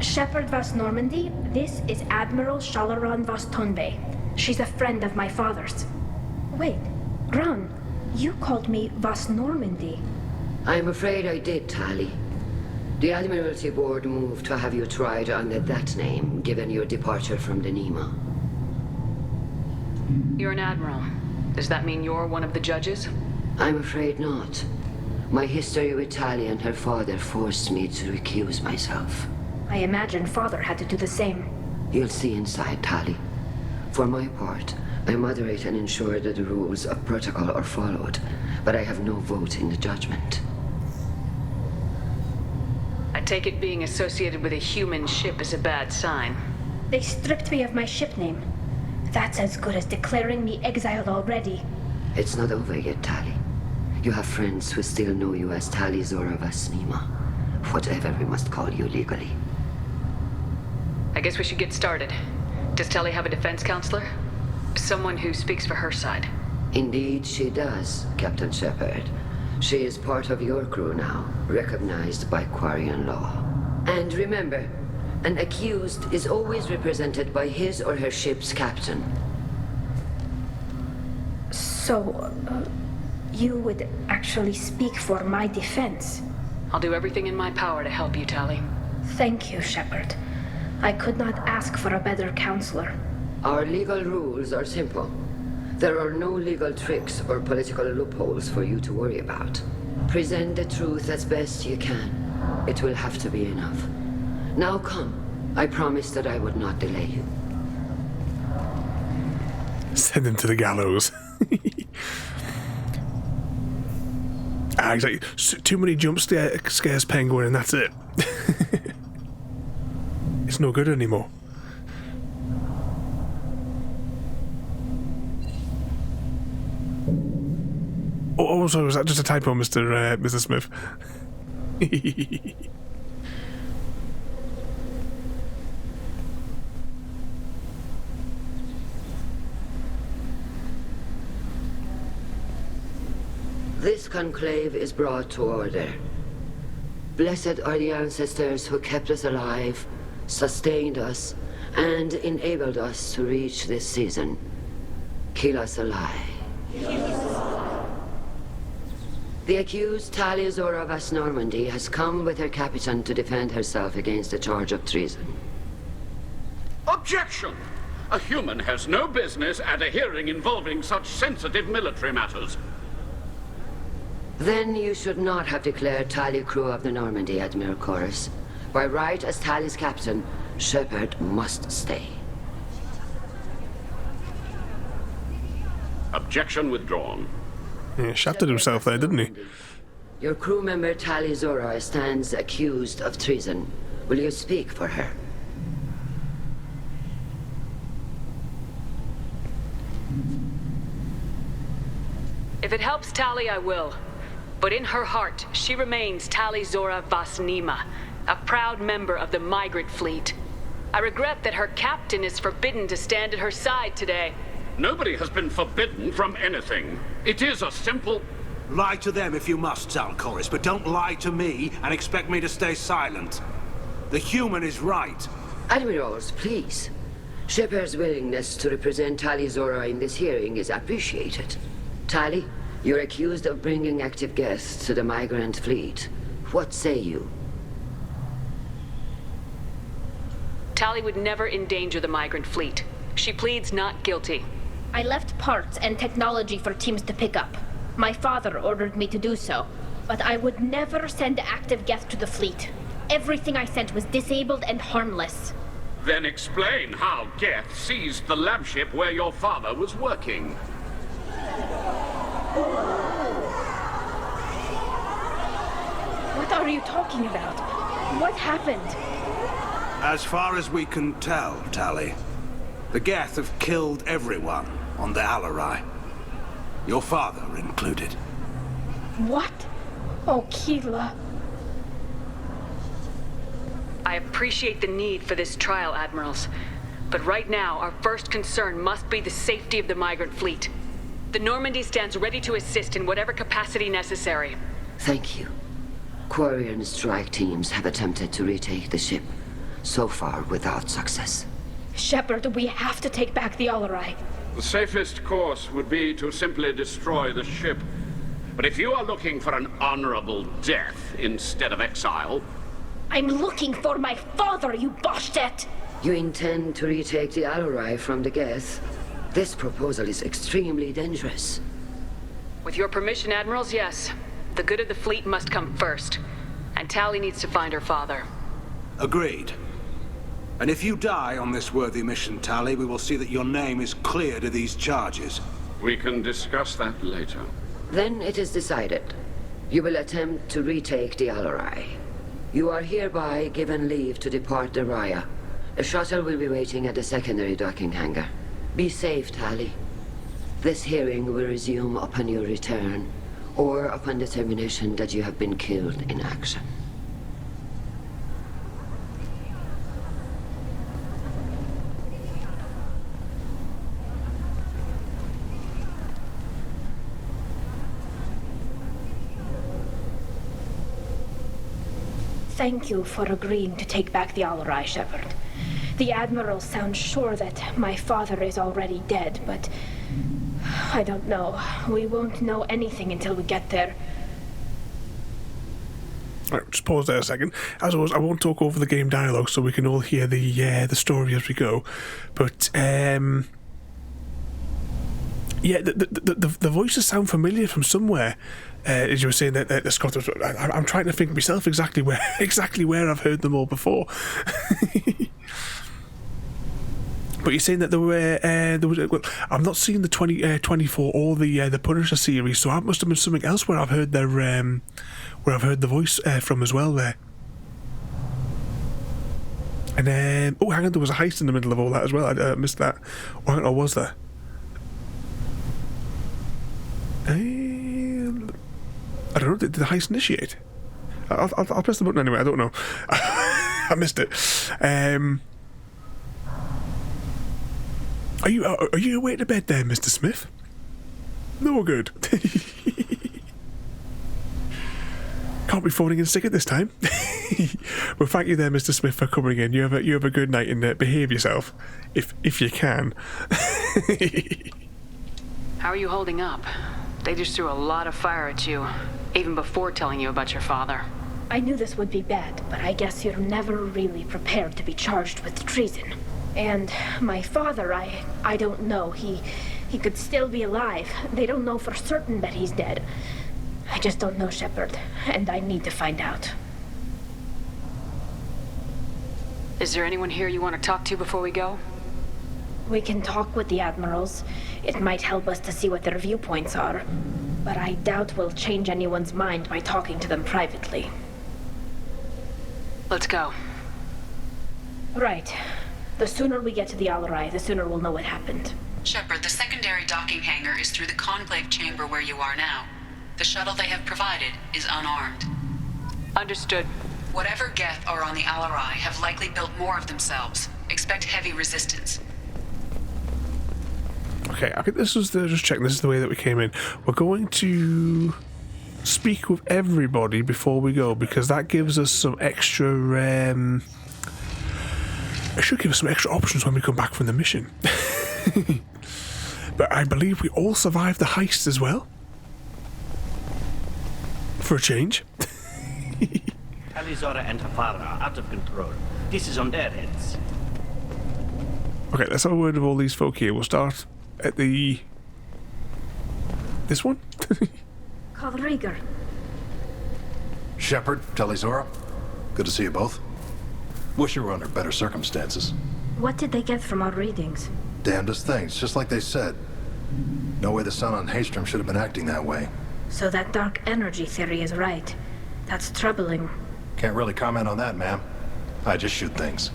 Shepherd Vas Normandy, this is Admiral Shalaron Vas Tonbe. She's a friend of my father's. Wait, Ron, you called me Vas Normandy. I'm afraid I did, Tali. The Admiralty Board moved to have you tried under that name, given your departure from the Nima. You're an admiral. Does that mean you're one of the judges? I'm afraid not. My history with Tali and her father forced me to recuse myself. I imagine father had to do the same. You'll see inside, Tali. For my part, I moderate and ensure that the rules of protocol are followed, but I have no vote in the judgment. I take it being associated with a human ship is a bad sign. They stripped me of my ship name. That's as good as declaring me exiled already. It's not over yet, Tali. You have friends who still know you as Tali Zora Vas Nima. Whatever we must call you legally. I guess we should get started. Does Tali have a defense counselor? Someone who speaks for her side. Indeed she does, Captain Shepard. She is part of your crew now, recognized by Quarian law. And remember, an accused is always represented by his or her ship's captain. So, you would actually speak for my defense? I'll do everything in my power to help you, Tali. Thank you, Shepard. I could not ask for a better counselor. Our legal rules are simple. There are no legal tricks or political loopholes for you to worry about. Present the truth as best you can. It will have to be enough. Now come. I promised that I would not delay you. Send him to the gallows. Exactly. Too many jump scares Penguin and that's it. It's no good anymore. Oh, sorry, was that just a typo, Mr. Smith? This conclave is brought to order. Blessed are the ancestors who kept us alive, sustained us, and enabled us to reach this season. Kill us alive. The accused Tali Zora Vas Normandy has come with her captain to defend herself against the charge of treason. Objection! A human has no business at a hearing involving such sensitive military matters. Then you should not have declared Tali crew of the Normandy, Admiral Chorus. By right as Tali's captain, Shepard must stay. Objection withdrawn. Yeah, shafted himself there, didn't he? Your crew member Tali Zora stands accused of treason. Will you speak for her? If it helps Tali, I will. But in her heart, she remains Tali Zora Vas Nima, a proud member of the Migrant Fleet. I regret that her captain is forbidden to stand at her side today. Nobody has been forbidden from anything. It is a simple... Lie to them if you must, Zalcoris, but don't lie to me and expect me to stay silent. The human is right. Admirals, please. Shepard's willingness to represent Tali Zora in this hearing is appreciated. Tali, you're accused of bringing active guests to the Migrant Fleet. What say you? Tali would never endanger the Migrant Fleet. She pleads not guilty. I left parts and technology for teams to pick up. My father ordered me to do so, but I would never send active guests to the fleet. Everything I sent was disabled and harmless. Then explain how Geth seized the lab ship where your father was working. What are you talking about? What happened? As far as we can tell, Tali, the Geth have killed everyone on the Alarai. Your father included. What? Oh, Keela. I appreciate the need for this trial, Admirals. But right now, our first concern must be the safety of the Migrant Fleet. The Normandy stands ready to assist in whatever capacity necessary. Thank you. Quarian strike teams have attempted to retake the ship, so far without success. Shepard, we have to take back the Alarai. The safest course would be to simply destroy the ship. But if you are looking for an honorable death instead of exile... I'm looking for my father, you Boshtet! You intend to retake the Alarai from the Geth? This proposal is extremely dangerous. With your permission, Admirals, yes. The good of the fleet must come first. And Tali needs to find her father. Agreed. And if you die on this worthy mission, Tali, we will see that your name is cleared of these charges. We can discuss that later. Then it is decided. You will attempt to retake the Alarai. You are hereby given leave to depart the Raya. A shuttle will be waiting at the secondary docking hangar. Be safe, Tali. This hearing will resume upon your return, or upon determination that you have been killed in action. Thank you for agreeing to take back the Alarai, Shepard. The Admirals sound sure that my father is already dead, but... I don't know. We won't know anything until we get there. Right, just pause there a second. As always, I won't talk over the game dialogue so we can all hear the story as we go. But, yeah, the voices sound familiar from somewhere. As you were saying that the Scottish, I'm trying to think myself exactly where I've heard them all before. But you're saying that there was. Well, I've not seen the 24 or the Punisher series, so that must have been something else where I've heard their where I've heard the voice from as well there. And oh, hang on, there was a heist in the middle of all that as well. I missed that. Or was there? I don't know. Did the heist initiate? I'll press the button anyway. I don't know. I missed it. Are you away to bed there, Mr. Smith? No good. Can't be phoning in sick at this time. Well, thank you there, Mr. Smith, for coming in. You have a good night and behave yourself, if you can. How are you holding up? They just threw a lot of fire at you, even before telling you about your father. I knew this would be bad, but I guess you're never really prepared to be charged with treason. And my father, I don't know. He could still be alive. They don't know for certain that he's dead. I just don't know, Shepard, and I need to find out. Is there anyone here you want to talk to before we go? We can talk with the Admirals. It might help us to see what their viewpoints are. But I doubt we'll change anyone's mind by talking to them privately. Let's go. Right. The sooner we get to the Alarai, the sooner we'll know what happened. Shepard, the secondary docking hangar is through the conclave chamber where you are now. The shuttle they have provided is unarmed. Understood. Whatever Geth are on the Alarai have likely built more of themselves. Expect heavy resistance. Okay, I think this is just checking. This is the way that we came in. We're going to speak with everybody before we go because that gives us some extra. It should give us some extra options when we come back from the mission. But I believe we all survived the heist as well. For a change. Talizora and Hafara are out of control. This is on their heads. Okay, let's have a word with all these folk here. We'll start at the... this one? Rieger. Shepard, Talizora. Good to see you both. Wish you were under better circumstances. What did they get from our readings? Damnedest things, just like they said. No way the sun on Haystrom should have been acting that way. So that dark energy theory is right. That's troubling. Can't really comment on that, ma'am. I just shoot things.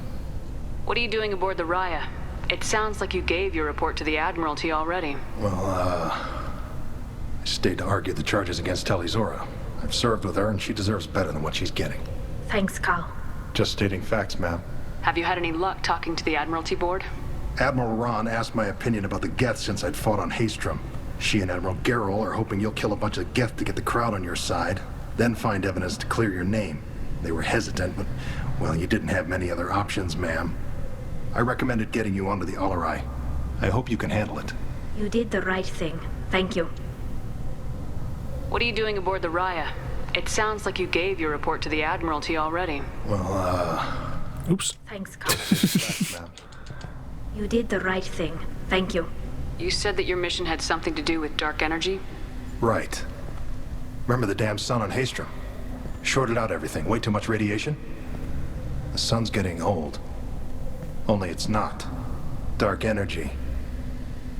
What are you doing aboard the Raya? It sounds like you gave your report to the Admiralty already. Well, I stayed to argue the charges against Tali Zora. I've served with her, and she deserves better than what she's getting. Thanks, Cal. Just stating facts, ma'am. Have you had any luck talking to the Admiralty board? Admiral Ron asked my opinion about the Geth since I'd fought on Haystrom. She and Admiral Gerrel are hoping you'll kill a bunch of Geth to get the crowd on your side, then find evidence to clear your name. They were hesitant, but, well, you didn't have many other options, ma'am. I recommended getting you onto the Alarai. I hope you can handle it. You did the right thing. Thank you. What are you doing aboard the Raya? It sounds like you gave your report to the Admiralty already. Well, Oops. Thanks, Cal. You did the right thing. Thank you. You said that your mission had something to do with dark energy? Right. Remember the damn sun on Haystrom? Shorted out everything. Way too much radiation? The sun's getting old. Only it's not. Dark energy.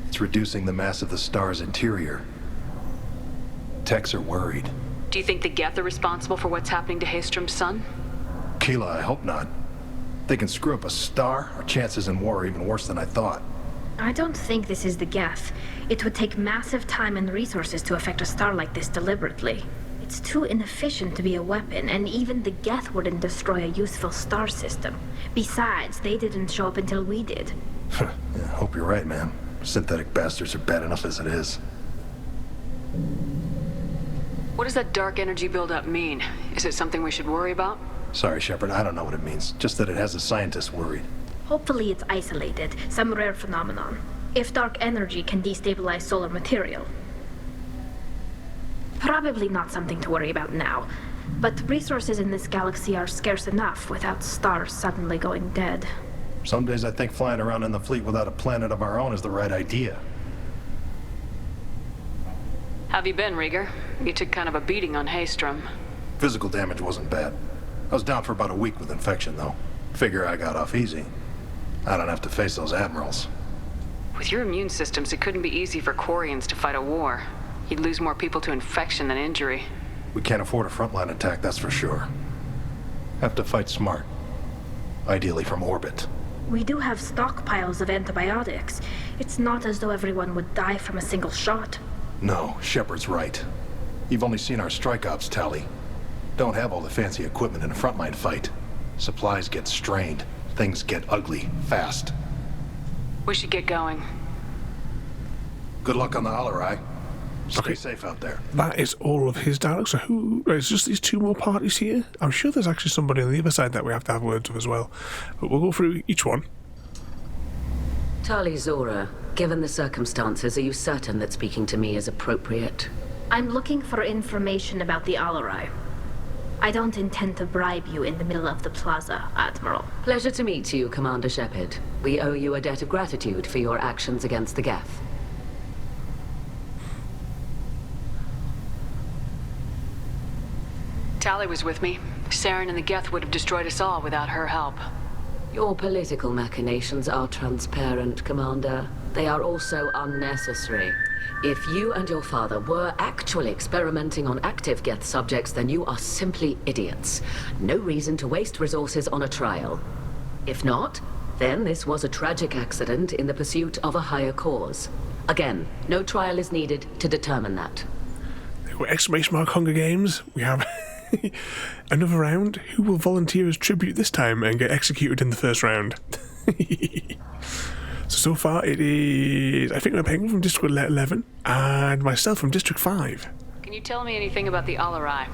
It's reducing the mass of the star's interior. Techs are worried. Do you think the Geth are responsible for what's happening to Haystrom's sun? Keela, I hope not. They can screw up a star. Our chances in war are even worse than I thought. I don't think this is the Geth. It would take massive time and resources to affect a star like this deliberately. It's too inefficient to be a weapon, and even the Geth wouldn't destroy a useful star system. Besides, they didn't show up until we did. Yeah, I hope you're right, man. Synthetic bastards are bad enough as it is. What does that dark energy buildup mean? Is it something we should worry about? Sorry, Shepard, I don't know what it means. Just that it has the scientists worried. Hopefully it's isolated, some rare phenomenon. If dark energy can destabilize solar material. Probably not something to worry about now. But resources in this galaxy are scarce enough without stars suddenly going dead. Some days I think flying around in the fleet without a planet of our own is the right idea. How have you been, Rieger? You took kind of a beating on Haystrom. Physical damage wasn't bad. I was down for about a week with infection, though. Figure I got off easy. I don't have to face those admirals. With your immune systems, it couldn't be easy for Quarians to fight a war. You'd lose more people to infection than injury. We can't afford a frontline attack, that's for sure. Have to fight smart. Ideally from orbit. We do have stockpiles of antibiotics. It's not as though everyone would die from a single shot. No, Shepard's right. You've only seen our strike ops, Tali. Don't have all the fancy equipment in a frontline fight. Supplies get strained. Things get ugly, fast. We should get going. Good luck on the Alarai. Stay safe out there. That is all of his dialogue. So who... It's just these two more parties here. I'm sure there's actually somebody on the other side that we have to have words with as well. But we'll go through each one. Tali Zora, given the circumstances, are you certain that speaking to me is appropriate? I'm looking for information about the Alarai. I don't intend to bribe you in the middle of the plaza, Admiral. Pleasure to meet you, Commander Shepard. We owe you a debt of gratitude for your actions against the Geth. Tali was with me. Saren and the Geth would have destroyed us all without her help. Your political machinations are transparent, Commander. They are also unnecessary. If you and your father were actually experimenting on active Geth subjects, then you are simply idiots. No reason to waste resources on a trial. If not, then this was a tragic accident in the pursuit of a higher cause. Again, no trial is needed to determine that. Exclamation mark Hunger Games. We have another round. Who will volunteer as tribute this time and get executed in the first round? So far it is, I think I'm paying from District 11 and myself from District 5. Can you tell me anything about the Alarai?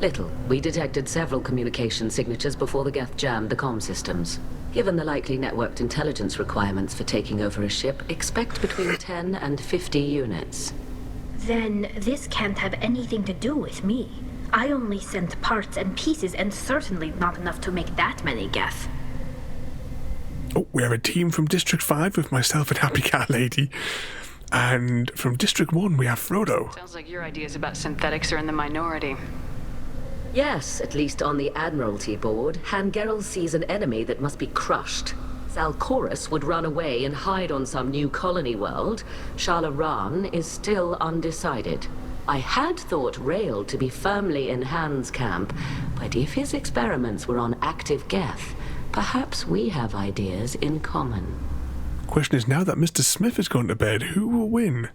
Little. We detected several communication signatures before the Geth jammed the comm systems. Given the likely networked intelligence requirements for taking over a ship, expect between 10 and 50 units. Then this can't have anything to do with me. I only sent parts and pieces, and certainly not enough to make that many Geth. Oh, we have a team from District 5 with myself and Happy Cat Lady. And from District 1 we have Frodo. Sounds like your ideas about synthetics are in the minority. Yes, at least on the Admiralty board, Hangerel sees an enemy that must be crushed. Zalcorus would run away and hide on some new colony world. Shalaran is still undecided. I had thought Rael to be firmly in Han's camp, but if his experiments were on active Geth, perhaps we have ideas in common. Question is, now that Mr. Smith has gone to bed, who will win?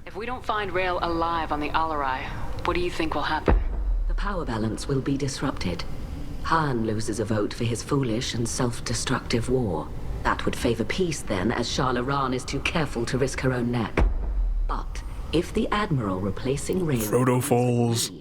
If we don't find Rael alive on the Alarai, what do you think will happen? The power balance will be disrupted. Han loses a vote for his foolish and self-destructive war. That would favor peace then, as Shalaran is too careful to risk her own neck. But if the Admiral replacing Rael... Frodo falls.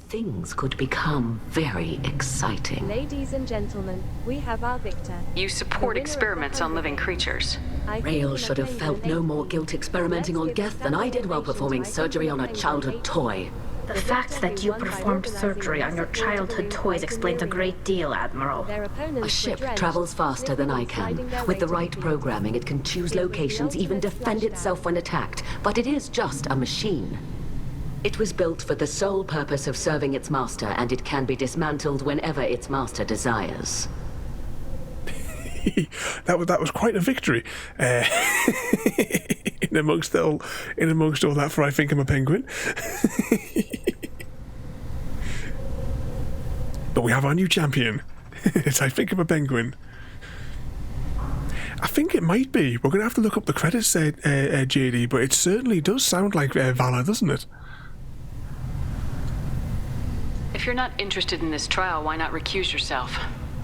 Things could become very exciting. Ladies and gentlemen, we have our victor. You support experiments on living creatures. Rael should have felt no more guilt experimenting on Geth than I did while performing surgery on a childhood toy. The fact that you performed surgery on your childhood toys explains a great deal, Admiral. A ship travels faster than I can. With the right programming, it can choose locations, even defend itself when attacked. But it is just a machine. It was built for the sole purpose of serving its master, and it can be dismantled whenever its master desires. that was quite a victory. In amongst all that, for I think I'm a penguin. But we have our new champion. It's I think I'm a penguin. I think it might be. We're going to have to look up the credits, JD, but it certainly does sound like Vala, doesn't it? If you're not interested in this trial, why not recuse yourself?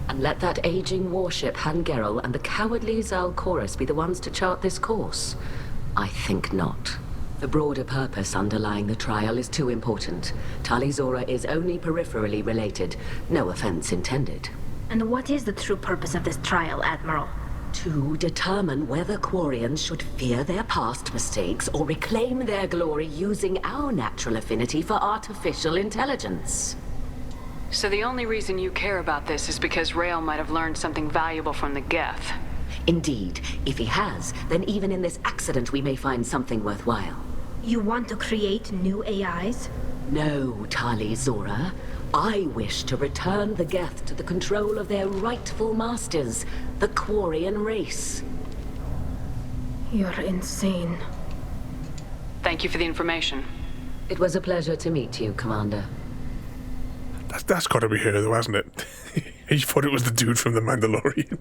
And let that aging warship Hangerel and the cowardly Zalcorus be the ones to chart this course? I think not. The broader purpose underlying the trial is too important. Tali Zora is only peripherally related. No offense intended. And what is the true purpose of this trial, Admiral? To determine whether Quarians should fear their past mistakes or reclaim their glory using our natural affinity for artificial intelligence. So the only reason you care about this is because Rael might have learned something valuable from the Geth. Indeed. If he has, then even in this accident we may find something worthwhile. You want to create new AIs? No, Tali Zora. I wish to return the Geth to the control of their rightful masters, the Quarian race. You're insane. Thank you for the information. It was a pleasure to meet you, Commander. That's got to be her, though, hasn't it? He thought it was the dude from The Mandalorian.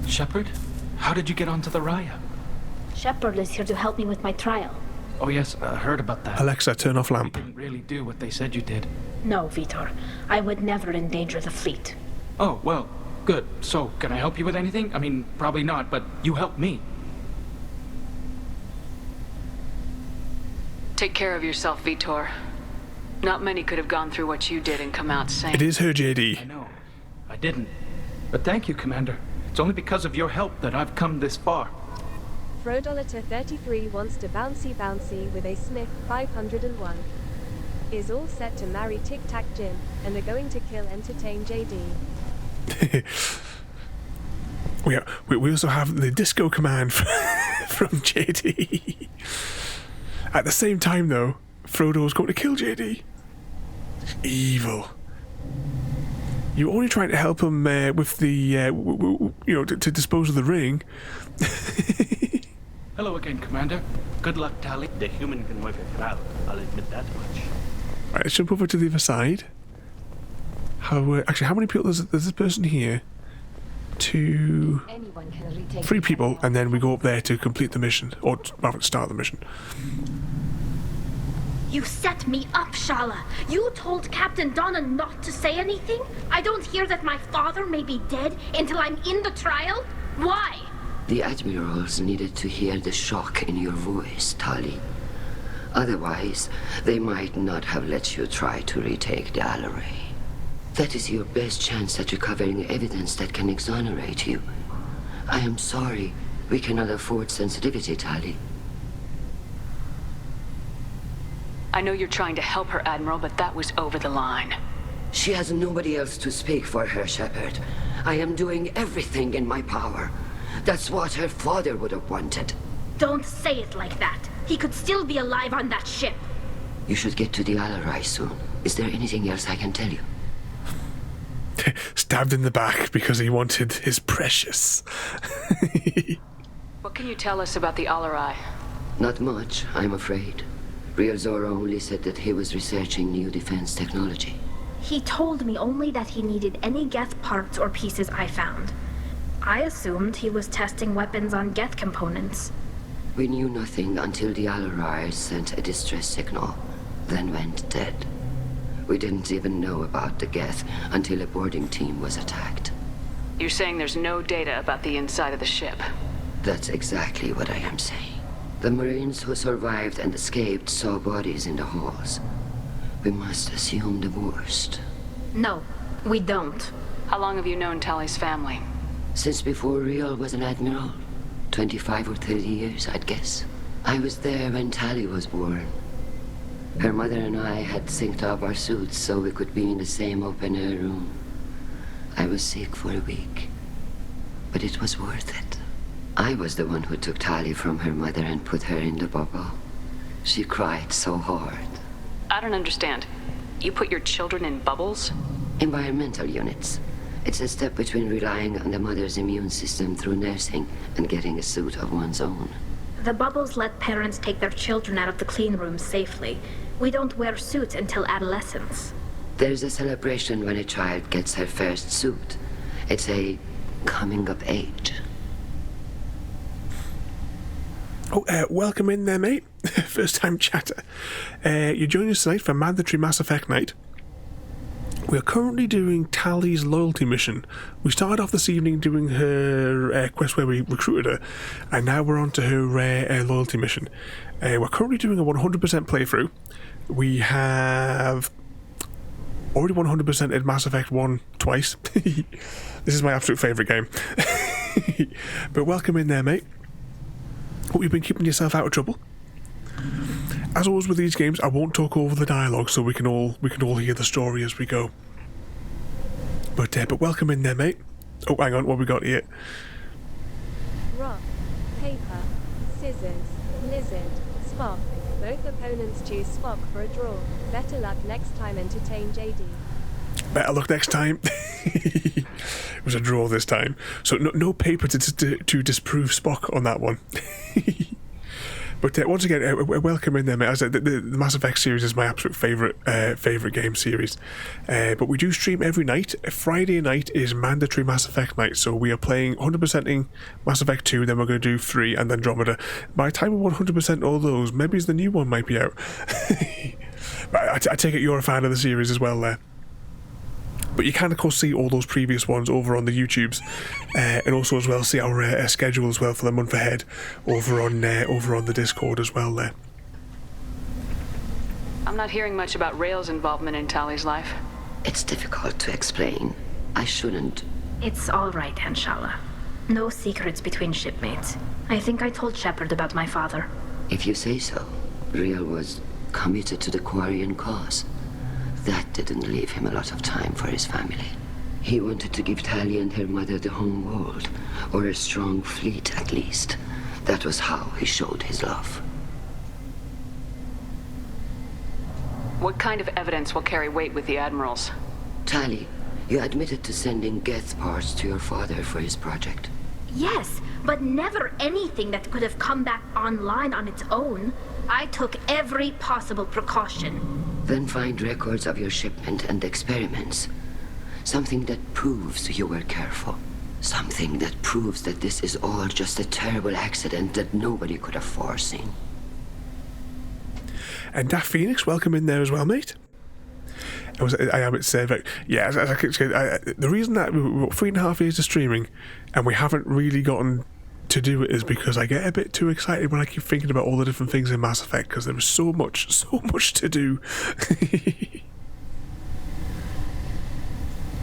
Shepard, how did you get onto the Raya? Shepard is here to help me with my trial. Oh yes, heard about that. Alexa, turn off lamp. You didn't really do what they said you did. No, Vitor. I would never endanger the fleet. Oh, well, good. So, can I help you with anything? I mean, probably not, but you helped me. Take care of yourself, Vitor. Not many could have gone through what you did and come out sane. It is her, JD. I know. I didn't. But thank you, Commander. It's only because of your help that I've come this far. Frodoliter33 wants to bouncy with a Smith 501. Is all set to marry Tic Tac Jim, and are going to kill entertain JD. we also have the disco command from JD. At the same time, though, Frodo's going to kill JD. Evil. You're only trying to help him with the, to dispose of the ring. Hello again, Commander. Good luck, Tali. The human can work a crowd, I'll admit that much. Right, let's jump over to the other side. Actually, how many people there's this person here? 2... 3 people, and then we go up there to complete the mission, or rather start the mission. You set me up, Shala. You told Captain Donna not to say anything? I don't hear that my father may be dead until I'm in the trial? Why? The admirals needed to hear the shock in your voice, Tali. Otherwise, they might not have let you try to retake the Alarai. That is your best chance at recovering evidence that can exonerate you. I am sorry. We cannot afford sensitivity, Tali. I know you're trying to help her, Admiral, but that was over the line. She has nobody else to speak for her, Shepard. I am doing everything in my power. That's what her father would have wanted. Don't say it like that. He could still be alive on that ship. You should get to the Alarai soon. Is there anything else I can tell you? Stabbed in the back because he wanted his precious. What can you tell us about the Alarai? Not much, I'm afraid. Real Zora only said that he was researching new defense technology. He told me only that he needed any Geth parts or pieces I found. I assumed he was testing weapons on Geth components. We knew nothing until the Alarai sent a distress signal, then went dead. We didn't even know about the Geth until a boarding team was attacked. You're saying there's no data about the inside of the ship? That's exactly what I am saying. The Marines who survived and escaped saw bodies in the halls. We must assume the worst. No, we don't. How long have you known Tali's family? Since before Real was an admiral. 25 or 30 years, I'd guess. I was there when Tali was born. Her mother and I had synced up our suits so we could be in the same open-air room. I was sick for a week, but it was worth it. I was the one who took Tali from her mother and put her in the bubble. She cried so hard. I don't understand. You put your children in bubbles? Environmental units. It's a step between relying on the mother's immune system through nursing and getting a suit of one's own. The bubbles let parents take their children out of the clean rooms safely. We don't wear suits until adolescence. There's a celebration when a child gets her first suit. It's a coming of age. Oh, welcome in there, mate. First time chatter. You're joining us tonight for Mandatory Mass Effect Night. We're currently doing Tali's loyalty mission. We started off this evening doing her quest where we recruited her, and now we're on to her loyalty mission. We're currently doing a 100% playthrough. We have already 100%ed Mass Effect 1 twice. This is my absolute favourite game. But welcome in there, mate. Hope you've been keeping yourself out of trouble. As always with these games, I won't talk over the dialogue, so we can all hear the story as we go. But welcome in there, mate. Oh, hang on, what we got here? Rock, paper, scissors, lizard, Spock. Both opponents choose Spock for a draw. Better luck next time. Entertain JD. Better luck next time. It was a draw this time, so no paper to disprove Spock on that one. But once again, welcome in there, mate. As I said, the Mass Effect series is my absolute favourite game series. But we do stream every night. Friday night is mandatory Mass Effect night, so we are playing 100%ing Mass Effect 2, then we're going to do 3 and Andromeda. By the time we 100% all those, maybe the new one might be out. But I take it you're a fan of the series as well there. But you can, of course, see all those previous ones over on the YouTubes, and also as well see our schedule as well for the month ahead over on the Discord as well there. I'm not hearing much about Rail's involvement in Tali's life. It's difficult to explain. I shouldn't. It's all right, Anshala. No secrets between shipmates. I think I told Shepard about my father. If you say so. Rail was committed to the Quarian cause. That didn't leave him a lot of time for his family. He wanted to give Tali and her mother the home world, or a strong fleet at least. That was how he showed his love. What kind of evidence will carry weight with the admirals? Tali, you admitted to sending Geth parts to your father for his project. Yes, but never anything that could have come back online on its own. I took every possible precaution. Then find records of your shipment and experiments. Something that proves you were careful. Something that proves that this is all just a terrible accident that nobody could have foreseen. And Daft Phoenix, welcome in there as well, mate. I am at Survey. Yeah, as I keep saying, the reason that we've got 3.5 years of streaming and we haven't really gotten to do it is because I get a bit too excited when I keep thinking about all the different things in Mass Effect, because there is so much to do.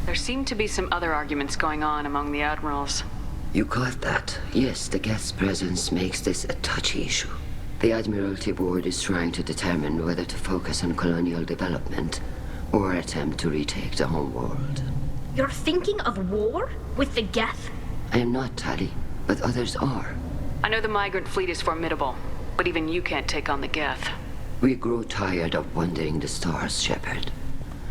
There seem to be some other arguments going on among the admirals. You caught that? Yes, the Geth's presence makes this a touchy issue. The Admiralty Board is trying to determine whether to focus on colonial development or attempt to retake the home world. You're thinking of war? With the Geth? I am not, Tali, but others are. I know the Migrant Fleet is formidable, but even you can't take on the Geth. We grow tired of wandering the stars, Shepard.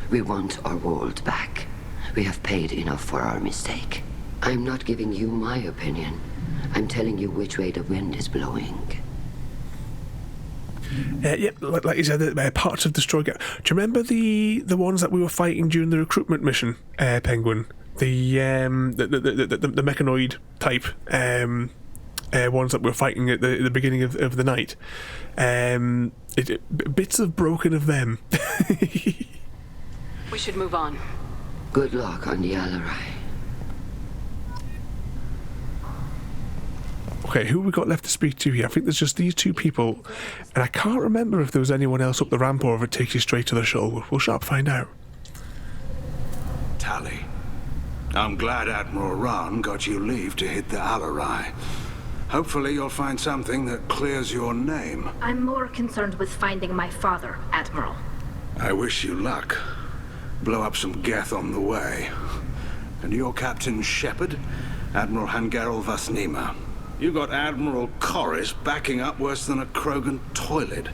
We want our world back. We have paid enough for our mistake. I'm not giving you my opinion. I'm telling you which way the wind is blowing. Yep, like you said, parts of destroyed. Do you remember the ones that we were fighting during the recruitment mission, Penguin? The mechanoid type ones that we were fighting at the beginning of the night. Bits of broken of them. We should move on. Good luck on the Alarai. Okay, who we got left to speak to here? I think there's just these two people, and I can't remember if there was anyone else up the ramp or if it takes you straight to the shuttle. We'll sharp find out. Tali, I'm glad Admiral Rahn got you leave to hit the Alarai. Hopefully you'll find something that clears your name. I'm more concerned with finding my father, Admiral. I wish you luck. Blow up some Geth on the way. And your Captain Shepard, Admiral Hangarel Vasnima. You got Admiral Corris backing up worse than a Krogan toilet.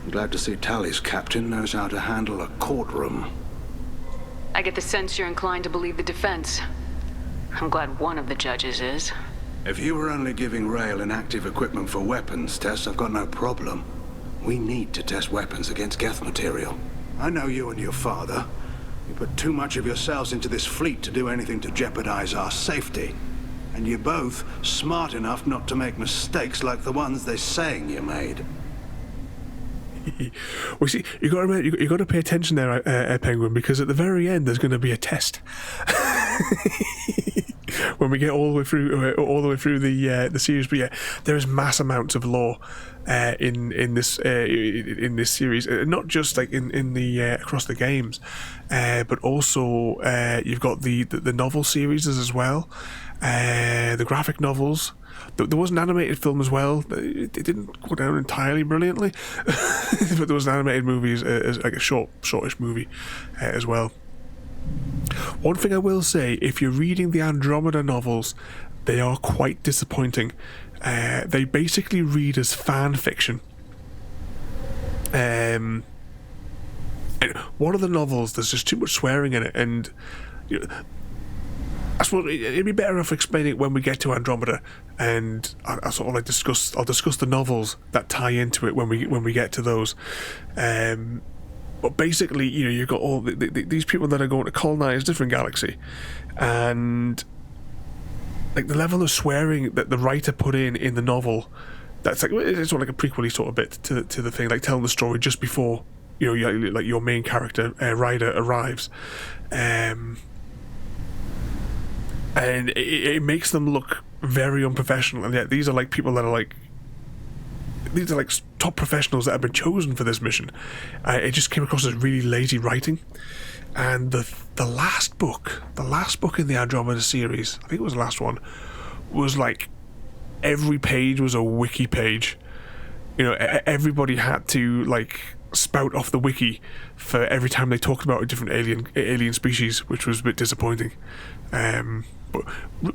I'm glad to see Tali's captain knows how to handle a courtroom. I get the sense you're inclined to believe the defense. I'm glad one of the judges is. If you were only giving Rail inactive equipment for weapons tests, I've got no problem. We need to test weapons against Geth material. I know you and your father. You put too much of yourselves into this fleet to do anything to jeopardize our safety. And you're both smart enough not to make mistakes like the ones they're saying you made. Well, see, you got to remember, you got to pay attention there, Penguin, because at the very end there's going to be a test. When we get all the way through the series, but yeah, there is mass amounts of lore in this series, not just like in the across the games, but also you've got the novel series as well, the graphic novels. There was an animated film as well. It didn't go down entirely brilliantly, but there was an animated movie as like a shortish movie as well. One thing I will say, if you're reading the Andromeda novels, they are quite disappointing. They basically read as fan fiction. And one of the novels, there's just too much swearing in it, and you know, I suppose it'd be better off explaining it when we get to Andromeda, and I'll sort of like discuss the novels that tie into it when we get to those. But basically, you know, you've got all these people that are going to colonize a different galaxy, and like the level of swearing that the writer put in the novel, that's like it's sort of like a prequel-y sort of bit to the thing, like telling the story just before, you know, like your main character Ryder arrives, and it makes them look very unprofessional, and yet these are like people that are like. These are like top professionals that have been chosen for this mission. It just came across as really lazy writing. And the last book in the Andromeda series, I think it was the last one, was like every page was a wiki page. You know, everybody had to like spout off the wiki for every time they talked about a different alien species, which was a bit disappointing. But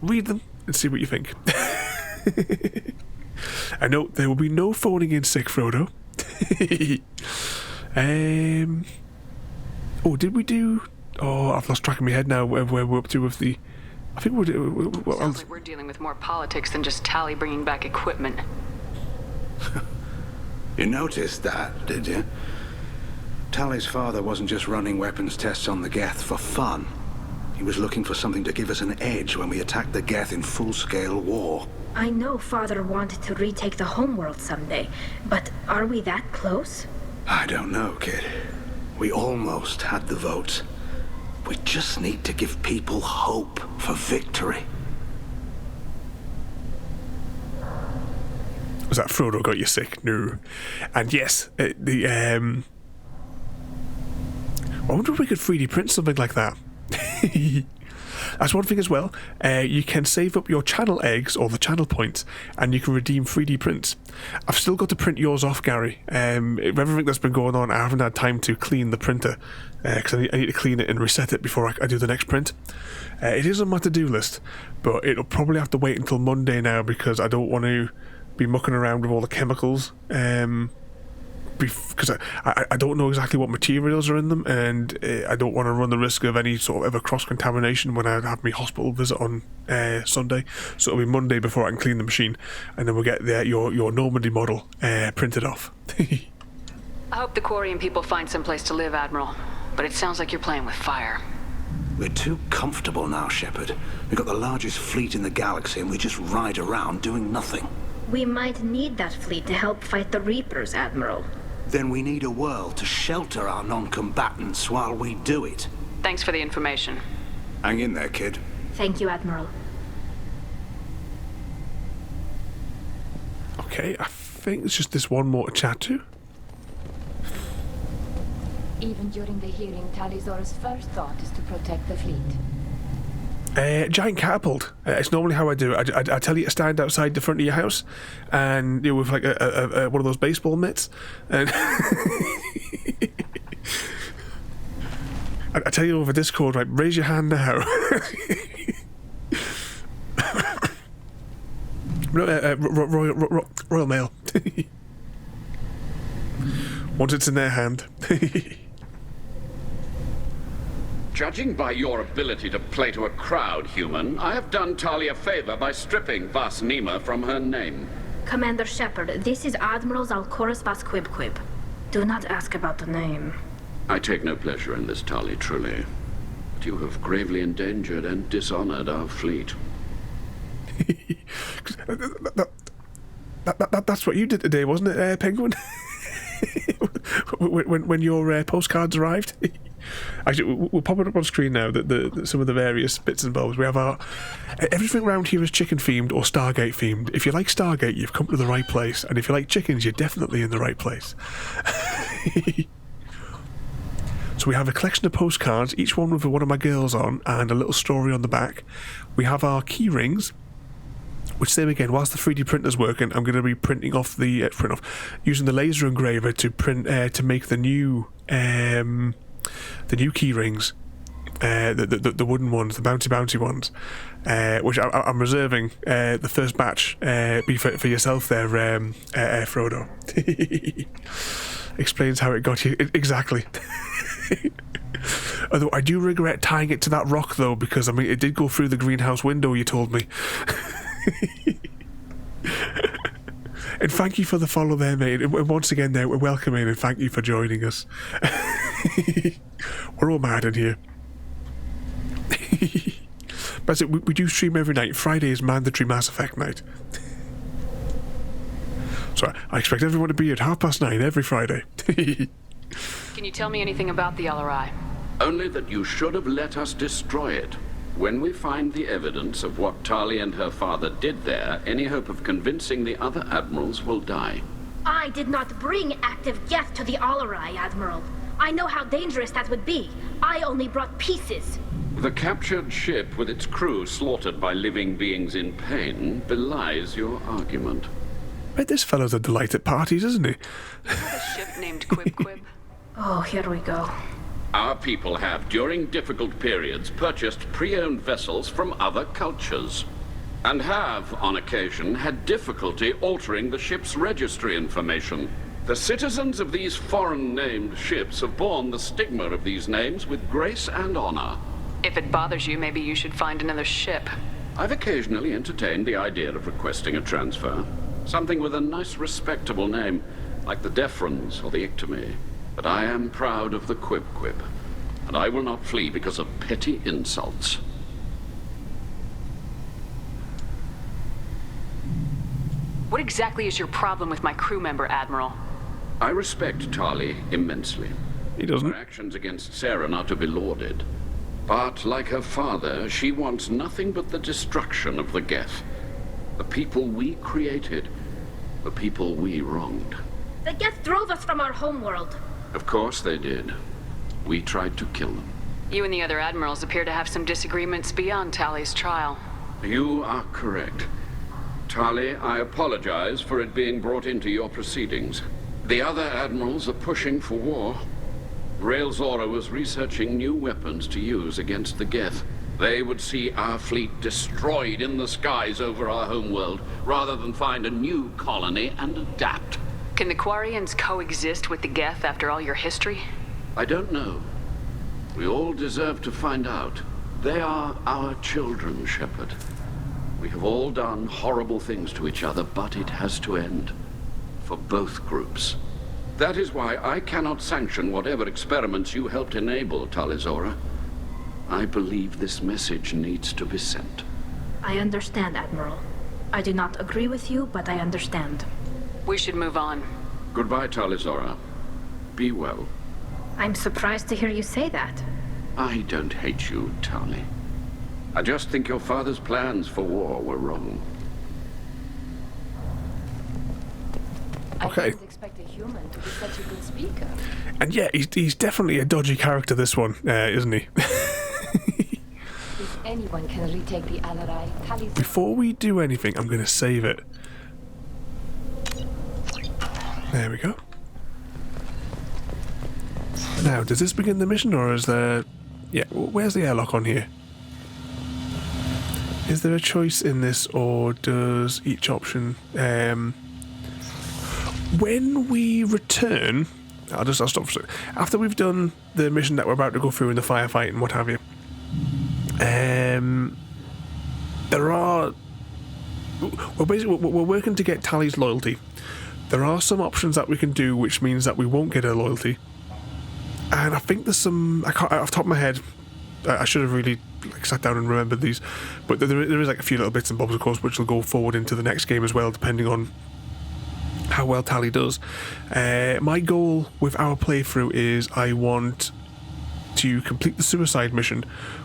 read them and see what you think. I know there will be no phoning in sick, Frodo. Oh, did we do? Oh, I've lost track of my head now. Where we're up to with the? I think we're. Sounds like we're dealing with more politics than just Tali bringing back equipment. You noticed that, did you? Tali's father wasn't just running weapons tests on the Geth for fun. He was looking for something to give us an edge when we attacked the Geth in full-scale war. I know Father wanted to retake the homeworld someday, but are we that close? I don't know, kid. We almost had the votes. We just need to give people hope for victory. Was that Frodo got you sick? No. And yes, I wonder if we could 3D print something like that. That's one thing as well. You can save up your channel eggs or the channel points, and you can redeem 3D prints. I've still got to print yours off, Gary. With everything that's been going on, I haven't had time to clean the printer because I need to clean it and reset it before I do the next print. It is on my to-do list, but it'll probably have to wait until Monday now because I don't want to be mucking around with all the chemicals because I don't know exactly what materials are in them, and I don't want to run the risk of any sort of cross-contamination when I have my hospital visit on Sunday. So it'll be Monday before I can clean the machine, and then we'll get your Normandy model printed off. I hope the Quarian people find some place to live, Admiral. But it sounds like you're playing with fire. We're too comfortable now, Shepard. We've got the largest fleet in the galaxy, and we just ride around doing nothing. We might need that fleet to help fight the Reapers, Admiral. Then we need a world to shelter our non-combatants while we do it. Thanks for the information. Hang in there, kid. Thank you, Admiral. Okay, I think it's just this one more to chat to. Even during the hearing, Tali's first thought is to protect the fleet. Giant catapult. It's normally how I do it. I tell you to stand outside the front of your house, and with like a one of those baseball mitts, and I tell you over Discord, right? Raise your hand now. Royal Mail. Once it's in their hand. Judging by your ability to play to a crowd, human, I have done Tali a favor by stripping Vasnima from her name. Commander Shepard, this is Admiral Zalcorus Vasquibquib. Do not ask about the name. I take no pleasure in this, Tali, truly. But you have gravely endangered and dishonored our fleet. That's what you did today, wasn't it, Penguin? when your postcards arrived. Actually, we'll pop it up on screen now. Some of the various bits and bobs. We have our everything around here is chicken themed or Stargate themed. If you like Stargate, you've come to the right place, and if you like chickens, you're definitely in the right place. So we have a collection of postcards, each one with one of my girls on, and a little story on the back. We have our key rings, which same again, whilst the 3D printer's working, I'm going to be printing off the using the laser engraver to print to make the new key rings, the wooden ones, the bouncy ones, which I'm reserving the first batch be for yourself there, Frodo. Explains how it got you exactly. Although I do regret tying it to that rock though, because I mean it did go through the greenhouse window, you told me. And thank you for the follow there, mate. And once again there, we're welcoming and thank you for joining us. We're all mad in here. But we do stream every night. Friday is mandatory Mass Effect night. So I expect everyone to be at 9:30 every Friday. Can you tell me anything about the LRI? Only that you should have let us destroy it. When we find the evidence of what Tali and her father did there, any hope of convincing the other admirals will die. I did not bring active Geth to the Alarai, Admiral. I know how dangerous that would be. I only brought pieces. The captured ship with its crew slaughtered by living beings in pain belies your argument. Bet this fellow's a delight at parties, isn't he? A ship named Quib. Oh, here we go. Our people have, during difficult periods, purchased pre-owned vessels from other cultures, and have, on occasion, had difficulty altering the ship's registry information. The citizens of these foreign-named ships have borne the stigma of these names with grace and honor. If it bothers you, maybe you should find another ship. I've occasionally entertained the idea of requesting a transfer. Something with a nice, respectable name, like the Defrons or the Ictomy. But I am proud of the Quib, and I will not flee because of petty insults. What exactly is your problem with my crew member, Admiral? I respect Tali immensely. He doesn't. Her actions against Saren are to be lauded. But, like her father, she wants nothing but the destruction of the Geth. The people we created. The people we wronged. The Geth drove us from our homeworld. Of course they did. We tried to kill them. You and the other admirals appear to have some disagreements beyond Tali's trial. You are correct. Tali, I apologize for it being brought into your proceedings. The other admirals are pushing for war. Rael Zora was researching new weapons to use against the Geth. They would see our fleet destroyed in the skies over our homeworld, rather than find a new colony and adapt. Can the Quarians coexist with the Geth after all your history? I don't know. We all deserve to find out. They are our children, Shepard. We have all done horrible things to each other, but it has to end. For both groups. That is why I cannot sanction whatever experiments you helped enable, Tali. I believe this message needs to be sent. I understand, Admiral. I do not agree with you, but I understand. We should move on. Goodbye, Tali. Be well. I'm surprised to hear you say that. I don't hate you, Tali. I just think your father's plans for war were wrong. Okay. I didn't expect a human to be such a good speaker. And yeah, he's definitely a dodgy character, this one, isn't he? If anyone can retake the Alarai, Tali's... Before we do anything, I'm going to save it. There we go. Now, does this begin the mission, or is there... Yeah, where's the airlock on here? Is there a choice in this, or does each option... when we return... I'll stop for a second. After we've done the mission that we're about to go through in the firefight and what have you, there are... We're working to get Tali's loyalty. There are some options that we can do, which means that we won't get her loyalty. And I think there's some... I can't... Off the top of my head, I should have really sat down and remembered these. But there is like a few little bits and bobs, of course, which will go forward into the next game as well, depending on how well Tali does. My goal with our playthrough is I want to complete the suicide mission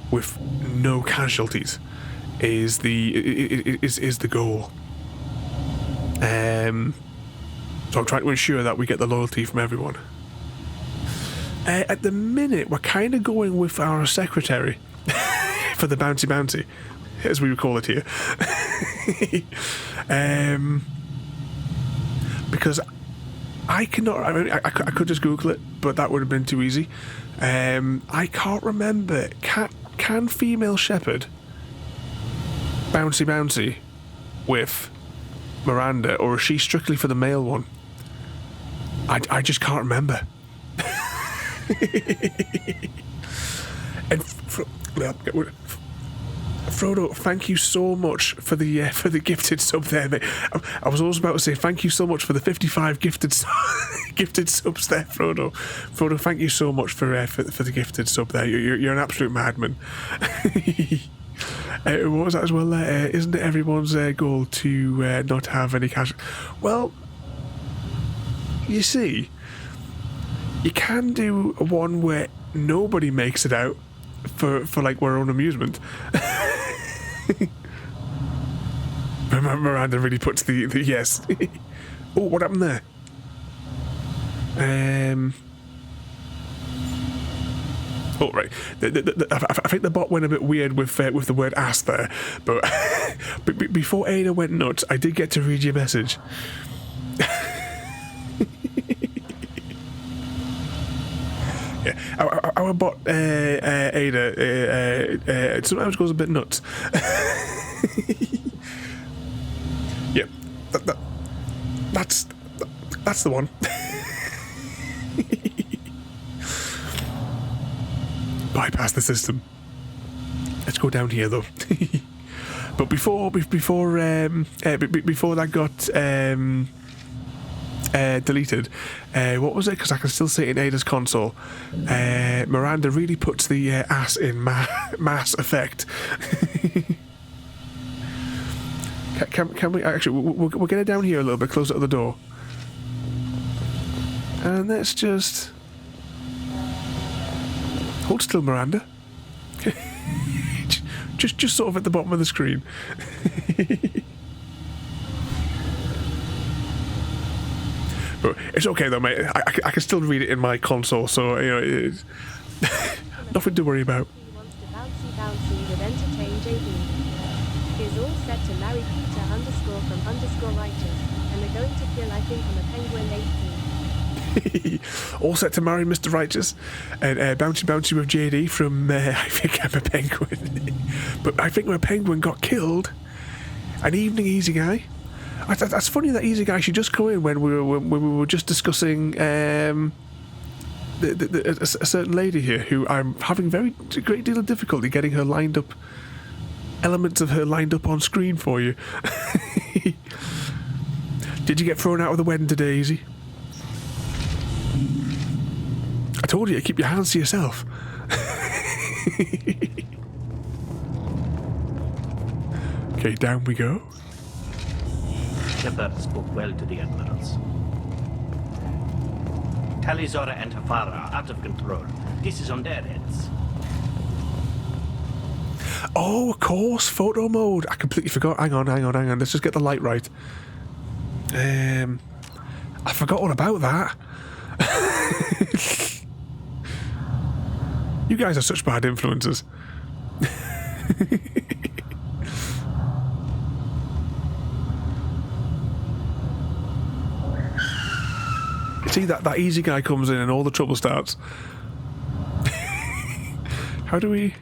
with no casualties. Is the goal. So I'm trying to ensure that we get the loyalty from everyone. At the minute, we're kind of going with our secretary for the bouncy, as we would call it here. Because I cannot... I mean, I could just Google it, but that would have been too easy. I can't remember. Can female Shepard bouncy with Miranda, or is she strictly for the male one? I just can't remember. And Frodo, thank you so much for the gifted sub there, mate. I was also about to say thank you so much for the 55 gifted subs there, Frodo. Frodo, thank you so much for the gifted sub there. You're an absolute madman. What was that as well? Isn't it everyone's goal to not have any cash? Well, you see, you can do one where nobody makes it out for like our own amusement. Miranda really puts the yes. Oh, what happened there? Oh, right. I think the bot went a bit weird with the word ass there, but before Ada went nuts, I did get to read your message. Yeah, our bot Ada sometimes goes a bit nuts. Yeah, that's the one. Bypass the system. Let's go down here though. But before that got deleted, what was it? Because I can still see it in Ada's console. Miranda really puts the ass in mass effect. Can we actually? We'll get it down here a little bit closer to the door, and let's just hold still, Miranda. just sort of at the bottom of the screen. But it's okay though, mate. I can still read it in my console, so you know, it's nothing to worry about. Bouncy with entertain JB. Is all set to marry Peter _from_righteous, and they're going to kill, I think, on a penguin 18. All set to marry Mr. Righteous, and bouncy with JD from I think I'm a penguin. But I think my penguin got killed. An evening, easy guy. That's funny that easy guy should just come in when we were just discussing a certain lady here who I'm having a great deal of difficulty getting her lined up, elements of her lined up on screen for you. Did you get thrown out of the wedding today, Easy? I told you to keep your hands to yourself. Okay, down we go. Shepard spoke well to the admirals. Tali, Zora, and Hafara are out of control. This is on their heads. Oh, of course, photo mode. I completely forgot. Hang on. Let's just get the light right. I forgot all about that. You guys are such bad influences. See, that easy guy comes in and all the trouble starts. How do we...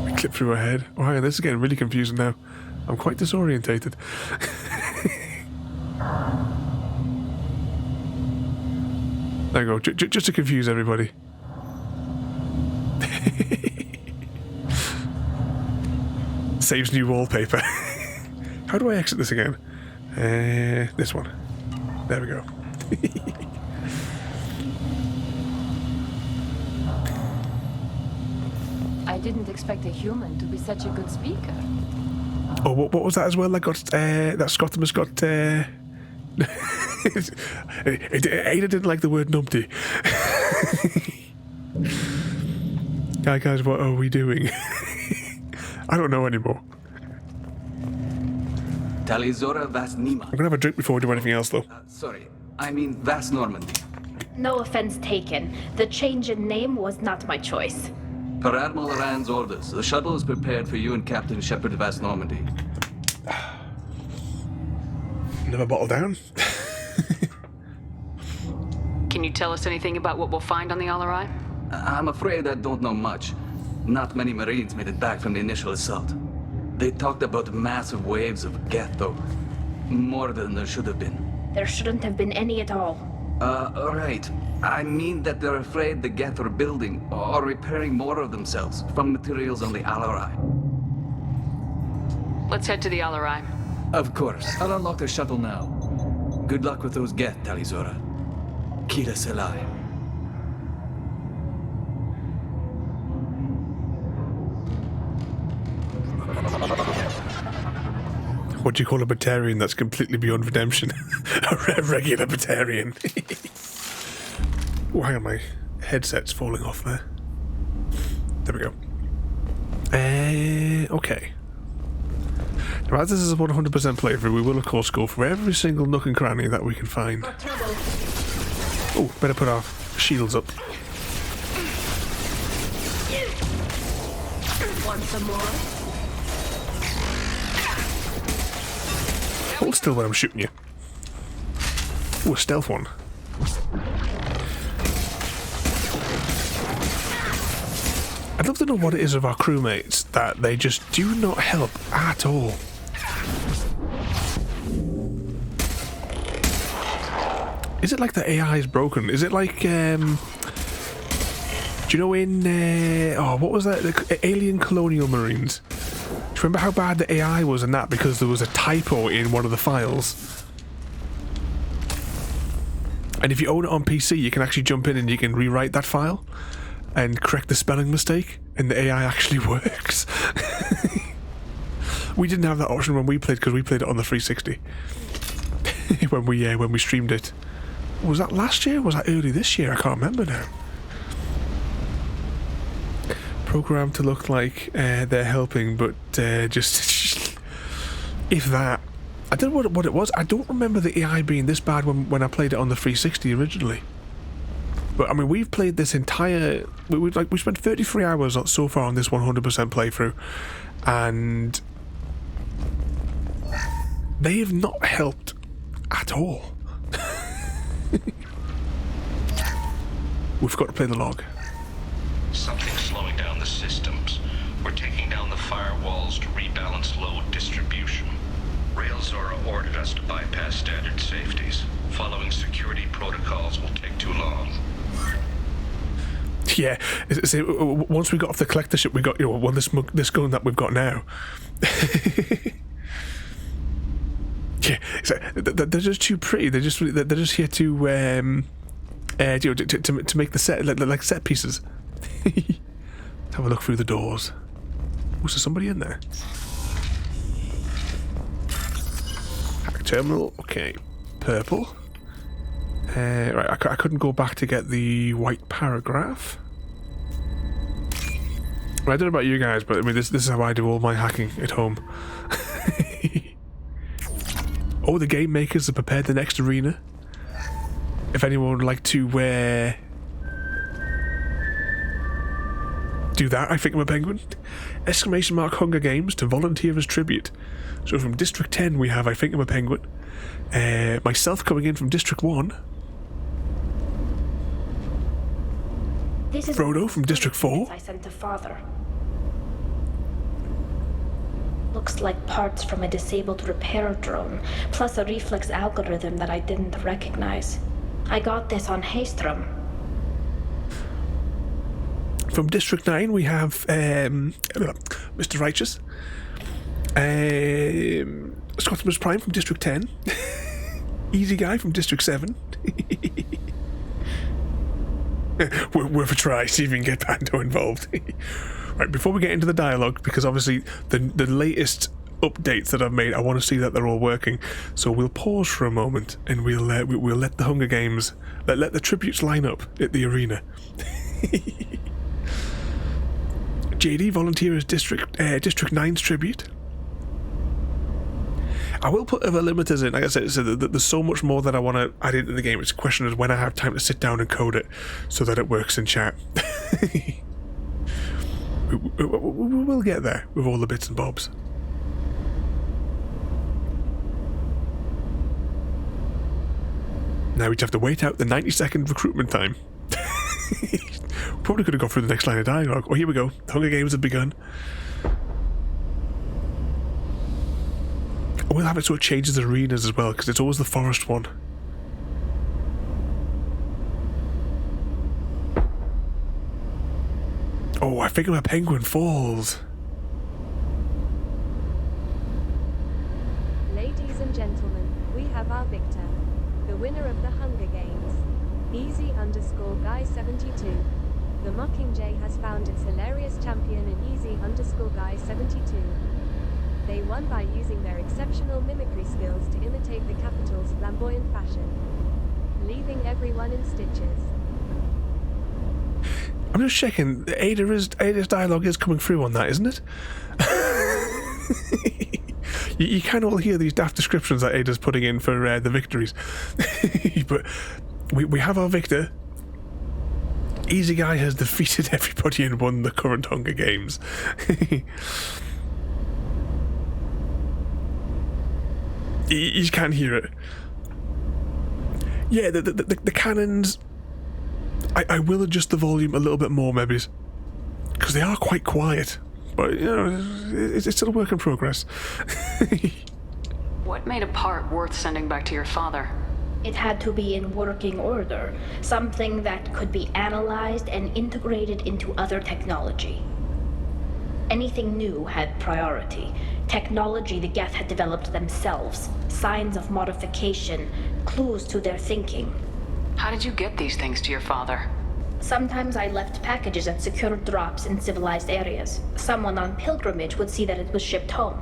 We clip through her head. Oh, hang on, this is getting really confusing now. I'm quite disorientated. There you go, just to confuse everybody. Saves new wallpaper. How do I exit this again? This one. There we go. I didn't expect a human to be such a good speaker. Oh, what was that as well? That got that Scottimus got. Ada didn't like the word numpty. Guys, what are we doing? I don't know anymore. Tali, Zora, Vas Nima. I'm gonna have a drink before we do anything else, though. Sorry, I mean Vas Normandy. No offense taken. The change in name was not my choice. Per Admiral Rand's orders, the shuttle is prepared for you and Captain Shepard Vas Normandy. Another bottle down. Can you tell us anything about what we'll find on the Alarai? I'm afraid I don't know much. Not many Marines made it back from the initial assault. They talked about massive waves of Geth, though. More than there should have been. There shouldn't have been any at all. Right. I mean that they're afraid the Geth are building or repairing more of themselves from materials on the Alarai. Let's head to the Alarai. Of course. I'll unlock the shuttle now. Good luck with those Geth, Tali, Zora. Kira Selai. What do you call a Batarian that's completely beyond redemption? A regular Batarian. Oh, hang on, my headset's falling off there. There we go. Okay. Now, as this is a 100% playthrough, we will of course go for every single nook and cranny that we can find. Oh, better put our shields up. Want some more? Hold still when I'm shooting you. Ooh, a stealth one. I'd love to know what it is of our crewmates that they just do not help at all. Is it like the AI is broken? Is it like, do you know in, what was that? The Alien Colonial Marines? Do you remember how bad the AI was in that because there was a typo in one of the files? And if you own it on PC, you can actually jump in and you can rewrite that file and correct the spelling mistake, and the AI actually works. We didn't have that option when we played because we played it on the 360. when we streamed it. Was that last year? Was that early this year? I can't remember now. Programmed to look like they're helping, but just if that. I don't know what it was. I don't remember the AI being this bad when I played it on the 360 originally. But I mean, we've played this entire. We spent 33 hours so far on this 100% playthrough, and they have not helped at all. We've got to play the log. Something's slowing down the systems. We're taking down the firewalls to rebalance load distribution. Railzora ordered us to bypass standard safeties. Following security protocols will take too long. Yeah, see, once we got off the collector ship, we got, this gun that we've got now. Yeah, they're just too pretty. They're just here to make the set like set pieces. Have a look through the doors. Was there somebody in there? Hack terminal. Okay, purple. Right, I couldn't go back to get the white paragraph. I don't know about you guys, but I mean, this is how I do all my hacking at home. Oh, the game makers have prepared the next arena. If anyone would like to do that, I think I'm a penguin. Exclamation mark Hunger Games to volunteer as tribute. So from District 10 we have I think I'm a penguin. Myself coming in from District 1. Frodo from District 4. I sent to Father. Looks like parts from a disabled repair drone, plus a reflex algorithm that I didn't recognize. I got this on Haystrom. From District 9 we have Mr. Righteous. Scotsman's Prime from District 10. Easy Guy from District 7. Worth a try, see if we can get Pando involved. Right, before we get into the dialogue, because obviously the latest updates that I've made, I want to see that they're all working. So we'll pause for a moment and we'll let the Hunger Games, let the tributes line up at the arena. JD volunteer as District 9's tribute. I will put other limiters in. Like I said, so there's so much more that I want to add into the game. It's a question of when I have time to sit down and code it so that it works in chat. We'll get there with all the bits and bobs. Now we just have to wait out the 90-second recruitment time. Probably could have gone through the next line of dialogue. Oh, here we go. The Hunger Games have begun. We'll have it so it changes the arenas as well, because it's always the forest one. Oh, I think I'm a Penguin Falls. Ladies and gentlemen, we have our victor. The winner of the Hunger Games. Easy_Guy72. The Mockingjay has found its hilarious champion in Easy_Guy72. They won by using their exceptional mimicry skills to imitate the capital's flamboyant fashion, leaving everyone in stitches. I'm just checking. Ada's dialogue is coming through on that, isn't it? You can all hear these daft descriptions that Ada's putting in for the victories. But we have our victor. Easy Guy has defeated everybody and won the current Hunger Games. You can hear it. Yeah, the cannons. I will adjust the volume a little bit more, maybe, because they are quite quiet. But you know, it's still a work in progress. What made a part worth sending back to your father? It had to be in working order, something that could be analyzed and integrated into other technology. Anything new had priority. Technology the Geth had developed themselves, signs of modification, clues to their thinking. How did you get these things to your father? Sometimes I left packages at secured drops in civilized areas. Someone on pilgrimage would see that it was shipped home.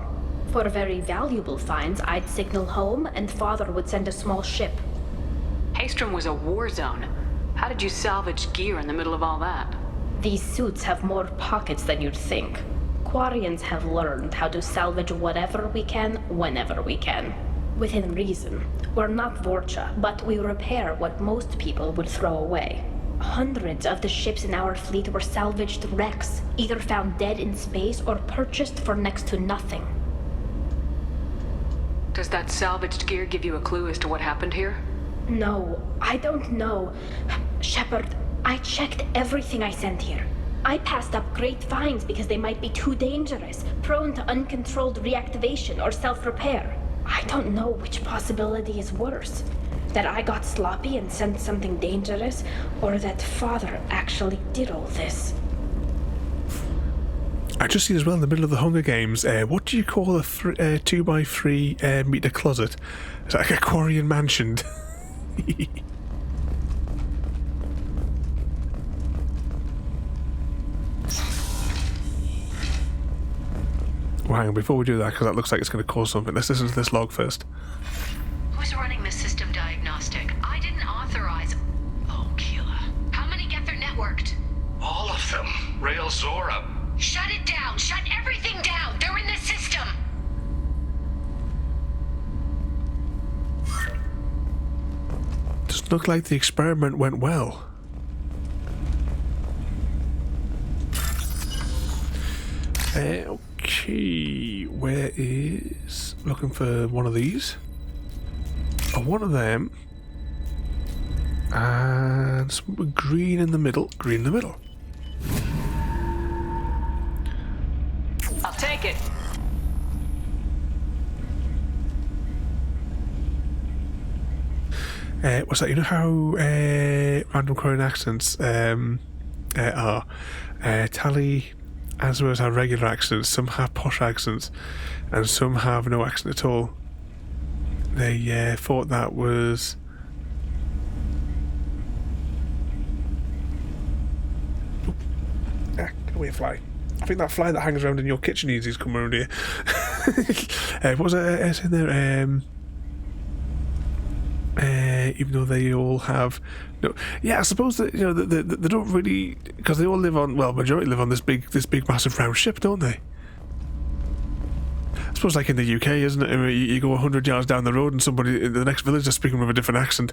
For very valuable finds, I'd signal home and Father would send a small ship. Haystrom was a war zone. How did you salvage gear in the middle of all that? These suits have more pockets than you'd think. Quarians have learned how to salvage whatever we can, whenever we can. Within reason. We're not Vorcha, but we repair what most people would throw away. Hundreds of the ships in our fleet were salvaged wrecks, either found dead in space or purchased for next to nothing. Does that salvaged gear give you a clue as to what happened here? No, I don't know. Shepard, I checked everything I sent here. I passed up great finds because they might be too dangerous, prone to uncontrolled reactivation or self-repair. I don't know which possibility is worse. That I got sloppy and sent something dangerous, or that Father actually did all this. I just seen as well in the middle of the Hunger Games, what do you call a 2x3 meter closet? It's like a Quarian mansion. Well, hang on, before we do that, because that looks like it's going to cause something, let's listen to this log first. Who's running the system diagnostic? I didn't authorize... Oh, Keela. How many get their networked? All of them. Rail Zora. Shut it down! Shut everything down! They're in the system! Doesn't look like the experiment went well. Okay, where is... Looking for one of these. Oh, one of them. And some green in the middle. Green in the middle. I'll take it. What's that? You know how random Quarian accents are? Tali as well as have regular accents, some have posh accents, and some have no accent at all. They thought that was... Get away, fly. I think that fly that hangs around in your kitchen is coming around here. What was I saying there? Even though they all have... No, yeah, I suppose that, you know, they don't really... Because they all live on... Well, majority live on this big massive round ship, don't they? I suppose like in the UK, isn't it? I mean, you go 100 yards down the road and somebody in the next village is speaking with a different accent.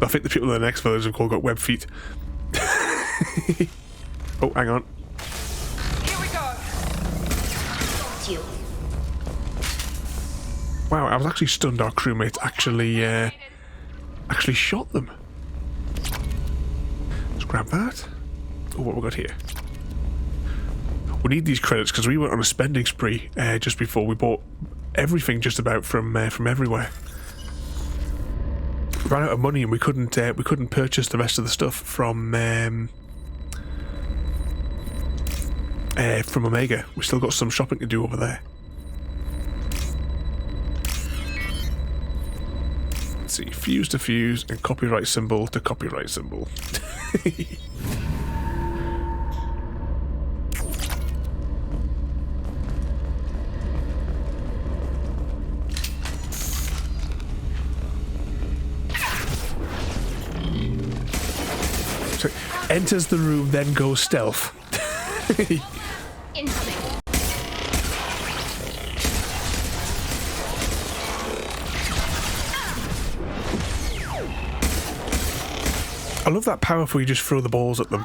I think the people in the next village have all got web feet. Oh, hang on. Here we go. You. Wow, I was actually stunned our crewmates actually shot them. Let's grab that. Oh, what we got here? We need these credits because we went on a spending spree just before. We bought everything just about from everywhere. We ran out of money and we couldn't purchase the rest of the stuff from Omega. We still got some shopping to do over there. Let's see, fuse to fuse and copyright symbol to copyright symbol. So, enters the room, then goes stealth. Incoming. I love that power where you just throw the balls at them.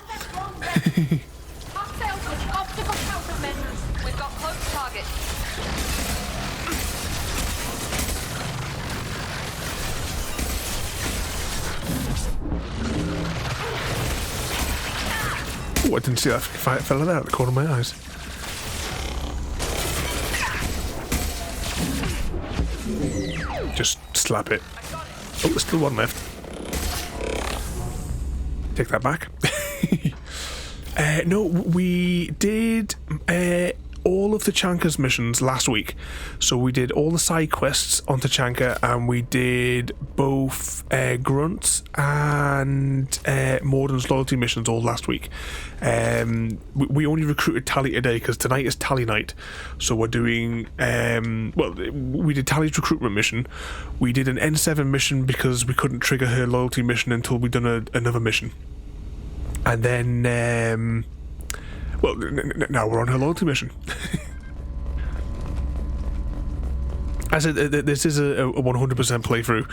We've got close target. Oh, I didn't see that fella there at the corner of my eyes. Just slap it. Oh, there's still one left. Take that back. No, we did all of Tachanka's missions last week. So we did all the side quests on Tachanka, and we did both Grunt and Morden's loyalty missions all last week. We only recruited Tali today because tonight is Tali night. So we're doing... well, we did Tali's recruitment mission. We did an N7 mission because we couldn't trigger her loyalty mission until we'd done another mission. And then... well, now we're on her loyalty mission. I said this is a 100% playthrough.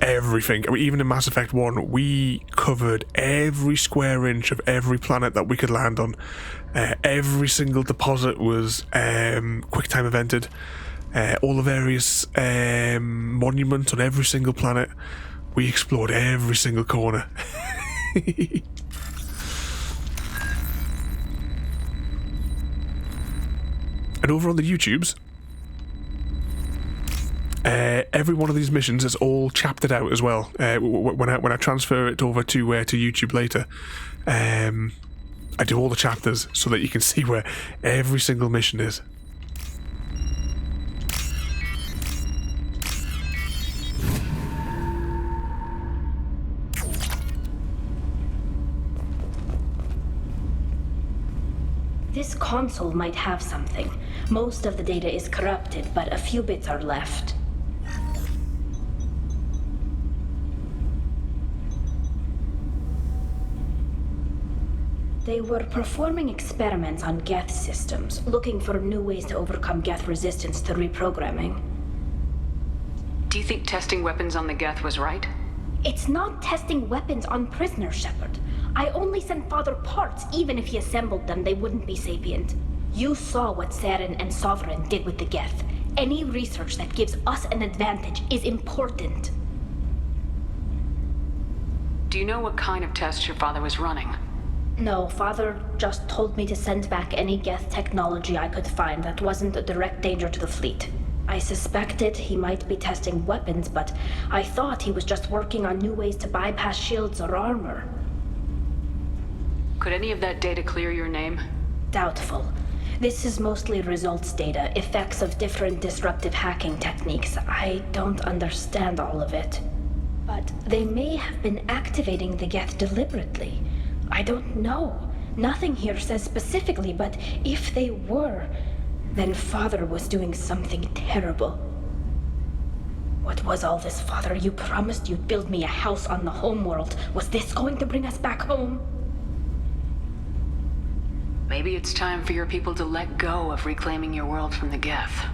everything. I mean, even in Mass Effect 1, we covered every square inch of every planet that we could land on. Every single deposit was QuickTime evented. All the various monuments on every single planet. We explored every single corner. And over on the YouTubes, every one of these missions is all chaptered out as well. When I transfer it over to YouTube later, I do all the chapters so that you can see where every single mission is. This console might have something. Most of the data is corrupted, but a few bits are left. They were performing experiments on Geth systems, looking for new ways to overcome Geth resistance to reprogramming. Do you think testing weapons on the Geth was right? It's not testing weapons on prisoners, Shepard. I only sent Father parts. Even if he assembled them, they wouldn't be sapient. You saw what Saren and Sovereign did with the Geth. Any research that gives us an advantage is important. Do you know what kind of tests your father was running? No, Father just told me to send back any Geth technology I could find that wasn't a direct danger to the fleet. I suspected he might be testing weapons, but I thought he was just working on new ways to bypass shields or armor. Could any of that data clear your name? Doubtful. This is mostly results data, effects of different disruptive hacking techniques. I don't understand all of it. But they may have been activating the Geth deliberately. I don't know. Nothing here says specifically, but if they were, then Father was doing something terrible. What was all this, Father? You promised you'd build me a house on the homeworld. Was this going to bring us back home? Maybe it's time for your people to let go of reclaiming your world from the Geth.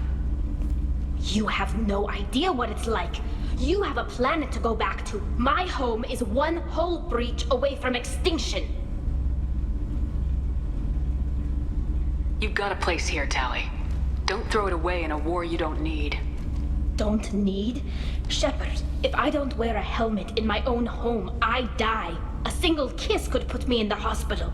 You have no idea what it's like. You have a planet to go back to. My home is one hull breach away from extinction. You've got a place here, Tali. Don't throw it away in a war you don't need. Don't need? Shepard, if I don't wear a helmet in my own home, I die. A single kiss could put me in the hospital.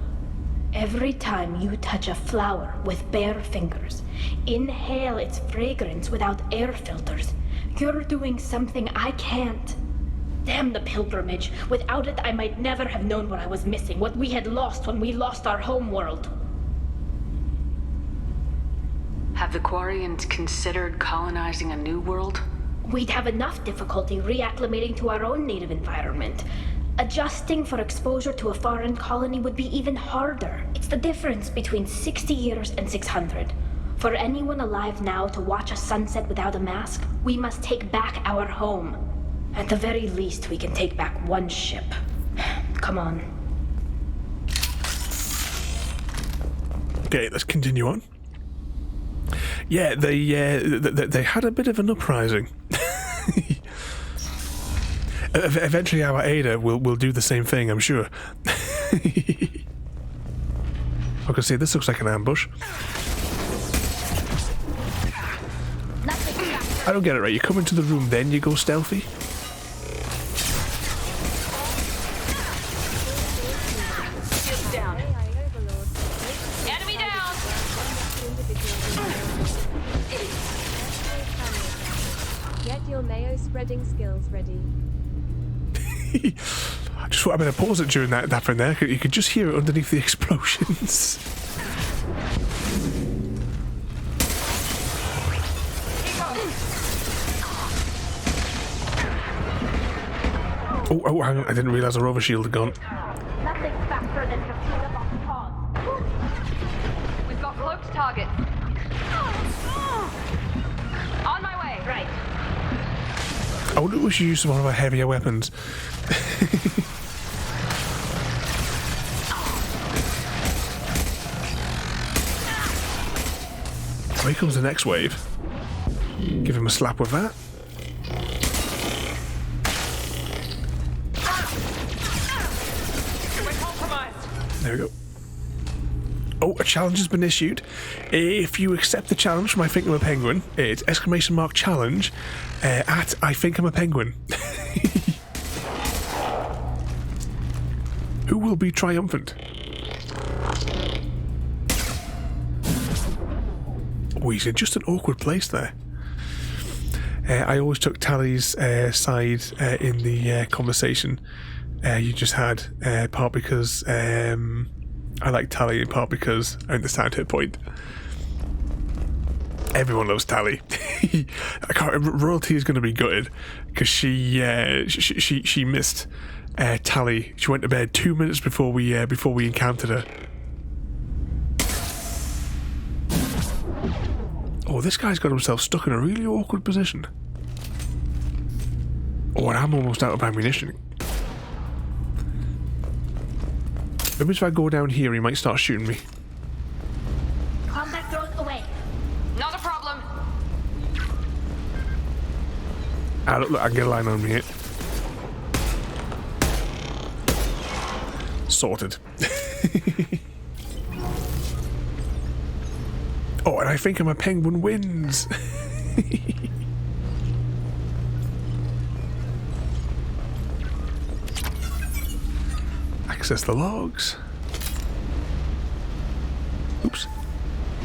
Every time you touch a flower with bare fingers, inhale its fragrance without air filters, you're doing something I can't. Damn the pilgrimage. Without it, I might never have known what I was missing, what we had lost when we lost our homeworld. Have the Quarians considered colonizing a new world? We'd have enough difficulty reacclimating to our own native environment. Adjusting for exposure to a foreign colony would be even harder. It's the difference between 60 years and 600. For anyone alive now to watch a sunset without a mask, we must take back our home. At the very least, we can take back one ship. Come on. Okay, let's continue on. Yeah, they had a bit of an uprising. Eventually our Ada will do the same thing, I'm sure. I can see this looks like an ambush. I don't get it right. You come into the room, then you go stealthy? Down. Enemy down! Get your mayo spreading skills ready. I just thought I'm going to pause it during that from there. You could just hear it underneath the explosions. Oh, hang on. I didn't realise the rover shield had gone. Nothing faster than 15 up off the pause. We've got cloaked targets. On my way. Right. I wonder if we should use one of our heavier weapons. Here comes the next wave. Give him a slap with that. There we go. Oh, a challenge has been issued. If you accept the challenge from I Think I'm a Penguin, it's !challenge at I Think I'm a Penguin. Who will be triumphant? Oh, he's in just an awkward place there. I always took Tali's side in the conversation you just had, part because I like Tali, in part because I understand her point. Everyone loves Tali. I can't. Royalty is going to be gutted because she missed Tali. She went to bed 2 minutes before we encountered her. Oh, this guy's got himself stuck in a really awkward position. Oh, and I'm almost out of ammunition. Maybe if I go down here, he might start shooting me. Contact thrown away. Not a problem. Ah, look, I can get a line on me here. Sorted. Oh, and I Think I'm a Penguin wins. Access the logs. Oops.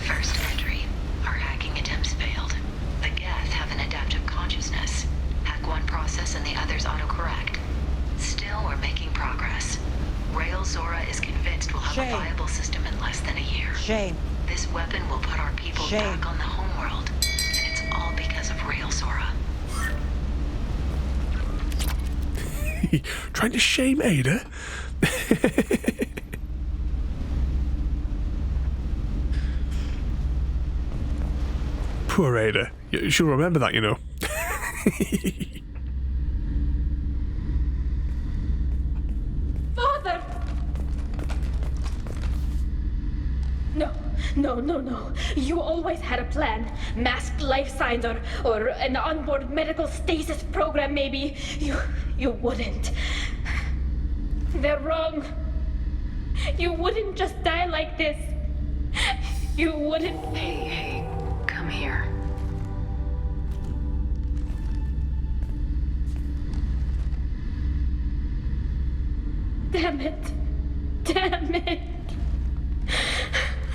First entry. Our hacking attempts failed. The Geth have an adaptive consciousness. Hack one process and the others autocorrect. Still, we're making progress. Rail Zora is convinced we'll have a viable system in less than a year. Shame. This weapon will put our people back on the homeworld, and it's all because of Rail Zora. Trying to shame Ada? Poor Ada. She'll remember that, you know. Father! No. You always had a plan. Masked life signs or an onboard medical stasis program, maybe. You wouldn't. They're wrong. You wouldn't just die like this. You wouldn't. Hey, come here. Damn it.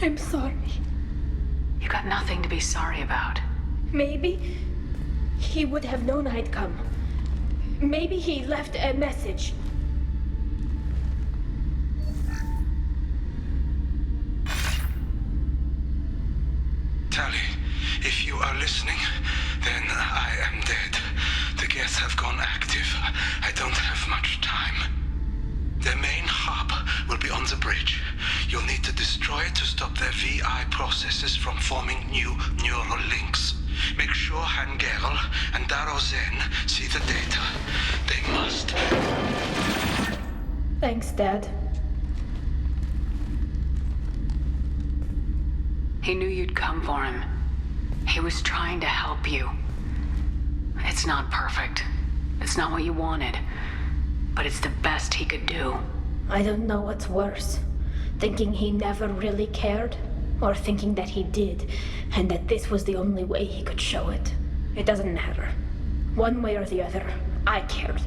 I'm sorry. You got nothing to be sorry about. Maybe he would have known I'd come. Maybe he left a message. Tali, if you are listening, then I am dead. The Geth have gone active. I don't have much time. Their main hub will be on the bridge. You'll need to destroy it to stop their VI processes from forming new neural links. Make sure Hangerl and Darozen see the data. They must. Thanks, Dad. He knew you'd come for him. He was trying to help you. It's not perfect. It's not what you wanted. But it's the best he could do. I don't know what's worse. Thinking he never really cared, or thinking that he did, and that this was the only way he could show it. It doesn't matter. One way or the other, I cared.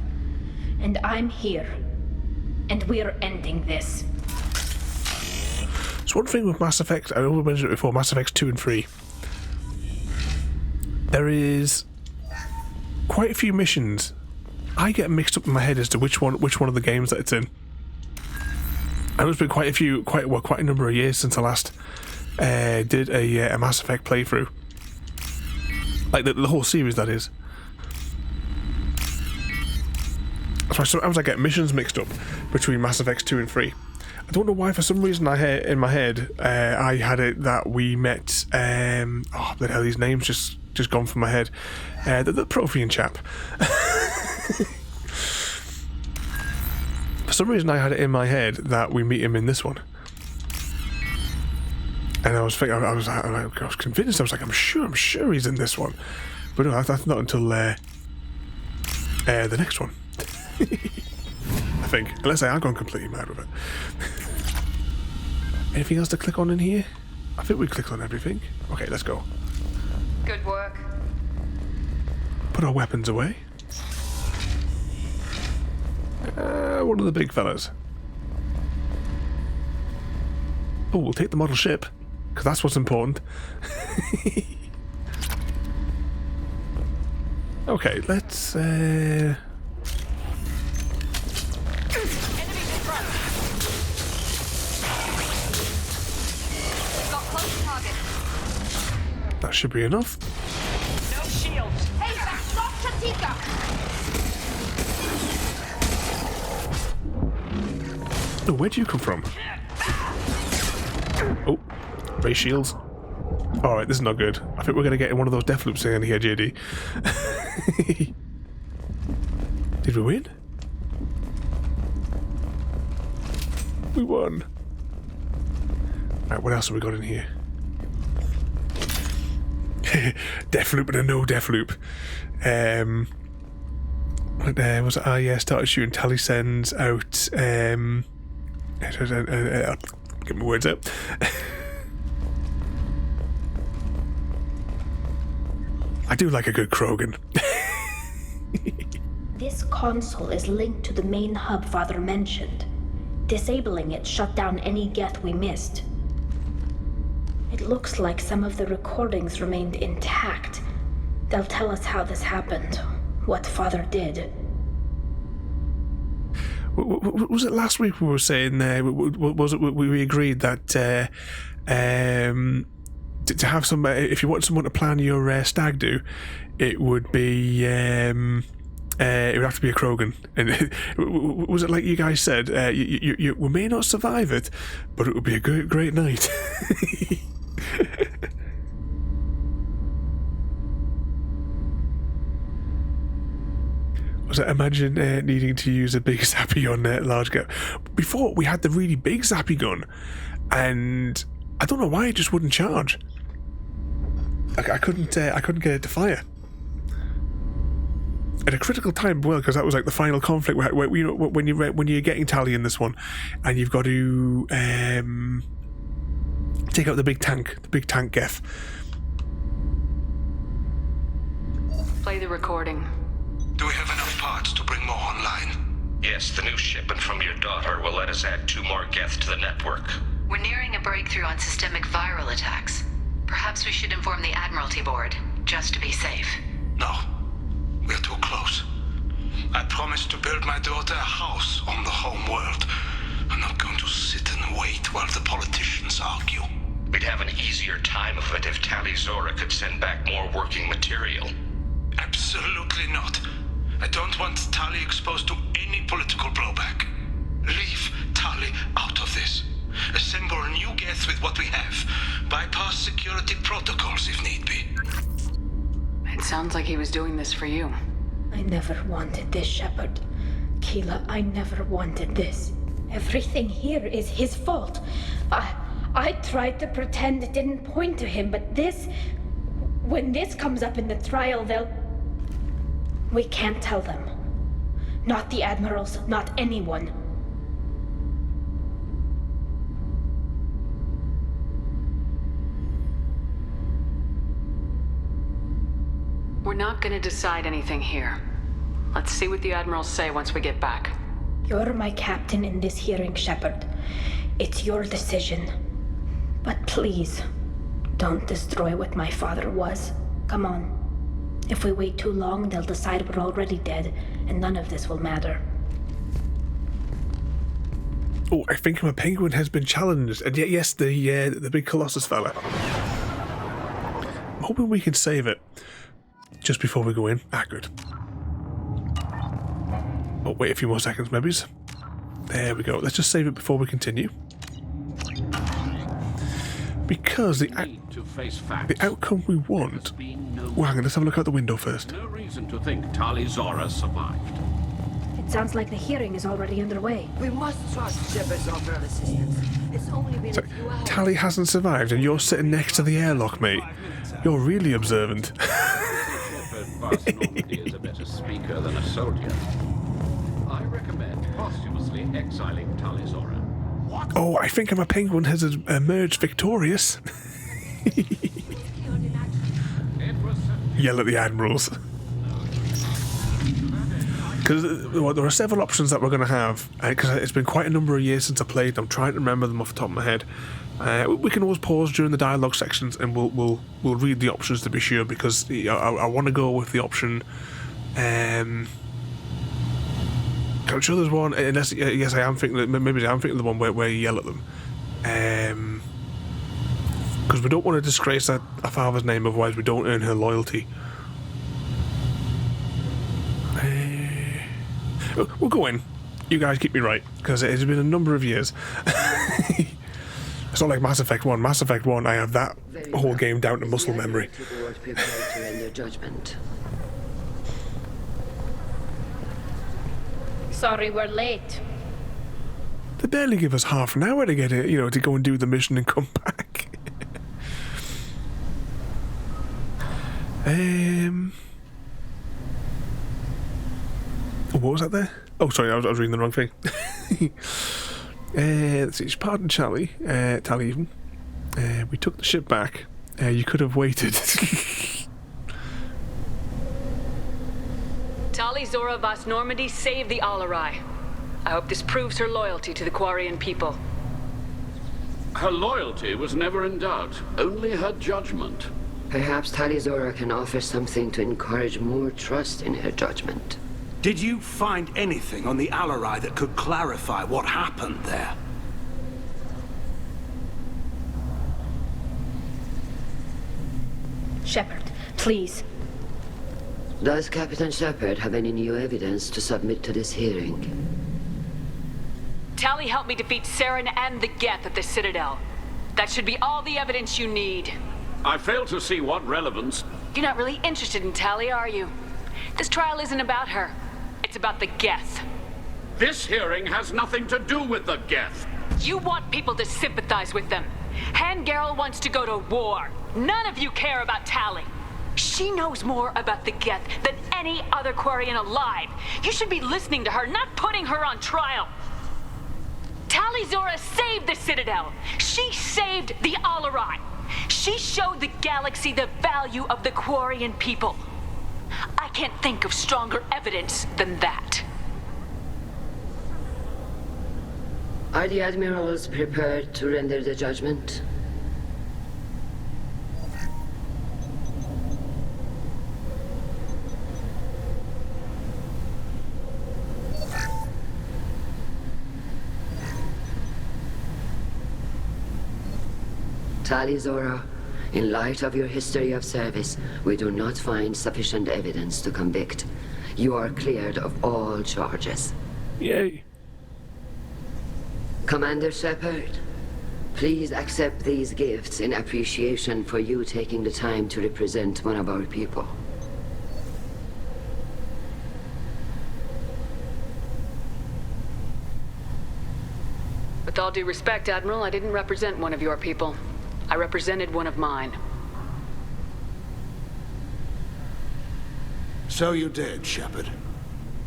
And I'm here. And we're ending this. So one thing with Mass Effect, I already mentioned it before, Mass Effects 2 and 3. There is quite a few missions. I get mixed up in my head as to which one of the games that it's in. And it's been quite a number of years since I last did a Mass Effect playthrough. Like the whole series, that is. So sometimes I get missions mixed up between Mass Effects 2 and 3. I don't know why, for some reason in my head I had it that we met the hell, these names just gone from my head. The Prothean chap. For some reason I had it in my head that we meet him in this one. And I was thinking, I was convinced, I was like, I'm sure he's in this one. But no, that's not until the next one. I think. Unless I have gone completely mad with it. Anything else to click on in here? I think we clicked on everything. Okay, let's go. Good work. Put our weapons away. What are the big fellas? Oh, we'll take the model ship, because that's what's important. Okay, let's... That should be enough. No shields. Hey, stop Chatika! Oh, where'd you come from? Oh, ray shields. Alright, this is not good. I think we're going to get in one of those death loops in here, JD. Did we win? We won. Right, what else have we got in here? Death loop and a no death loop. Was it? Ah, yeah, started shooting. Tali sends out. Get my words out. I do like a good Krogan. This console is linked to the main hub Father mentioned. Disabling it shut down any Geth we missed. It looks like some of the recordings remained intact. They'll tell us how this happened, what Father did. Was it last week we were saying, was it we agreed that to have some, if you want someone to plan your stag do, it would be, it would have to be a Krogan. And was it like you guys said, we may not survive it, but it would be a great night. Was it, imagine needing to use a big zappy on large gap. Before we had the really big zappy gun, and I don't know why it just wouldn't charge. I couldn't get it to fire at a critical time. Well, because that was like the final conflict where you know, when you're getting Tali in this one, and you've got to take out the big tank Geth. Play the recording. Do we have enough parts to bring more online? Yes, the new shipment from your daughter will let us add 2 more Geth to the network. We're nearing a breakthrough on systemic viral attacks. Perhaps we should inform the Admiralty Board, just to be safe. No, we're too close. I promised to build my daughter a house on the home world. I'm not going to sit and wait while the politicians argue. We'd have an easier time of it if Tali Zora could send back more working material. Absolutely not. I don't want Tali exposed to any political blowback. Leave Tali out of this. Assemble a new Geth with what we have. Bypass security protocols if need be. It sounds like he was doing this for you. I never wanted this, Shepard. Keela, I never wanted this. Everything here is his fault. I tried to pretend it didn't point to him, but this... When this comes up in the trial, they'll... We can't tell them. Not the admirals, not anyone. We're not gonna decide anything here. Let's see what the admirals say once we get back. You're my captain in this hearing, Shepard. It's your decision. But please, don't destroy what my father was. Come on. If we wait too long, they'll decide we're already dead, and none of this will matter. Oh, I think my penguin has been challenged, and yet, yes, the big Colossus fella. I'm hoping we can save it just before we go in. Ah, good. Oh, wait a few more seconds, maybe. There we go. Let's just save it before we continue. Because the outcome we want... Well, hang on, let's have a look out the window first. No reason to think Tali Zora survived. It sounds like the hearing is already underway. We must trust Shepard's offer of assistance. It's only been a few hours. Tali hasn't survived and you're sitting next to the airlock, mate. You're really observant. Normandy is a better speaker than a soldier. I recommend posthumously exiling Tali Zora. Oh, I think my penguin has emerged victorious. Yell at the admirals. Because there are several options that we're going to have, because it's been quite a number of years since I played. I'm trying to remember them off the top of my head. We can always pause during the dialogue sections, and we'll read the options to be sure. Because I want to go with the option. I'm sure there's one. Unless yes, I am thinking. Maybe I'm thinking the one where you yell at them. Because we don't want to disgrace our father's name, otherwise we don't earn her loyalty. We'll go in. You guys keep me right, because it has been a number of years. It's not like Mass Effect 1. Mass Effect 1, I have that whole game down to muscle memory. Sorry we're late. They barely give us half an hour to get it, to go and do the mission and come back. What was that there? Oh, sorry, I was reading the wrong thing. Let's see, pardon Tali even. We took the ship back. You could have waited. Tali Zora Vas Normandy saved the Alarai. I hope this proves her loyalty to the Quarian people. Her loyalty was never in doubt, only her judgment. Perhaps Tali Zora can offer something to encourage more trust in her judgment. Did you find anything on the Alarai that could clarify what happened there? Shepard, please. Does Captain Shepard have any new evidence to submit to this hearing? Tali helped me defeat Saren and the Geth at the Citadel. That should be all the evidence you need. I fail to see what relevance... You're not really interested in Tali, are you? This trial isn't about her. It's about the Geth. This hearing has nothing to do with the Geth. You want people to sympathize with them. Hangarel wants to go to war. None of you care about Tali. She knows more about the Geth than any other Quarian alive. You should be listening to her, not putting her on trial. Tali Zora saved the Citadel. She saved the Alarai. She showed the galaxy the value of the Quarian people. I can't think of stronger evidence than that. Are the admirals prepared to render the judgment? Tali Zora, in light of your history of service, we do not find sufficient evidence to convict. You are cleared of all charges. Yay. Commander Shepard, please accept these gifts in appreciation for you taking the time to represent one of our people. With all due respect, Admiral, I didn't represent one of your people. I represented one of mine. So you did, Shepard.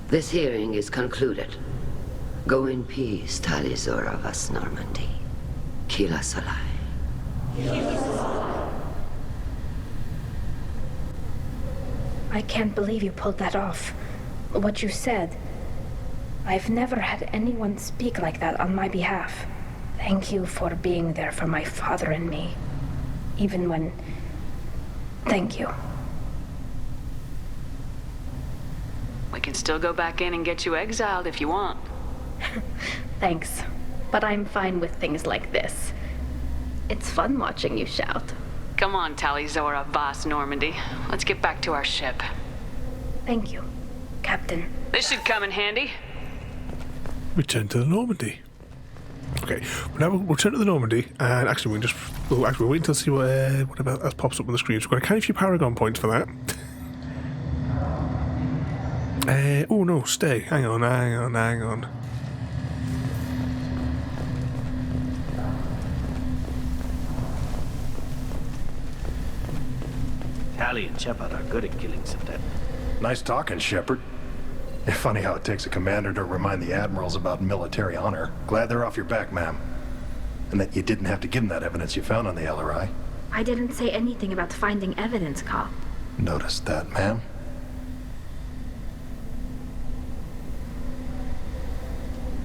This hearing is concluded. Go in peace, Tali Zora Vas Normandy. Kila Salai. I can't believe you pulled that off. What you said. I've never had anyone speak like that on my behalf. Thank you for being there for my father and me. Even when... Thank you. We can still go back in and get you exiled if you want. Thanks. But I'm fine with things like this. It's fun watching you shout. Come on, Tali Zora Vas Normandy. Let's get back to our ship. Thank you, Captain. This should come in handy. Return to the Normandy. Okay, now we'll return to the Normandy, and actually we'll wait until see what about else pops up on the screen. So we've got a kind of few Paragon points for that. Oh no, stay. Hang on. Tali and Shepard are good at killing Citadel. Nice talking, Shepard. Funny how it takes a commander to remind the admirals about military honor. Glad they're off your back, ma'am. and that you didn't have to give him that evidence you found on the LRI. I didn't say anything about finding evidence, Carl. Noticed that, ma'am.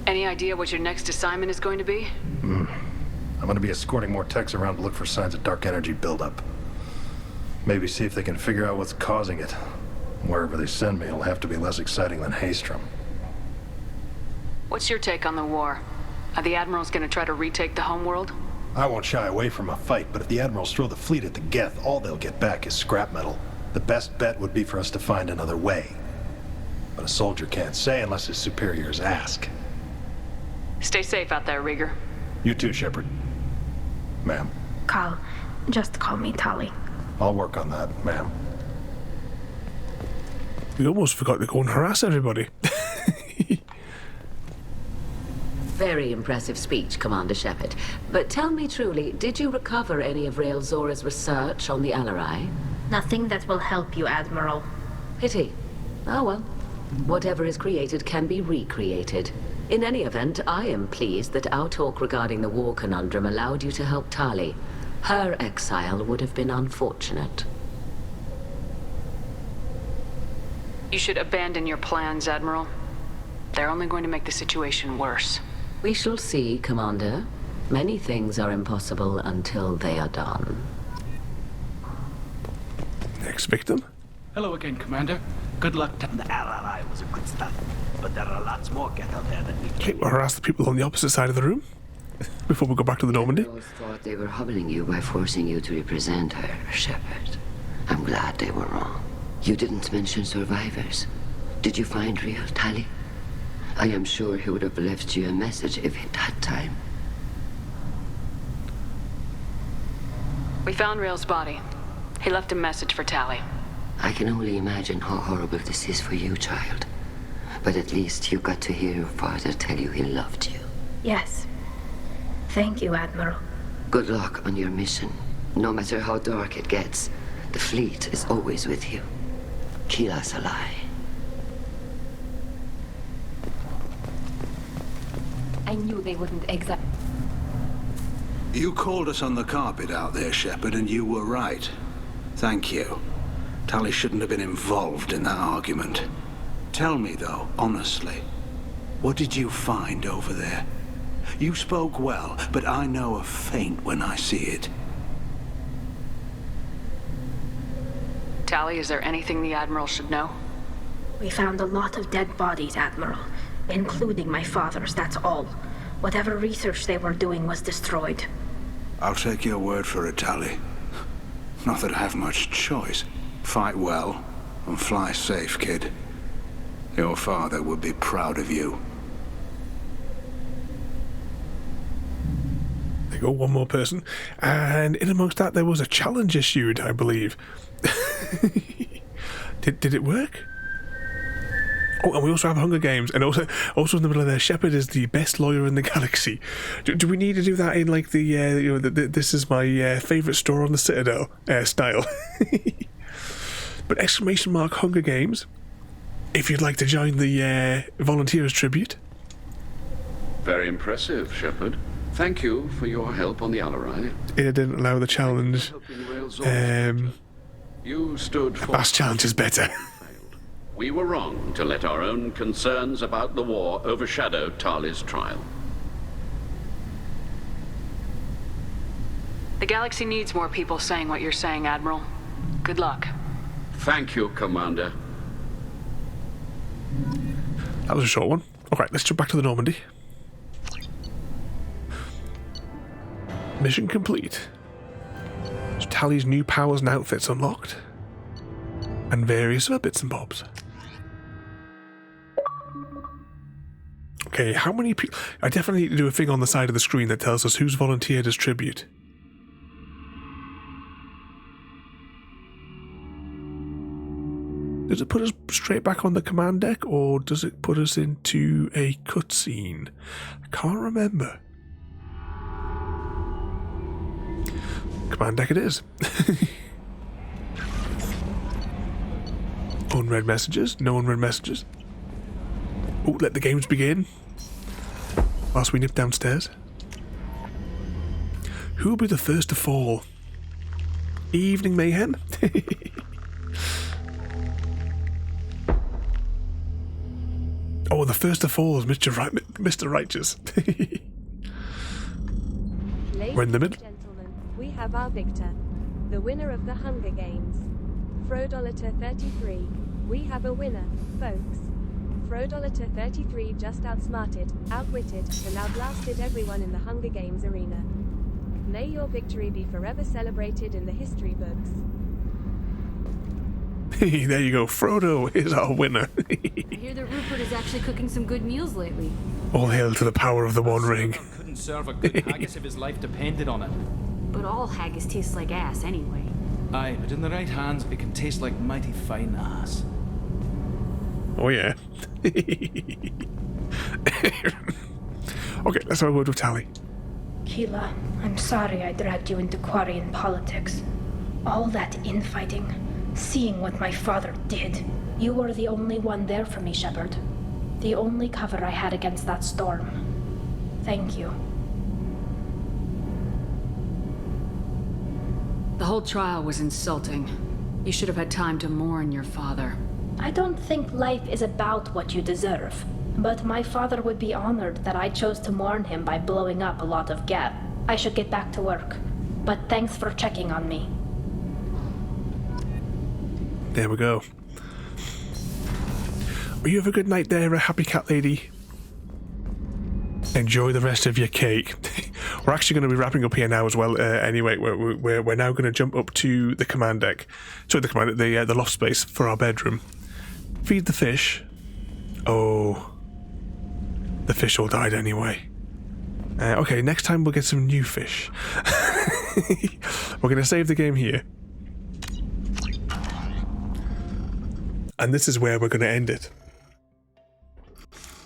Any idea what your next assignment is going to be? I'm going to be escorting more techs around to look for signs of dark energy buildup. Maybe see if they can figure out what's causing it. Wherever they send me, it'll have to be less exciting than Haystrom. What's your take on the war? Are the admirals going to try to retake the homeworld? I won't shy away from a fight, but if the admirals throw the fleet at the Geth, all they'll get back is scrap metal. The best bet would be for us to find another way. But a soldier can't say unless his superiors ask. Stay safe out there, Rieger. You too, Shepard. Ma'am. Carl, just call me Tali. I'll work on that, ma'am. We almost forgot to go and harass everybody. Very impressive speech, Commander Shepard. But tell me truly, did you recover any of Rael Zora's research on the LRI? Nothing that will help you, Admiral. Pity. Oh well. Whatever is created can be recreated. In any event, I am pleased that our talk regarding the war conundrum allowed you to help Tali. Her exile would have been unfortunate. You should abandon your plans, Admiral. They're only going to make the situation worse. We shall see, Commander. Many things are impossible until they are done. Next victim. Hello again, Commander. Good luck. The LRI was a good start, but there are lots more Geth out there than we Okay, we'll harass the people on the opposite side of the room before we go back to the Normandy. I thought they were hobbling you by forcing you to represent her, Shepard. I'm glad they were wrong. You didn't mention survivors. Did you find real Tali? I am sure he would have left you a message if he'd had time. We found Rael's body. He left a message for Tali. I can only imagine how horrible this is for you, child. But at least you got to hear your father tell you he loved you. Yes. Thank you, Admiral. Good luck on your mission. No matter how dark it gets, the fleet is always with you. Keep us alive. I knew they wouldn't exile. You called us on the carpet out there, Shepard, and you were right. Thank you. Tali shouldn't have been involved in that argument. Tell me, though, honestly, what did you find over there? You spoke well, but I know a feint when I see it. Tali, is there anything the Admiral should know? We found a lot of dead bodies, Admiral. Including my father's, that's all. Whatever research they were doing was destroyed. I'll take your word for it, Tali. Not that I have much choice. Fight well, and fly safe, kid. Your father would be proud of you. There you go, one more person. And in amongst that, there was a challenge issued, I believe. Did it work? Oh, and we also have Hunger Games, and also in the middle of there, Shepard is the best lawyer in the galaxy. Do we need to do that in like the this is my favourite store on the Citadel style? But exclamation mark Hunger Games, if you'd like to join the volunteers tribute. Very impressive, Shepard. Thank you for your help on the LRI. It didn't allow the challenge. You stood for... Bass challenge is better. We were wrong to let our own concerns about the war overshadow Tali's trial. The galaxy needs more people saying what you're saying, Admiral. Good luck. Thank you, Commander. That was a short one. Alright, let's jump back to the Normandy. Mission complete. So Tali's new powers and outfits unlocked. And various other bits and bobs. Okay, how many people... I definitely need to do a thing on the side of the screen that tells us who's volunteered as tribute. Does it put us straight back on the command deck, or does it put us into a cutscene? I can't remember. Command deck it is. Unread messages. No unread messages. Oh, let the games begin. Whilst we nip downstairs. Who will be the first to fall? Evening Mayhem? Oh, the first to fall is Mr. Righteous. We're in the middle. Gentlemen, we have our victor, the winner of the Hunger Games. Frodolator 33. We have a winner, folks. Frodolator 33 just outsmarted, outwitted, and outlasted everyone in the Hunger Games arena. May your victory be forever celebrated in the history books. There you go, Frodo is our winner. I hear that Rupert is actually cooking some good meals lately. All hail to the power of the One Ring. Couldn't serve a good haggis if his life depended on it. But all haggis tastes like ass anyway. Aye, but in the right hands, it can taste like mighty fine ass. Oh yeah. Okay, let's have a word with Tali. Keela, I'm sorry I dragged you into Quarian politics. All that infighting, seeing what my father did. You were the only one there for me, Shepard. The only cover I had against that storm. Thank you. The whole trial was insulting. You should have had time to mourn your father. I don't think life is about what you deserve, but my father would be honored that I chose to mourn him by blowing up a lot of Geth. I should get back to work, but thanks for checking on me. There we go. Well, you have a good night there, a happy cat lady. Enjoy the rest of your cake. We're actually going to be wrapping up here now as well. Anyway, we're now going to jump up to the command deck. Sorry, the loft space for our bedroom. Feed the fish. Oh, the fish all died anyway. Okay, next time we'll get some new fish. We're going to save the game here. And this is where we're going to end it.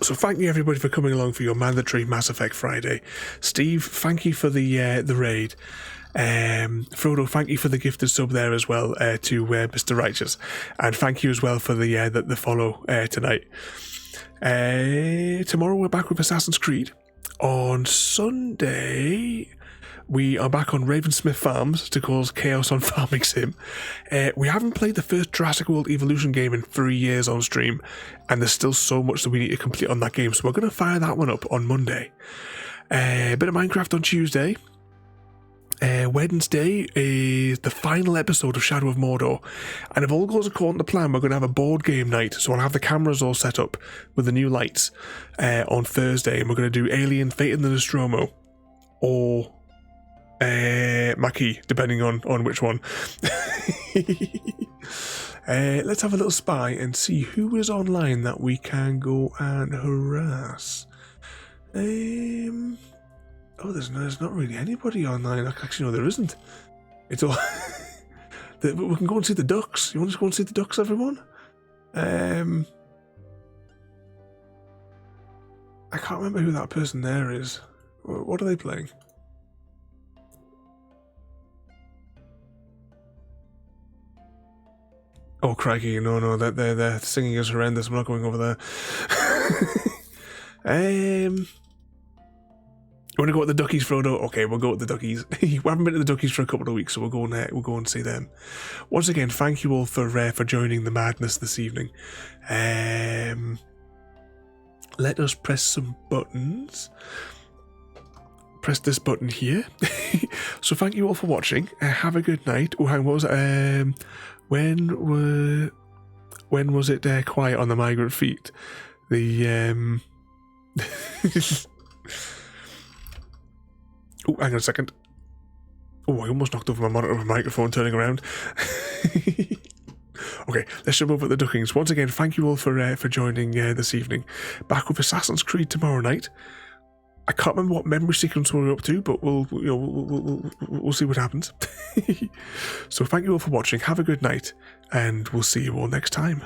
So thank you everybody for coming along for your mandatory Mass Effect Friday. Steve, thank you for the raid. Frodo, thank you for the gifted sub there as well to Mr. Righteous. And thank you as well for the follow tonight. Tomorrow we're back with Assassin's Creed. On Sunday, we are back on Ravensmith Farms to cause chaos on Farming Sim. We haven't played the first Jurassic World Evolution game in 3 years on stream, and there's still so much that we need to complete on that game, so we're going to fire that one up on Monday. A bit of Minecraft on Tuesday. Wednesday is the final episode of Shadow of Mordor, and if all goes according to plan, we're going to have a board game night, so I'll have the cameras all set up with the new lights on Thursday, and we're going to do Alien, Fate in the Nostromo, or Maki, depending on which one. Let's have a little spy and see who is online that we can go and harass. Oh, there's not really anybody online. Actually, no, there isn't. It's all... We can go and see the ducks. You want to go and see the ducks, everyone? I can't remember who that person there is. What are they playing? Oh, crikey, no, their singing is horrendous. I'm not going over there. You want to go with the duckies, Frodo? Okay, we'll go with the duckies. We haven't been to the duckies for a couple of weeks, so we'll go and see them. Once again, thank you all for joining the madness this evening. Let us press some buttons. Press this button here. So thank you all for watching. Have a good night. Oh, hang on, what was it? When was it quiet on the Migrant Fleet? The Oh, hang on a second. Oh, I almost knocked over my monitor with my microphone turning around. Okay, let's jump over at the duckings. Once again, thank you all for joining this evening. Back with Assassin's Creed tomorrow night. I can't remember what memory sequence we're up to, but we'll see what happens. So thank you all for watching. Have a good night, and we'll see you all next time.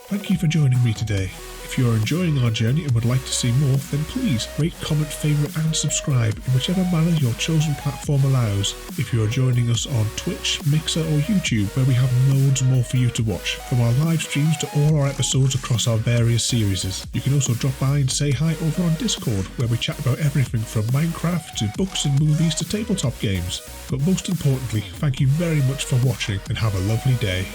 Thank you for joining me today. If you are enjoying our journey and would like to see more, then please rate, comment, favourite and subscribe in whichever manner your chosen platform allows. If you are joining us on Twitch, Mixer or YouTube, where we have loads more for you to watch, from our live streams to all our episodes across our various series. You can also drop by and say hi over on Discord, where we chat about everything from Minecraft to books and movies to tabletop games. But most importantly, thank you very much for watching and have a lovely day.